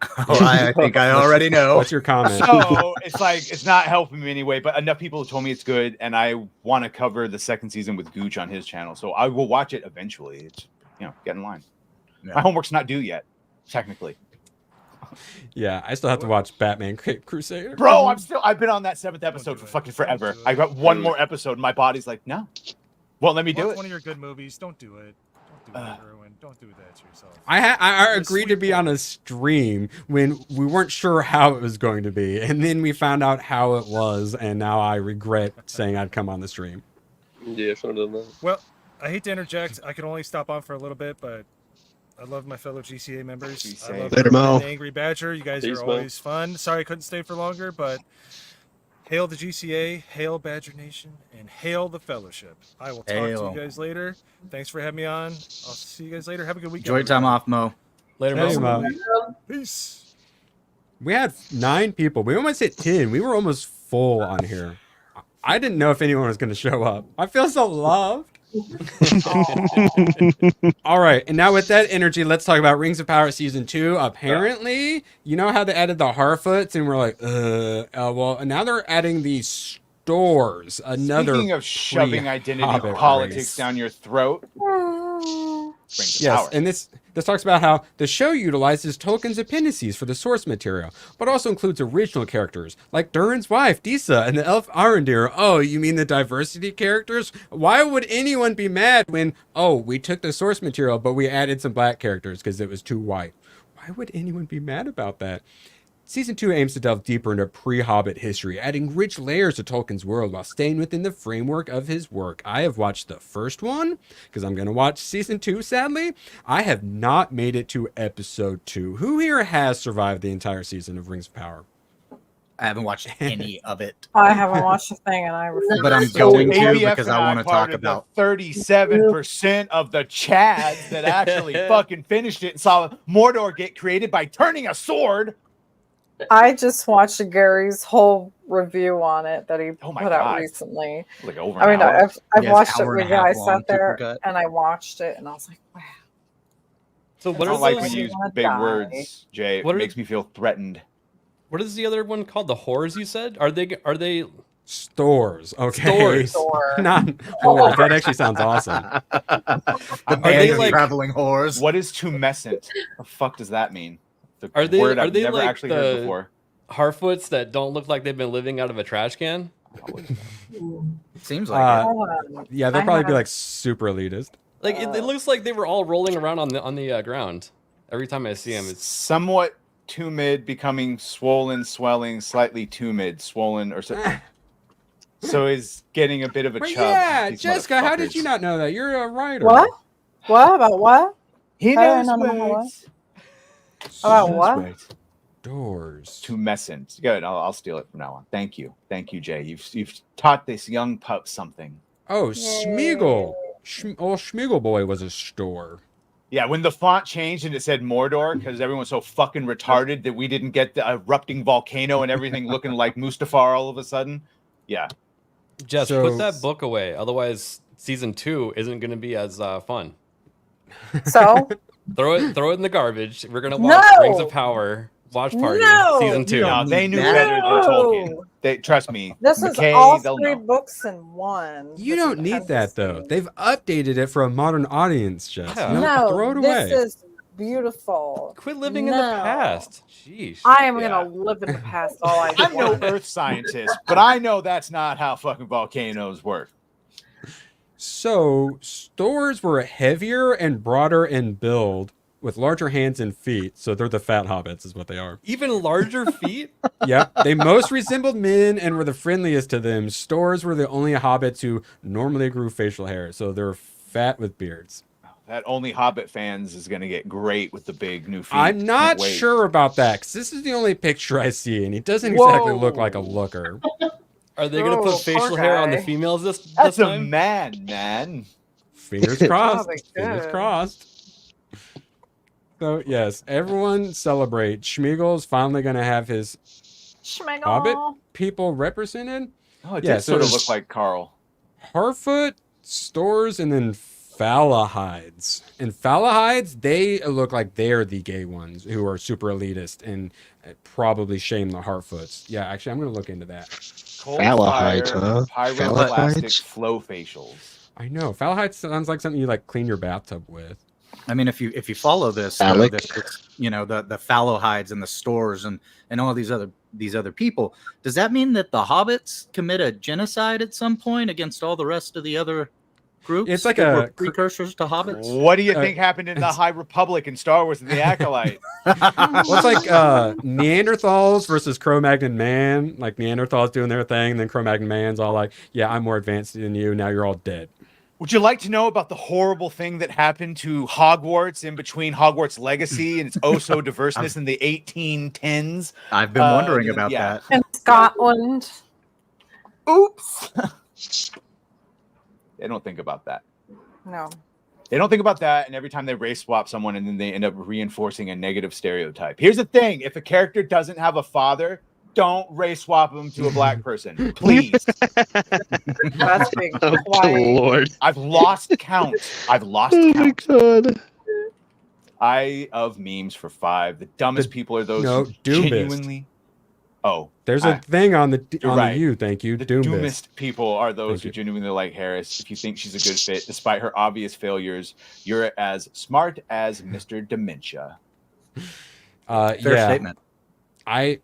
I think I already know. What's your comment? So it's like it's not helping me anyway, but enough people have told me it's good, and I want to cover the 2nd season with Gooch on his channel, so I will watch it eventually. It's get in line. Yeah. My homework's not due yet, technically. Yeah, I still have to watch Batman Crusader. Bro, I've been on that 7th episode for fucking forever. I got one more episode, and my body's like, no. Well, let me do it. One of your good movies. Don't do it. Don't do it, Erwin. Don't do that to yourself. I agreed to be on a stream when we weren't sure how it was going to be, and then we found out how it was, and now I regret saying I'd come on the stream. Yeah, should have done that. Well, I hate to interject. I can only stop on for a little bit, but I love my fellow GCA members. I love Later, Mo. Angry Badger. You guys Peace, are Mo. always fun. Sorry I couldn't stay for longer, but hail the GCA, hail Badger Nation, and hail the Fellowship. I will talk to you guys later. Thanks for having me on. I'll see you guys later. Have a good weekend. Enjoy your time off, Mo. Later, Mo. Peace. We had 9 people. We almost hit 10. We were almost full on here. I didn't know if anyone was going to show up. I feel so loved. All right, and now with that energy, let's talk about Rings of Power season 2. Apparently, you know how they added the Harfoots, and we're like, well, now they're adding these stores. Another Speaking of shoving identity politics down your throat. Yes, and this talks about how the show utilizes Tolkien's appendices for the source material, but also includes original characters like Durin's wife, Disa, and the elf Arondir. Oh, you mean the diversity characters? Why would anyone be mad when, we took the source material, but we added some black characters because it was too white? Why would anyone be mad about that? Season 2 aims to delve deeper into pre-Hobbit history, adding rich layers to Tolkien's world while staying within the framework of his work. I have watched the first one, because I'm going to watch Season 2, sadly. I have not made it to Episode 2. Who here has survived the entire season of Rings of Power? I haven't watched any of it. I haven't watched a thing, and I refuse. But I'm going to ABF because and I want to part talk of the about 37% of the Chads that actually fucking finished it and saw Mordor get created by turning a sword. I just watched Gary's whole review on it that he put out God. recently. Like over I mean, I've Yeah, watched it's it an hour with and a half I long, sat there supercut. and I watched it and I was like, wow. So what I are don't like those? when you use wanna big die. words, Jay. It makes me feel threatened. What is the other one called? The whores you said? Are they Stores? Okay, Store. not whores. That actually sounds awesome. the band of traveling whores. What is tumescent? The fuck does that mean? The Are they word are I've they never like actually heard the before. Harfoots that don't look like they've been living out of a trash can? Seems like it. Yeah, they'll probably be like super elitist. Like it looks like they were all rolling around on the ground. Every time I see him, it's somewhat tumid, becoming swollen, swelling, slightly tumid, swollen, or so. So he's getting a bit of a But chub. yeah, these Jessica, how did motherfuckers. you not know that? You're a writer. What? What about what? He How do I knows not know what? words. About He knows what? words. Doors. Tumescent. Good. I'll steal it from now on. Thank you, Jay. You've taught this young pup something. Oh, Smeagol. Old Smeagol boy was a store. Yeah, when the font changed and it said Mordor, because everyone's so fucking retarded that we didn't get the erupting volcano and everything looking like Mustafar all of a sudden. Yeah. Jess, So- put that book away. Otherwise, season 2 isn't going to be as fun. So Throw it in the garbage. We're gonna watch No! Rings of Power watch party No! season 2. No, they knew No! better than Tolkien. They trust me. this McKay, is all they'll 3 know. books in one. You This don't is need that though. fantasy. They've updated it for a modern audience, Jess. Yeah. No, No, throw it this away. is beautiful. Quit living in the No. past. Sheesh. I am gonna live in the past all I I'm no want. earth scientist, but I know that's not how fucking volcanoes work. So stores were heavier and broader in build, with larger hands and feet. So they're the fat hobbits, is what they are. Even larger feet? Yep. They most resembled men and were the friendliest to them. Stores were the only hobbits who normally grew facial hair, so they're fat with beards. That only Hobbit fans is going to get great with the big new feet. I'm not Can't wait. sure about that, because this is the only picture I see, and he doesn't exactly Whoa. look like a looker. Are they gonna Oh, put poor facial hair on the guy. females this That's a time? man. Fingers crossed. Oh, they Fingers could. crossed. So, yes, everyone celebrate. Schmiegel's finally going to have his Schmegel. Hobbit people represented. Oh, it Yeah, did so sort of there's- look like Carl. Harfoot, Stores, and then Falahides. And Falahides, they look like they're the gay ones who are super elitist and probably shame the Harfoots. Yeah, actually, I'm going to look into that. Cold Falahides, fire, huh? Pyroclastic Falahides? flow facials. I know. Falahides sounds like something you like clean your bathtub with. I mean, if you follow this, Alec. this you know, the Fallohides and the Stores and all these other people, does that mean that the hobbits commit a genocide at some point against all the rest of the other groups? It's like that a were precursors to hobbits. What do you think happened in the High Republic in Star Wars and the Acolyte? Well, it's like Neanderthals versus Cro-Magnon man. Like Neanderthals doing their thing, and then Cro-Magnon man's all like, "Yeah, I'm more advanced than you. Now you're all dead." Would you like to know about the horrible thing that happened to Hogwarts in between Hogwarts Legacy and its oh so diverseness in the 1810s? I've been wondering about yeah. that. In Scotland. Oops. They don't think about that. No. They don't think about that, and every time they race swap someone, and then they end up reinforcing a negative stereotype. Here's the thing: if a character doesn't have a father, don't race swap them to a black person, please. That's being Oh, quiet. Lord. I've lost count. I've lost Oh my count. god. Eye of memes for 5. The dumbest people are those No, who Doombist. genuinely. Oh, There's a thing on the You're on right. the U. Thank you, the Doombist. doomest people are those Thank who you. genuinely like Harris. If you think she's a good fit, despite her obvious failures, you're as smart as Mr. Dementia. Fair Yeah, statement. I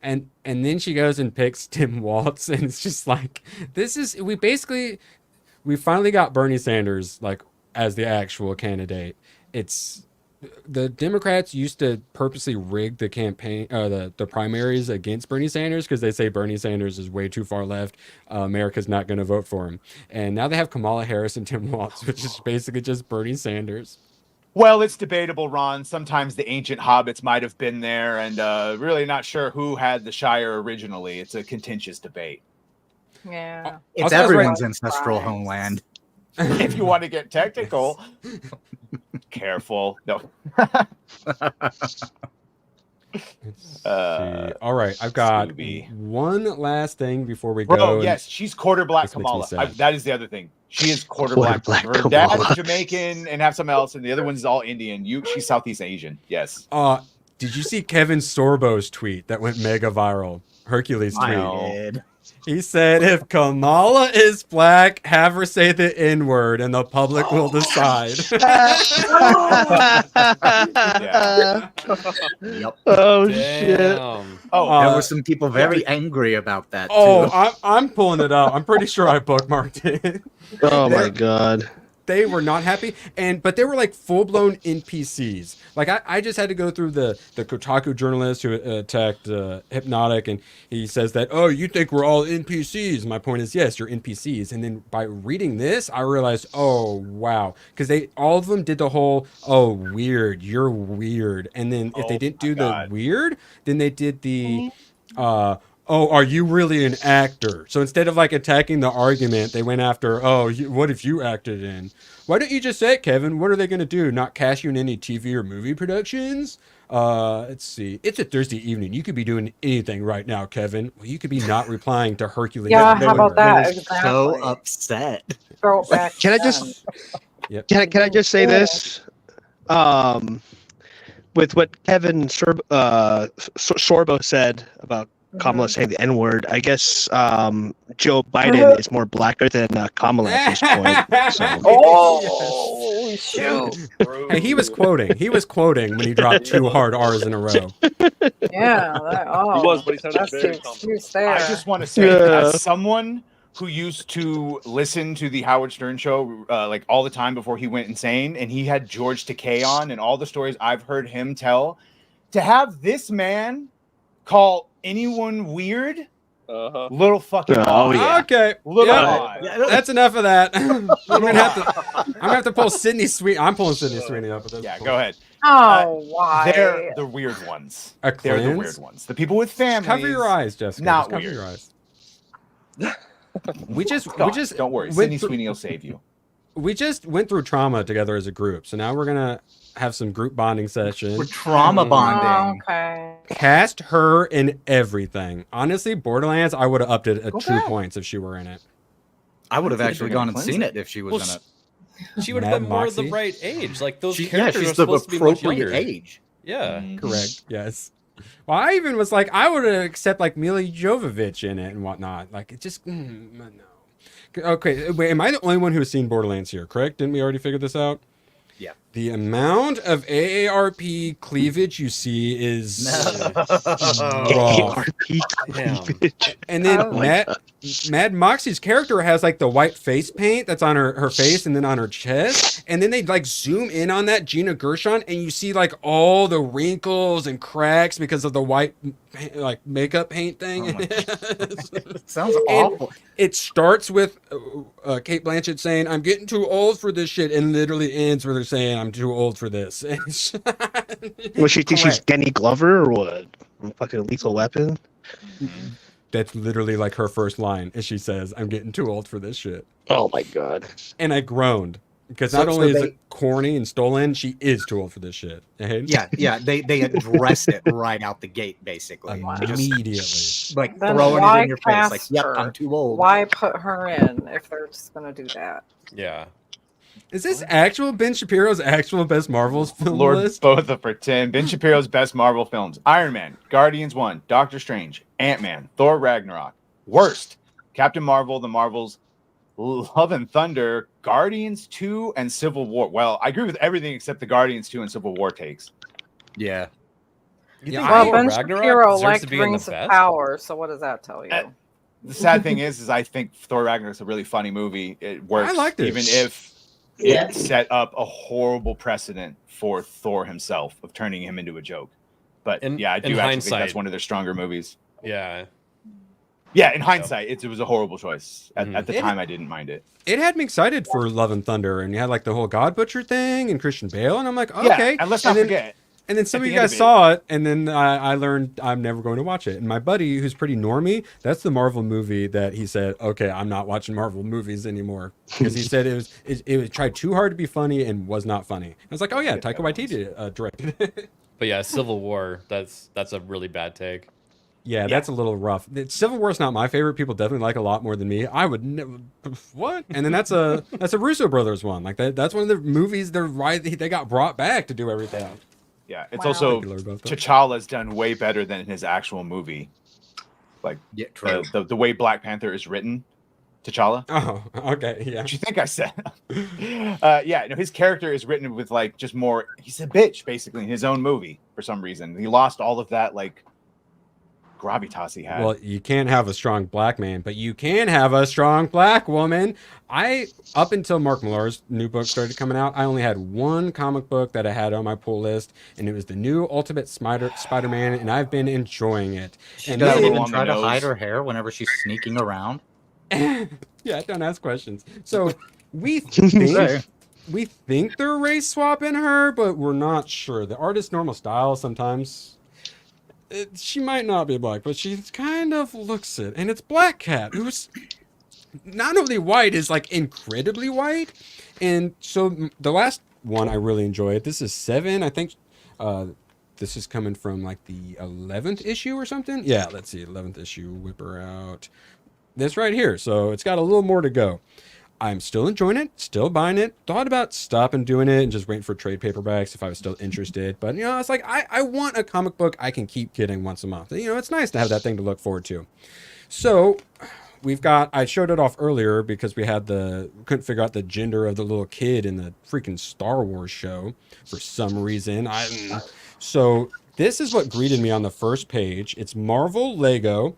and then she goes and picks Tim Waltz, and it's just like we finally got Bernie Sanders like as the actual candidate. It's the Democrats used to purposely rig the campaign, the primaries against Bernie Sanders because they say Bernie Sanders is way too far left. America's not going to vote for him, and now they have Kamala Harris and Tim Waltz, which is basically just Bernie Sanders. Well, it's debatable, Ron. Sometimes the ancient hobbits might have been there, and really not sure who had the Shire originally. It's a contentious debate. Yeah. It's Also, I was everyone's right. ancestral homeland. If you want to get technical, careful. No. See. All right, I've got Scooby. one last thing before we Bro, go. and yes, she's quarter black this makes me Kamala. sad. That is the other thing. She is quarter Quarter black. black Her dad's Kamala. Jamaican and have something else, and the other one's all Indian. She's Southeast Asian. Yes. Did you see Kevin Sorbo's tweet that went mega viral? Hercules tweet. did. He said, "If Kamala is black, have her say the N word, and the public will decide." Yeah. Yep. Oh shit. Damn. Oh, There were some people very angry about that too. Oh, I'm pulling it up. I'm pretty sure I bookmarked it. Oh my god. they were not happy, but they were like full blown NPCs. Like I just had to go through the Kotaku journalist who attacked Hypnotic, and he says that, oh, you think we're all NPCs? My point is, yes, you're NPCs. And then by reading this, I realized, oh wow, because all of them did the whole, oh, weird, you're weird, and then if they didn't do the weird, then they did the oh, are you really an actor? So instead of like attacking the argument, they went after, oh, what if you acted in? Why don't you just say it, Kevin? What are they going to do? Not cast you in any TV or movie productions? Let's see. It's a Thursday evening. You could be doing anything right now, Kevin. Well, you could be not replying to Hercules. Yeah, how about that? Exactly. So upset. Throw it back. Can I just can I just say this? With what Kevin Sorbo said about Kamala saying the N-word, I guess Joe Biden is more blacker than Kamala at this point. So. Oh, shoot. Hey, he was quoting when he dropped 2 hard R's in a row. Yeah. He was, but he sounded that's very the excuse there. I just want to say, as someone who used to listen to the Howard Stern show like all the time before he went insane, and he had George Takei on, and all the stories I've heard him tell, to have this man call anyone weird, little fucking odd. Yeah. Okay, little odd. That's enough of that. I'm gonna have to pull Sydney Sweeney. I'm pulling Sydney Sweeney up. At this point. Go ahead. Oh, why? They're the weird ones. They're the weird ones. The people with families. Cover your eyes, Jessica. Not cover weird. your eyes. We just don't worry. Sydney Sweeney will save you. We just went through trauma together as a group, so now we're gonna have some group bonding session. We're trauma bonding. Oh, okay. Cast her in everything. Honestly, Borderlands, I would have upped it at 2 points if she were in it. I would have actually gone and seen it if she was in it. She would have been more the right age. Like those characters she's are supposed to be much appropriate younger. age. Yeah, Correct. Yes. Well, I even was like, I would accept like Mila Jovovich in it and whatnot. Like, it just no. Okay, wait, am I the only one who's seen Borderlands here? Correct? Didn't we already figure this out? Yeah. The amount of AARP cleavage you see is raw. AARP cleavage. And then Mad Moxie's character has like the white face paint that's on her face and then on her chest. And then they like zoom in on that Gina Gershon and you see like all the wrinkles and cracks because of the white like makeup paint thing. It sounds awful. It starts with Cate Blanchett saying, I'm getting too old for this shit, and literally ends where they're saying, I'm too old for this. Well, she thinks she's Danny Glover or what? Fucking Lethal Weapon? That's literally like her first line, as she says, I'm getting too old for this shit. Oh my god. And I groaned. Because not only is it corny and stolen, she is too old for this shit. Yeah. They addressed it right out the gate, basically. Immediately. Like Then throwing why it in your face. Like, cast yep, her? I'm too old. Why put her in if they're just gonna do that? Yeah. Is this actual Ben Shapiro's actual best Marvel's film Lord list? Botha for 10. Ben Shapiro's best Marvel films: Iron Man, Guardians 1, Doctor Strange, Ant-Man, Thor Ragnarok. Worst: Captain Marvel, The Marvels, Love and Thunder, Guardians 2, and Civil War. Well, I agree with everything except the Guardians 2 and Civil War takes. Yeah. Well, Ben Shapiro deserves liked to be in the Rings of best? Power, so what does that tell you? The sad thing is I think Thor Ragnarok is a really funny movie. It works, I liked it. even if it set up a horrible precedent for Thor himself of turning him into a joke. But yeah, I do actually think that's one of their stronger movies. Yeah. Yeah, in hindsight, it was a horrible choice. At the time, I didn't mind it. It had me excited for Love and Thunder, and you had like the whole God Butcher thing and Christian Bale, and I'm like, oh, Yeah, okay. and let's not forget. And then some at of the you end guys of it- saw it, and then I learned I'm never going to watch it. And my buddy, who's pretty normie, that's the Marvel movie that he said, okay, I'm not watching Marvel movies anymore. Because he said it tried too hard to be funny and was not funny. I was like, oh yeah, Taika Waititi directed it. But yeah, Civil War, that's a really bad take. Yeah, that's a little rough. Civil War's not my favorite. People definitely like a lot more than me. I would never. What? And then that's a Russo brothers one. Like that's one of the movies they got brought back to do everything. Yeah, it's also T'Challa's done way better than his actual movie. Like the way Black Panther is written, T'Challa. Oh, okay, yeah. What you think I said? Yeah, no, his character is written with like just more. He's a bitch basically in his own movie for some reason. He lost all of that like gravitas he had. Well, you can't have a strong black man, but you can have a strong black woman. Up until Mark Millar's new book started coming out, I only had one comic book that I had on my pull list, and it was the new Ultimate Spider-Man, and I've been enjoying it. She And doesn't then- even try to hide her hair whenever she's sneaking around. Yeah, don't ask questions. So we think they're race swapping her, but we're not sure. The artist's normal style sometimes. She might not be black, but she kind of looks it. And it's Black Cat, who's not only white, is like incredibly white. And so the last one I really enjoyed. This is 7, I think. This is coming from like the 11th issue or something. Yeah, let's see, 11th issue. Whip her out. This right here. So it's got a little more to go. I'm still enjoying it, still buying it. Thought about stopping doing it and just waiting for trade paperbacks if I was still interested. But, you know, it's like I want a comic book I can keep getting once a month. You know, it's nice to have that thing to look forward to. So we've got, I showed it off earlier because we had couldn't figure out the gender of the little kid in the freaking Star Wars show for some reason. So this is what greeted me on the first page. It's Marvel Lego.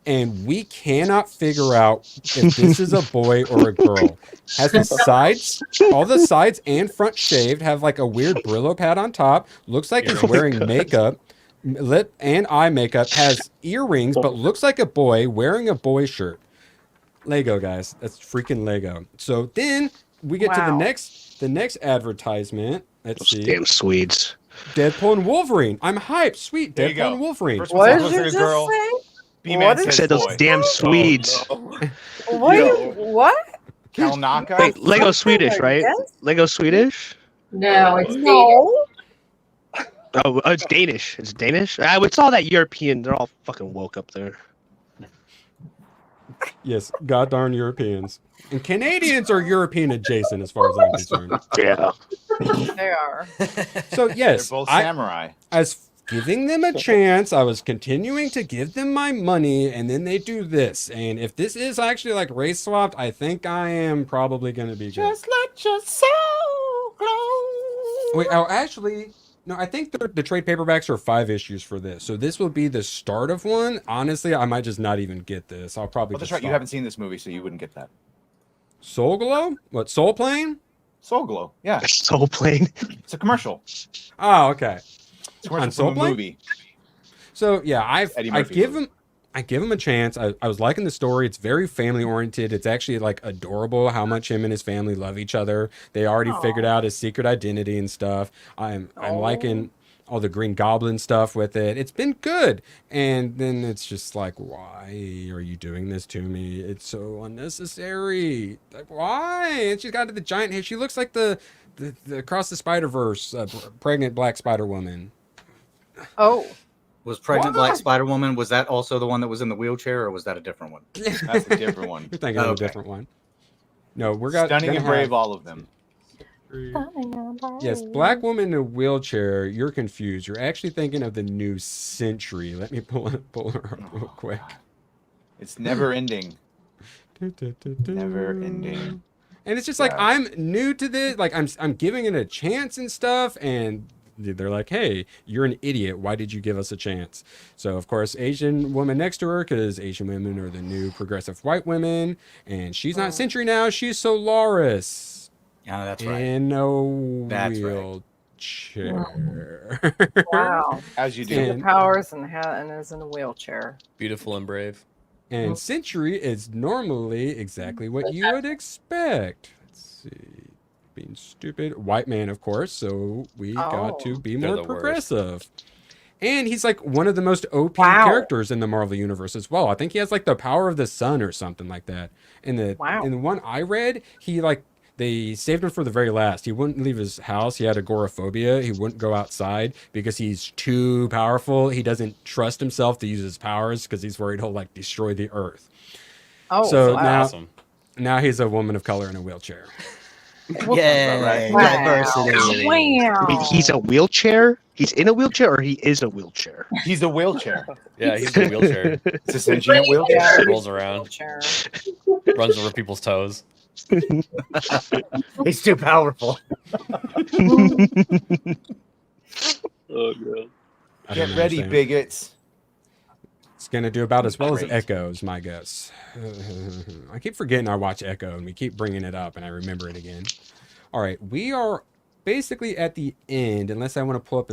And we cannot figure out if this is a boy or a girl. Has the sides, all the sides and front shaved, have like a weird Brillo pad on top. Looks like he's wearing makeup, lip and eye makeup. Has earrings, but looks like a boy wearing a boy shirt. Lego, guys. That's freaking Lego. So then we get to the next advertisement. Let's see. Damn Swedes. Deadpool and Wolverine. I'm hyped. Sweet. There you Deadpool go. and Wolverine. First What one did you was a just girl. say? B-Man What I said those boy. damn Swedes. What? Kalnaka? Wait, Lego Swedish, right? Lego Swedish? No, it's No. Oh, it's Danish. It's Danish. It's all that European. They're all fucking woke up there. Yes, god darn Europeans. And Canadians are European adjacent as far as I'm concerned. Yeah. They are. So yes, They're both samurai. I was giving them a chance. I was continuing to give them my money, and then they do this. And if this is actually like race swapped, I think I am probably going to be good. Just let your soul glow. Wait, oh, actually, no, I think the trade paperbacks are 5 issues for this. So this will be the start of one. Honestly, I might just not even get this. I'll probably Well, that's just right. You stop. haven't seen this movie, so you wouldn't get that. Soul Glow? What, Soul Plane? Soul Glow. Yeah. Soul Plane. It's a commercial. Oh, okay. It's a commercial On from Soul a Plane? movie. So yeah, Eddie I Murphy give movie. him I give him a chance. I was liking the story. It's very family oriented. It's actually like adorable how much him and his family love each other. They already figured out his secret identity and stuff. I'm liking all the Green Goblin stuff with it. It's been good. And then it's just like, why are you doing this to me? It's so unnecessary. Like, why? And she's got the giant hair. She looks like the Across the Spider-Verse pregnant black Spider-Woman. Oh. Was Pregnant Black Spider-Woman, was that also the one that was in the wheelchair, or was that a different one? That's a different one. You're thinking of a different one. No, we're Stunning and Brave, all of them. Yes, black woman in a wheelchair. You're confused. You're actually thinking of the new Century. Let me pull her up real quick. It's never ending. Never ending. And it's just like, I'm new to this. Like I'm giving it a chance and stuff, and they're like, hey, you're an idiot. Why did you give us a chance? So, of course, Asian woman next to her, because Asian women are the new progressive white women. And she's not Century now. She's Solaris. Yeah, that's right. In a That's wheelchair. Wow. As you do. Powers and is in a wheelchair. Beautiful and brave. And Century is normally exactly what you would expect. Let's see. Being stupid. White man, of course, so we got to be They're more the worst. progressive. And he's like one of the most OP characters in the Marvel universe as well. I think he has like the power of the sun or something like that. In the one I read, they saved him for the very last. He wouldn't leave his house. He had agoraphobia. He wouldn't go outside because he's too powerful. He doesn't trust himself to use his powers because he's worried he'll like destroy the earth. Oh, so wow. now he's a woman of color in a wheelchair. Yay, Wow. diversity. Wow. Wait, he's a wheelchair? He's in a wheelchair or he is a wheelchair? He's a wheelchair. Yeah, he's in a wheelchair. It's a sentient wheelchair. Rolls around. Runs over people's toes. He's too powerful. Oh god. Get ready, bigots. gonna do about as well as Great. Echo's, my guess. I keep forgetting I watch Echo, and we keep bringing it up, and I remember it again. All right, we are basically at the end, unless I want to pull up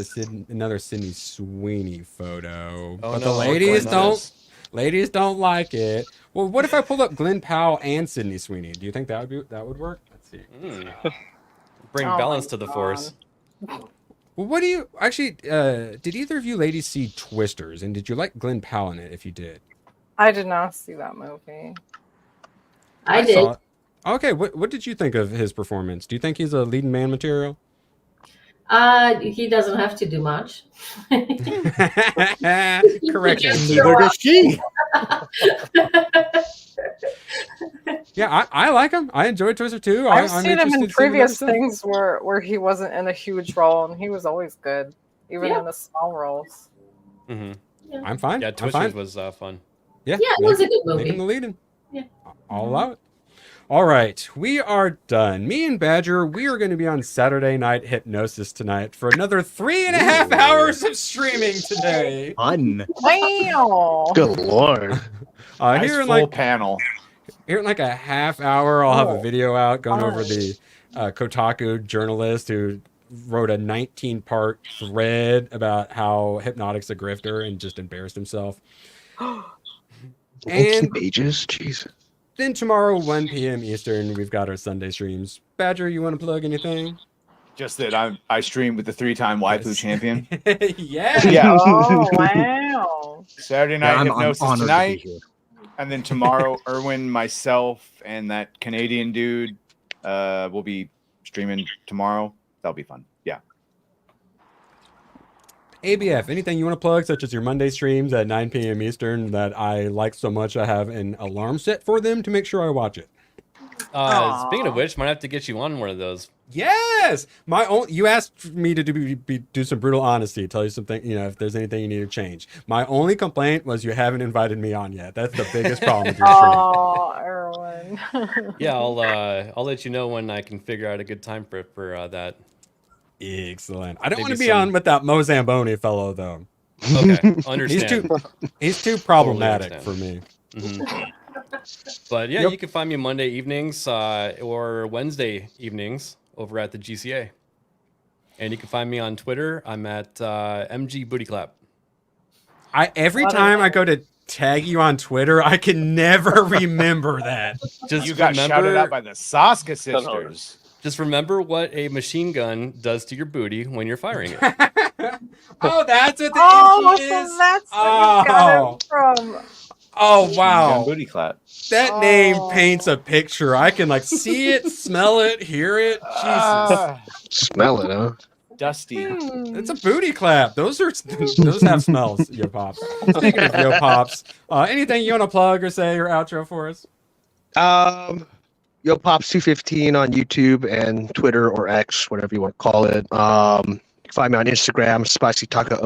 another Sydney Sweeney photo. Oh, But no, the ladies Glenn don't. does. Ladies don't like it. Well, what if I pulled up Glenn Powell and Sydney Sweeney? Do you think that would work? Let's see. Bring Oh balance my to the God. force. Well, what do you actually? Did either of you ladies see Twisters? And did you like Glenn Powell in it? If you did, I did not see that movie. I did. saw it. Okay, what did you think of his performance? Do you think he's a leading man material? He doesn't have to do much. Correction. Just Neither show does she. Yeah, I like him. I enjoyed Twister too. I've I'm seen him interested in to see what previous he does. things where he wasn't in a huge role, and he was always good, even in the small roles. Mm-hmm. I'm fine. Yeah, I'm Twisters fine. was fun. Yeah, Yeah, it was a good Make movie. him the leading. Yeah. I'll allow it. All right, we are done. Me and Badger, we are going to be on Saturday Night Hypnosis tonight for another 3.5 hours of streaming today. Fun. Wow. Good lord. Nice Here in full like panel. here in like a half hour, I'll have a Oh, video out going over gosh. the Kotaku journalist who wrote a 19-part thread about how Hypnotic's a grifter and just embarrassed himself. 19 pages? Jeez. Then tomorrow, 1 p.m. Eastern, we've got our Sunday streams. Badger, you want to plug anything? Just that I stream with the 3-time waifu champion. Yeah. Yeah. Oh wow! Saturday night I'm hypnosis honored to be tonight, here. and then tomorrow, Erwin, myself, and that Canadian dude will be streaming tomorrow. That'll be fun. Yeah. ABF, anything you want to plug, such as your Monday streams at 9 p.m. Eastern that I like so much I have an alarm set for them to make sure I watch it? Speaking of which, might have to get you on one of those. Yes! You asked me to do some brutal honesty, tell you something, if there's anything you need to change. My only complaint was you haven't invited me on yet. That's the biggest problem with your stream. Oh, Erwin. Yeah, I'll let you know when I can figure out a good time for that. Excellent. I don't want Maybe to be on with that Mo Zamboni fellow, though. Okay, understand. He's too problematic for me. Mhm. But yeah, Yep. you can find me Monday evenings or Wednesday evenings over at the GCA. And you can find me on Twitter. I'm at MG Booty Clap. Every time I go to tag you on Twitter, I can never remember that. Just You got shouted out by the Saska sisters. Just remember what a machine gun does to your booty when you're firing it. Oh, that's what the Oh, MG so is. that's where you got it from. Oh, wow. Booty clap. That name paints a picture. I can see it, smell it, hear it. Jesus. Smell it, huh? Dusty. It's a booty clap. Those have smells, Yo Pops. Speaking of Yo Pops, anything you want to plug or say or outro for us? Yo Pops 215 on YouTube and Twitter or X, whatever you want to call it. You can find me on Instagram, Spicy Taco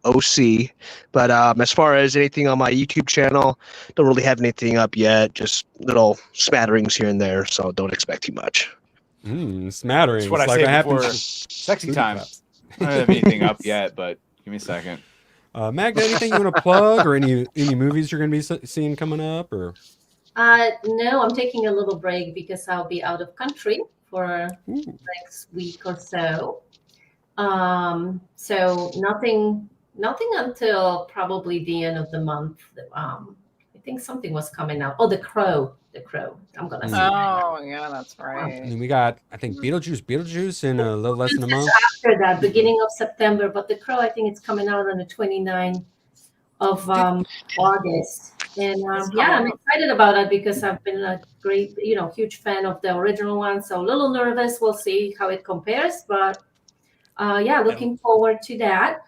OC. But as far as anything on my YouTube channel, don't really have anything up yet. Just little smatterings here and there, so don't expect too much. Smatterings. That's what I like say what happens before with sexy booty time. claps. I don't have anything up yet, but give me a second. Magda, anything you want to plug or any movies you're going to be seeing coming up? Or No, I'm taking a little break because I'll be out of country for next week or so. So nothing until probably the end of the month. I think something was coming out. Oh, The Crow. I'm gonna see. Oh, yeah, that's right. and we got, I think, Beetlejuice in a little less than a month. After that, beginning of September, but The Crow, I think it's coming out on the 29th of August. And I'm excited about it because I've been a great, huge fan of the original one. So a little nervous. We'll see how it compares, but looking forward to that.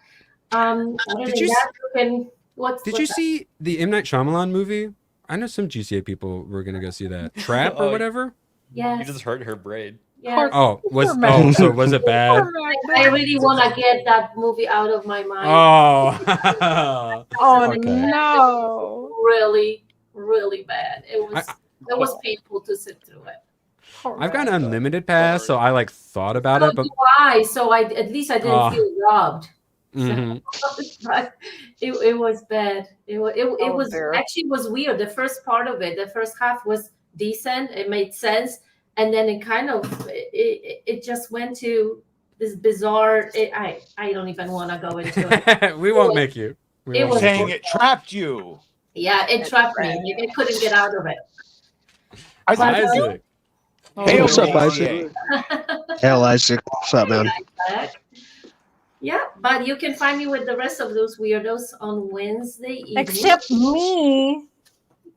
Did you see the M. Night Shyamalan movie? I know some GCA people were going to go see that. Trap or whatever? Yes. You just hurt her braid. Yeah. So was it bad? I really want to get that movie out of my mind. Oh. Oh, Okay. No. Really, really bad. It was painful to sit through it. I've got an unlimited pass, so I thought about it, but Why? So at least I didn't feel robbed. Mhm. But it was bad. It was dear. actually was weird. The first part of it, the first half was decent. It made sense, and then it kind of it just went to this bizarre. I don't even want to go into it. We won't make you. We It won't was make Saying you. it trapped you. Yeah, it trapped me. Like, I couldn't get out of it. Isaac. Hey, What's up, OGA. Isaac? Hell, Isaac. What's up, man? Yeah, but you can find me with the rest of those weirdos on Wednesday evening. Except me.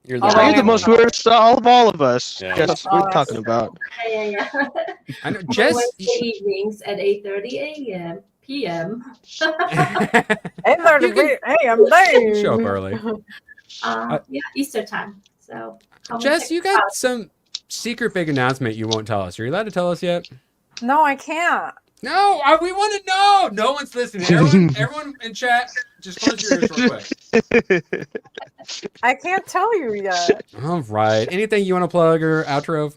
You're You're the most weird of all of us. Yeah. Guess what we're talking about. Yeah. I know, On Jess. Wednesday evenings at 8:30 a.m. p.m. Hey, I'm there. Show up early. Yeah, Easter time. So come and Jess, check you it got out. some secret big announcement you won't tell us. Are you allowed to tell us yet? No, I can't. No, we want to know. No one's listening. Everyone in chat, just close your ears real quick. I can't tell you yet. All right. Anything you want to plug or outro?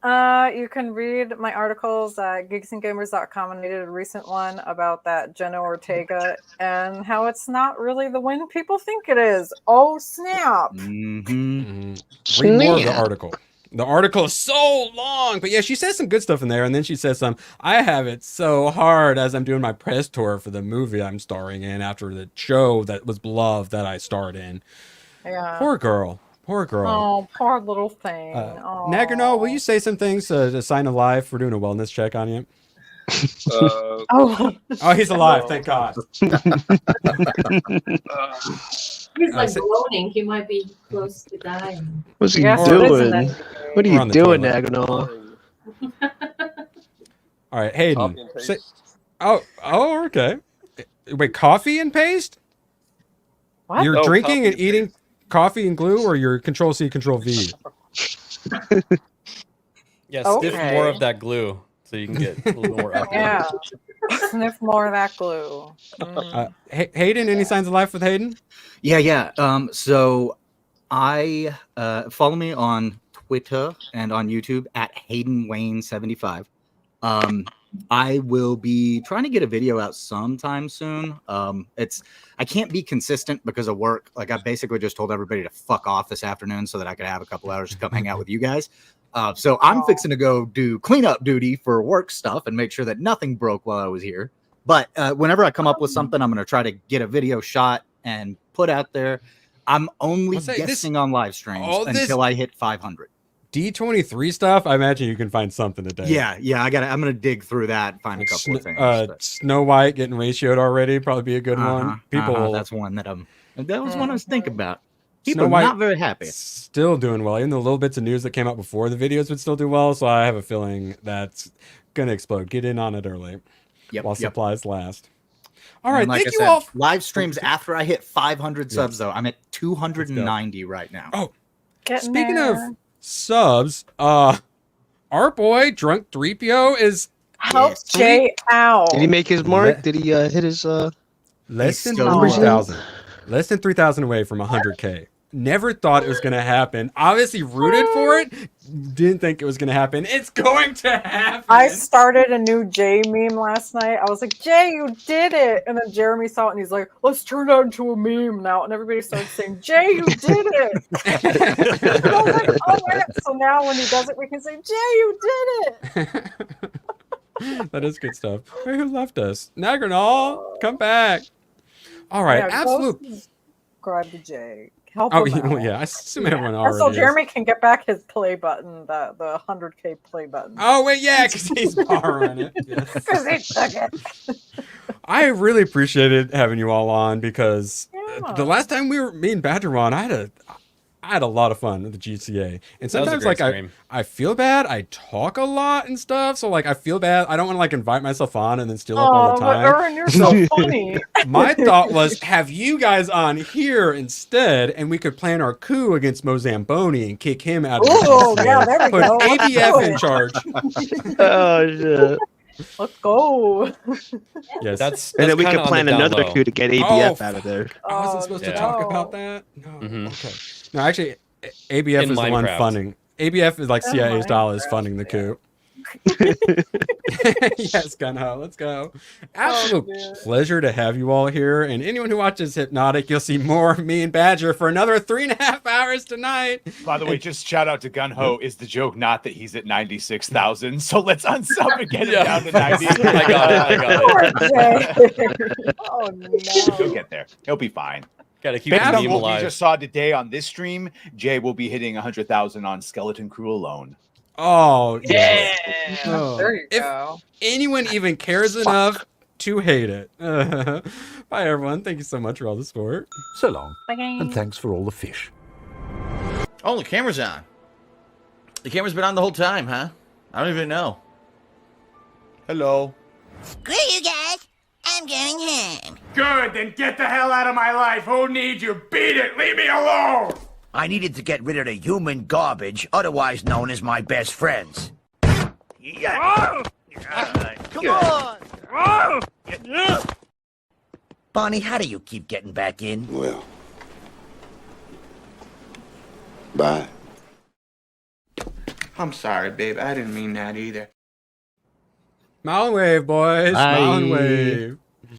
You can read my articles at geeksandgamers.com, and I did a recent one about that Jenna Ortega and how it's not really the win people think it is. Oh, snap. Mm-hmm. Read more of the article. The article is so long, but yeah, she says some good stuff in there, and then she says I have it so hard as I'm doing my press tour for the movie I'm starring in after the show that was beloved that I starred in. Yeah. Poor girl. Poor girl. Oh, poor little thing. Oh. Nagarno, will you say some things to sign alive? We're doing a wellness check on you. Oh, he's alive. Thank God. He's like groaning. He might be close to dying. What's he Yes, doing? What are We're you on the doing, toilet. Naganol? All right, Hayden. Copy and paste. Oh, okay. Wait, coffee and paste? What? You're No, drinking copy and and eating coffee and glue, or you're Control C, Control V? Yeah, Okay. sniff more of that glue so you can get a little more up. Yeah. Sniff more of that glue. Mm. Hayden, any signs of life with Hayden? Yeah. So I follow me on Twitter and on YouTube at Hayden Wayne 75. I will be trying to get a video out sometime soon. I can't be consistent because of work. Like, I basically just told everybody to fuck off this afternoon so that I could have a couple hours to come hang out with you guys. So I'm fixing to go do cleanup duty for work stuff and make sure that nothing broke while I was here. But whenever I come up with something, I'm going to try to get a video shot and put out there. I'm only guessing on live streams until I hit 500. D23 stuff, I imagine you can find something today. Yeah, I'm gonna dig through that and find a couple of things. Snow White getting ratioed already, probably be a good one. People, that's one that was one I was thinking about. People Snow White not very happy. Still doing well, even the little bits of news that came out before the videos would still do well. So I have a feeling that's gonna explode. Get in on it early, while supplies last. All right, like thank I you said, all. Live streams after I hit 500 subs, though. I'm at 290 right now. Oh, Getting speaking there. of subs, our boy Drunk 3PO is Help Jay out. Did he make his mark? Did he hit his less than still 3,000. Less than 3,000 away from 100K. Never thought it was going to happen. Obviously rooted for it. Didn't think it was going to happen. It's going to happen. I started a new Jay meme last night. I was like, Jay, you did it. And then Jeremy saw it and he's like, let's turn that into a meme now. And everybody started saying, Jay, you did it. And I was like, oh, yeah. So now when he does it, we can say, Jay, you did it. That is good stuff. Wait, who left us? Nagranol, come back. All right, Yeah, absolute. Subscribe to Jay. Help Oh, him out. yeah, I assume everyone already Also, is. Jeremy can get back his play button, the 100K play button. Oh, wait, yeah, because he's borrowing it. Yes. Because he took it. I really appreciated having you all on because the last time me and Badger were on, I had a lot of fun with the GCA. And sometimes I feel bad. I talk a lot and stuff. So I feel bad. I don't want to invite myself on and then steal up all the time. Aaron, you're so funny. My thought was have you guys on here instead and we could plan our coup against Mozamboni and kick him out of the GCA. Yeah, there we Put go. ABF in charge. Oh shit. Let's go. Yes. That's And then we kinda could plan on the down another low. coup to get ABF out of there. I wasn't supposed to talk about that? No. Mhm. Okay. No, actually, ABF In is the one Minecraft. funding. ABF is like CIA style is funding the coup. Yes, Gunho, let's go. Absolute pleasure to have you all here. And anyone who watches Hypnotic, you'll see more of me and Badger for another 3.5 hours tonight. By the way, just shout out to Gunho. Is the joke not that he's at 96,000? So let's unsub and get him down to 90. I got it. Oh no. He'll get there. He'll be fine. Gotta keep Based the on meme what alive. we just saw today on this stream, Jay will be hitting 100,000 on Skeleton Crew alone. Oh, Yeah. Oh. There you If go. anyone even cares enough to hate it. Bye, everyone. Thank you so much for all the support. So long. Bye. And thanks for all the fish. Oh, the camera's on. The camera's been on the whole time, huh? I don't even know. Hello. Screw you guys. I'm going home. Good, then get the hell out of my life. Who needs you? Beat it. Leave me alone. I needed to get rid of the human garbage, otherwise known as my best friends. Oh! Come on! Oh! Bonnie, how do you keep getting back in? Well, bye. I'm sorry, babe. I didn't mean that either. Smile and wave, boys. Smile and Bye. wave.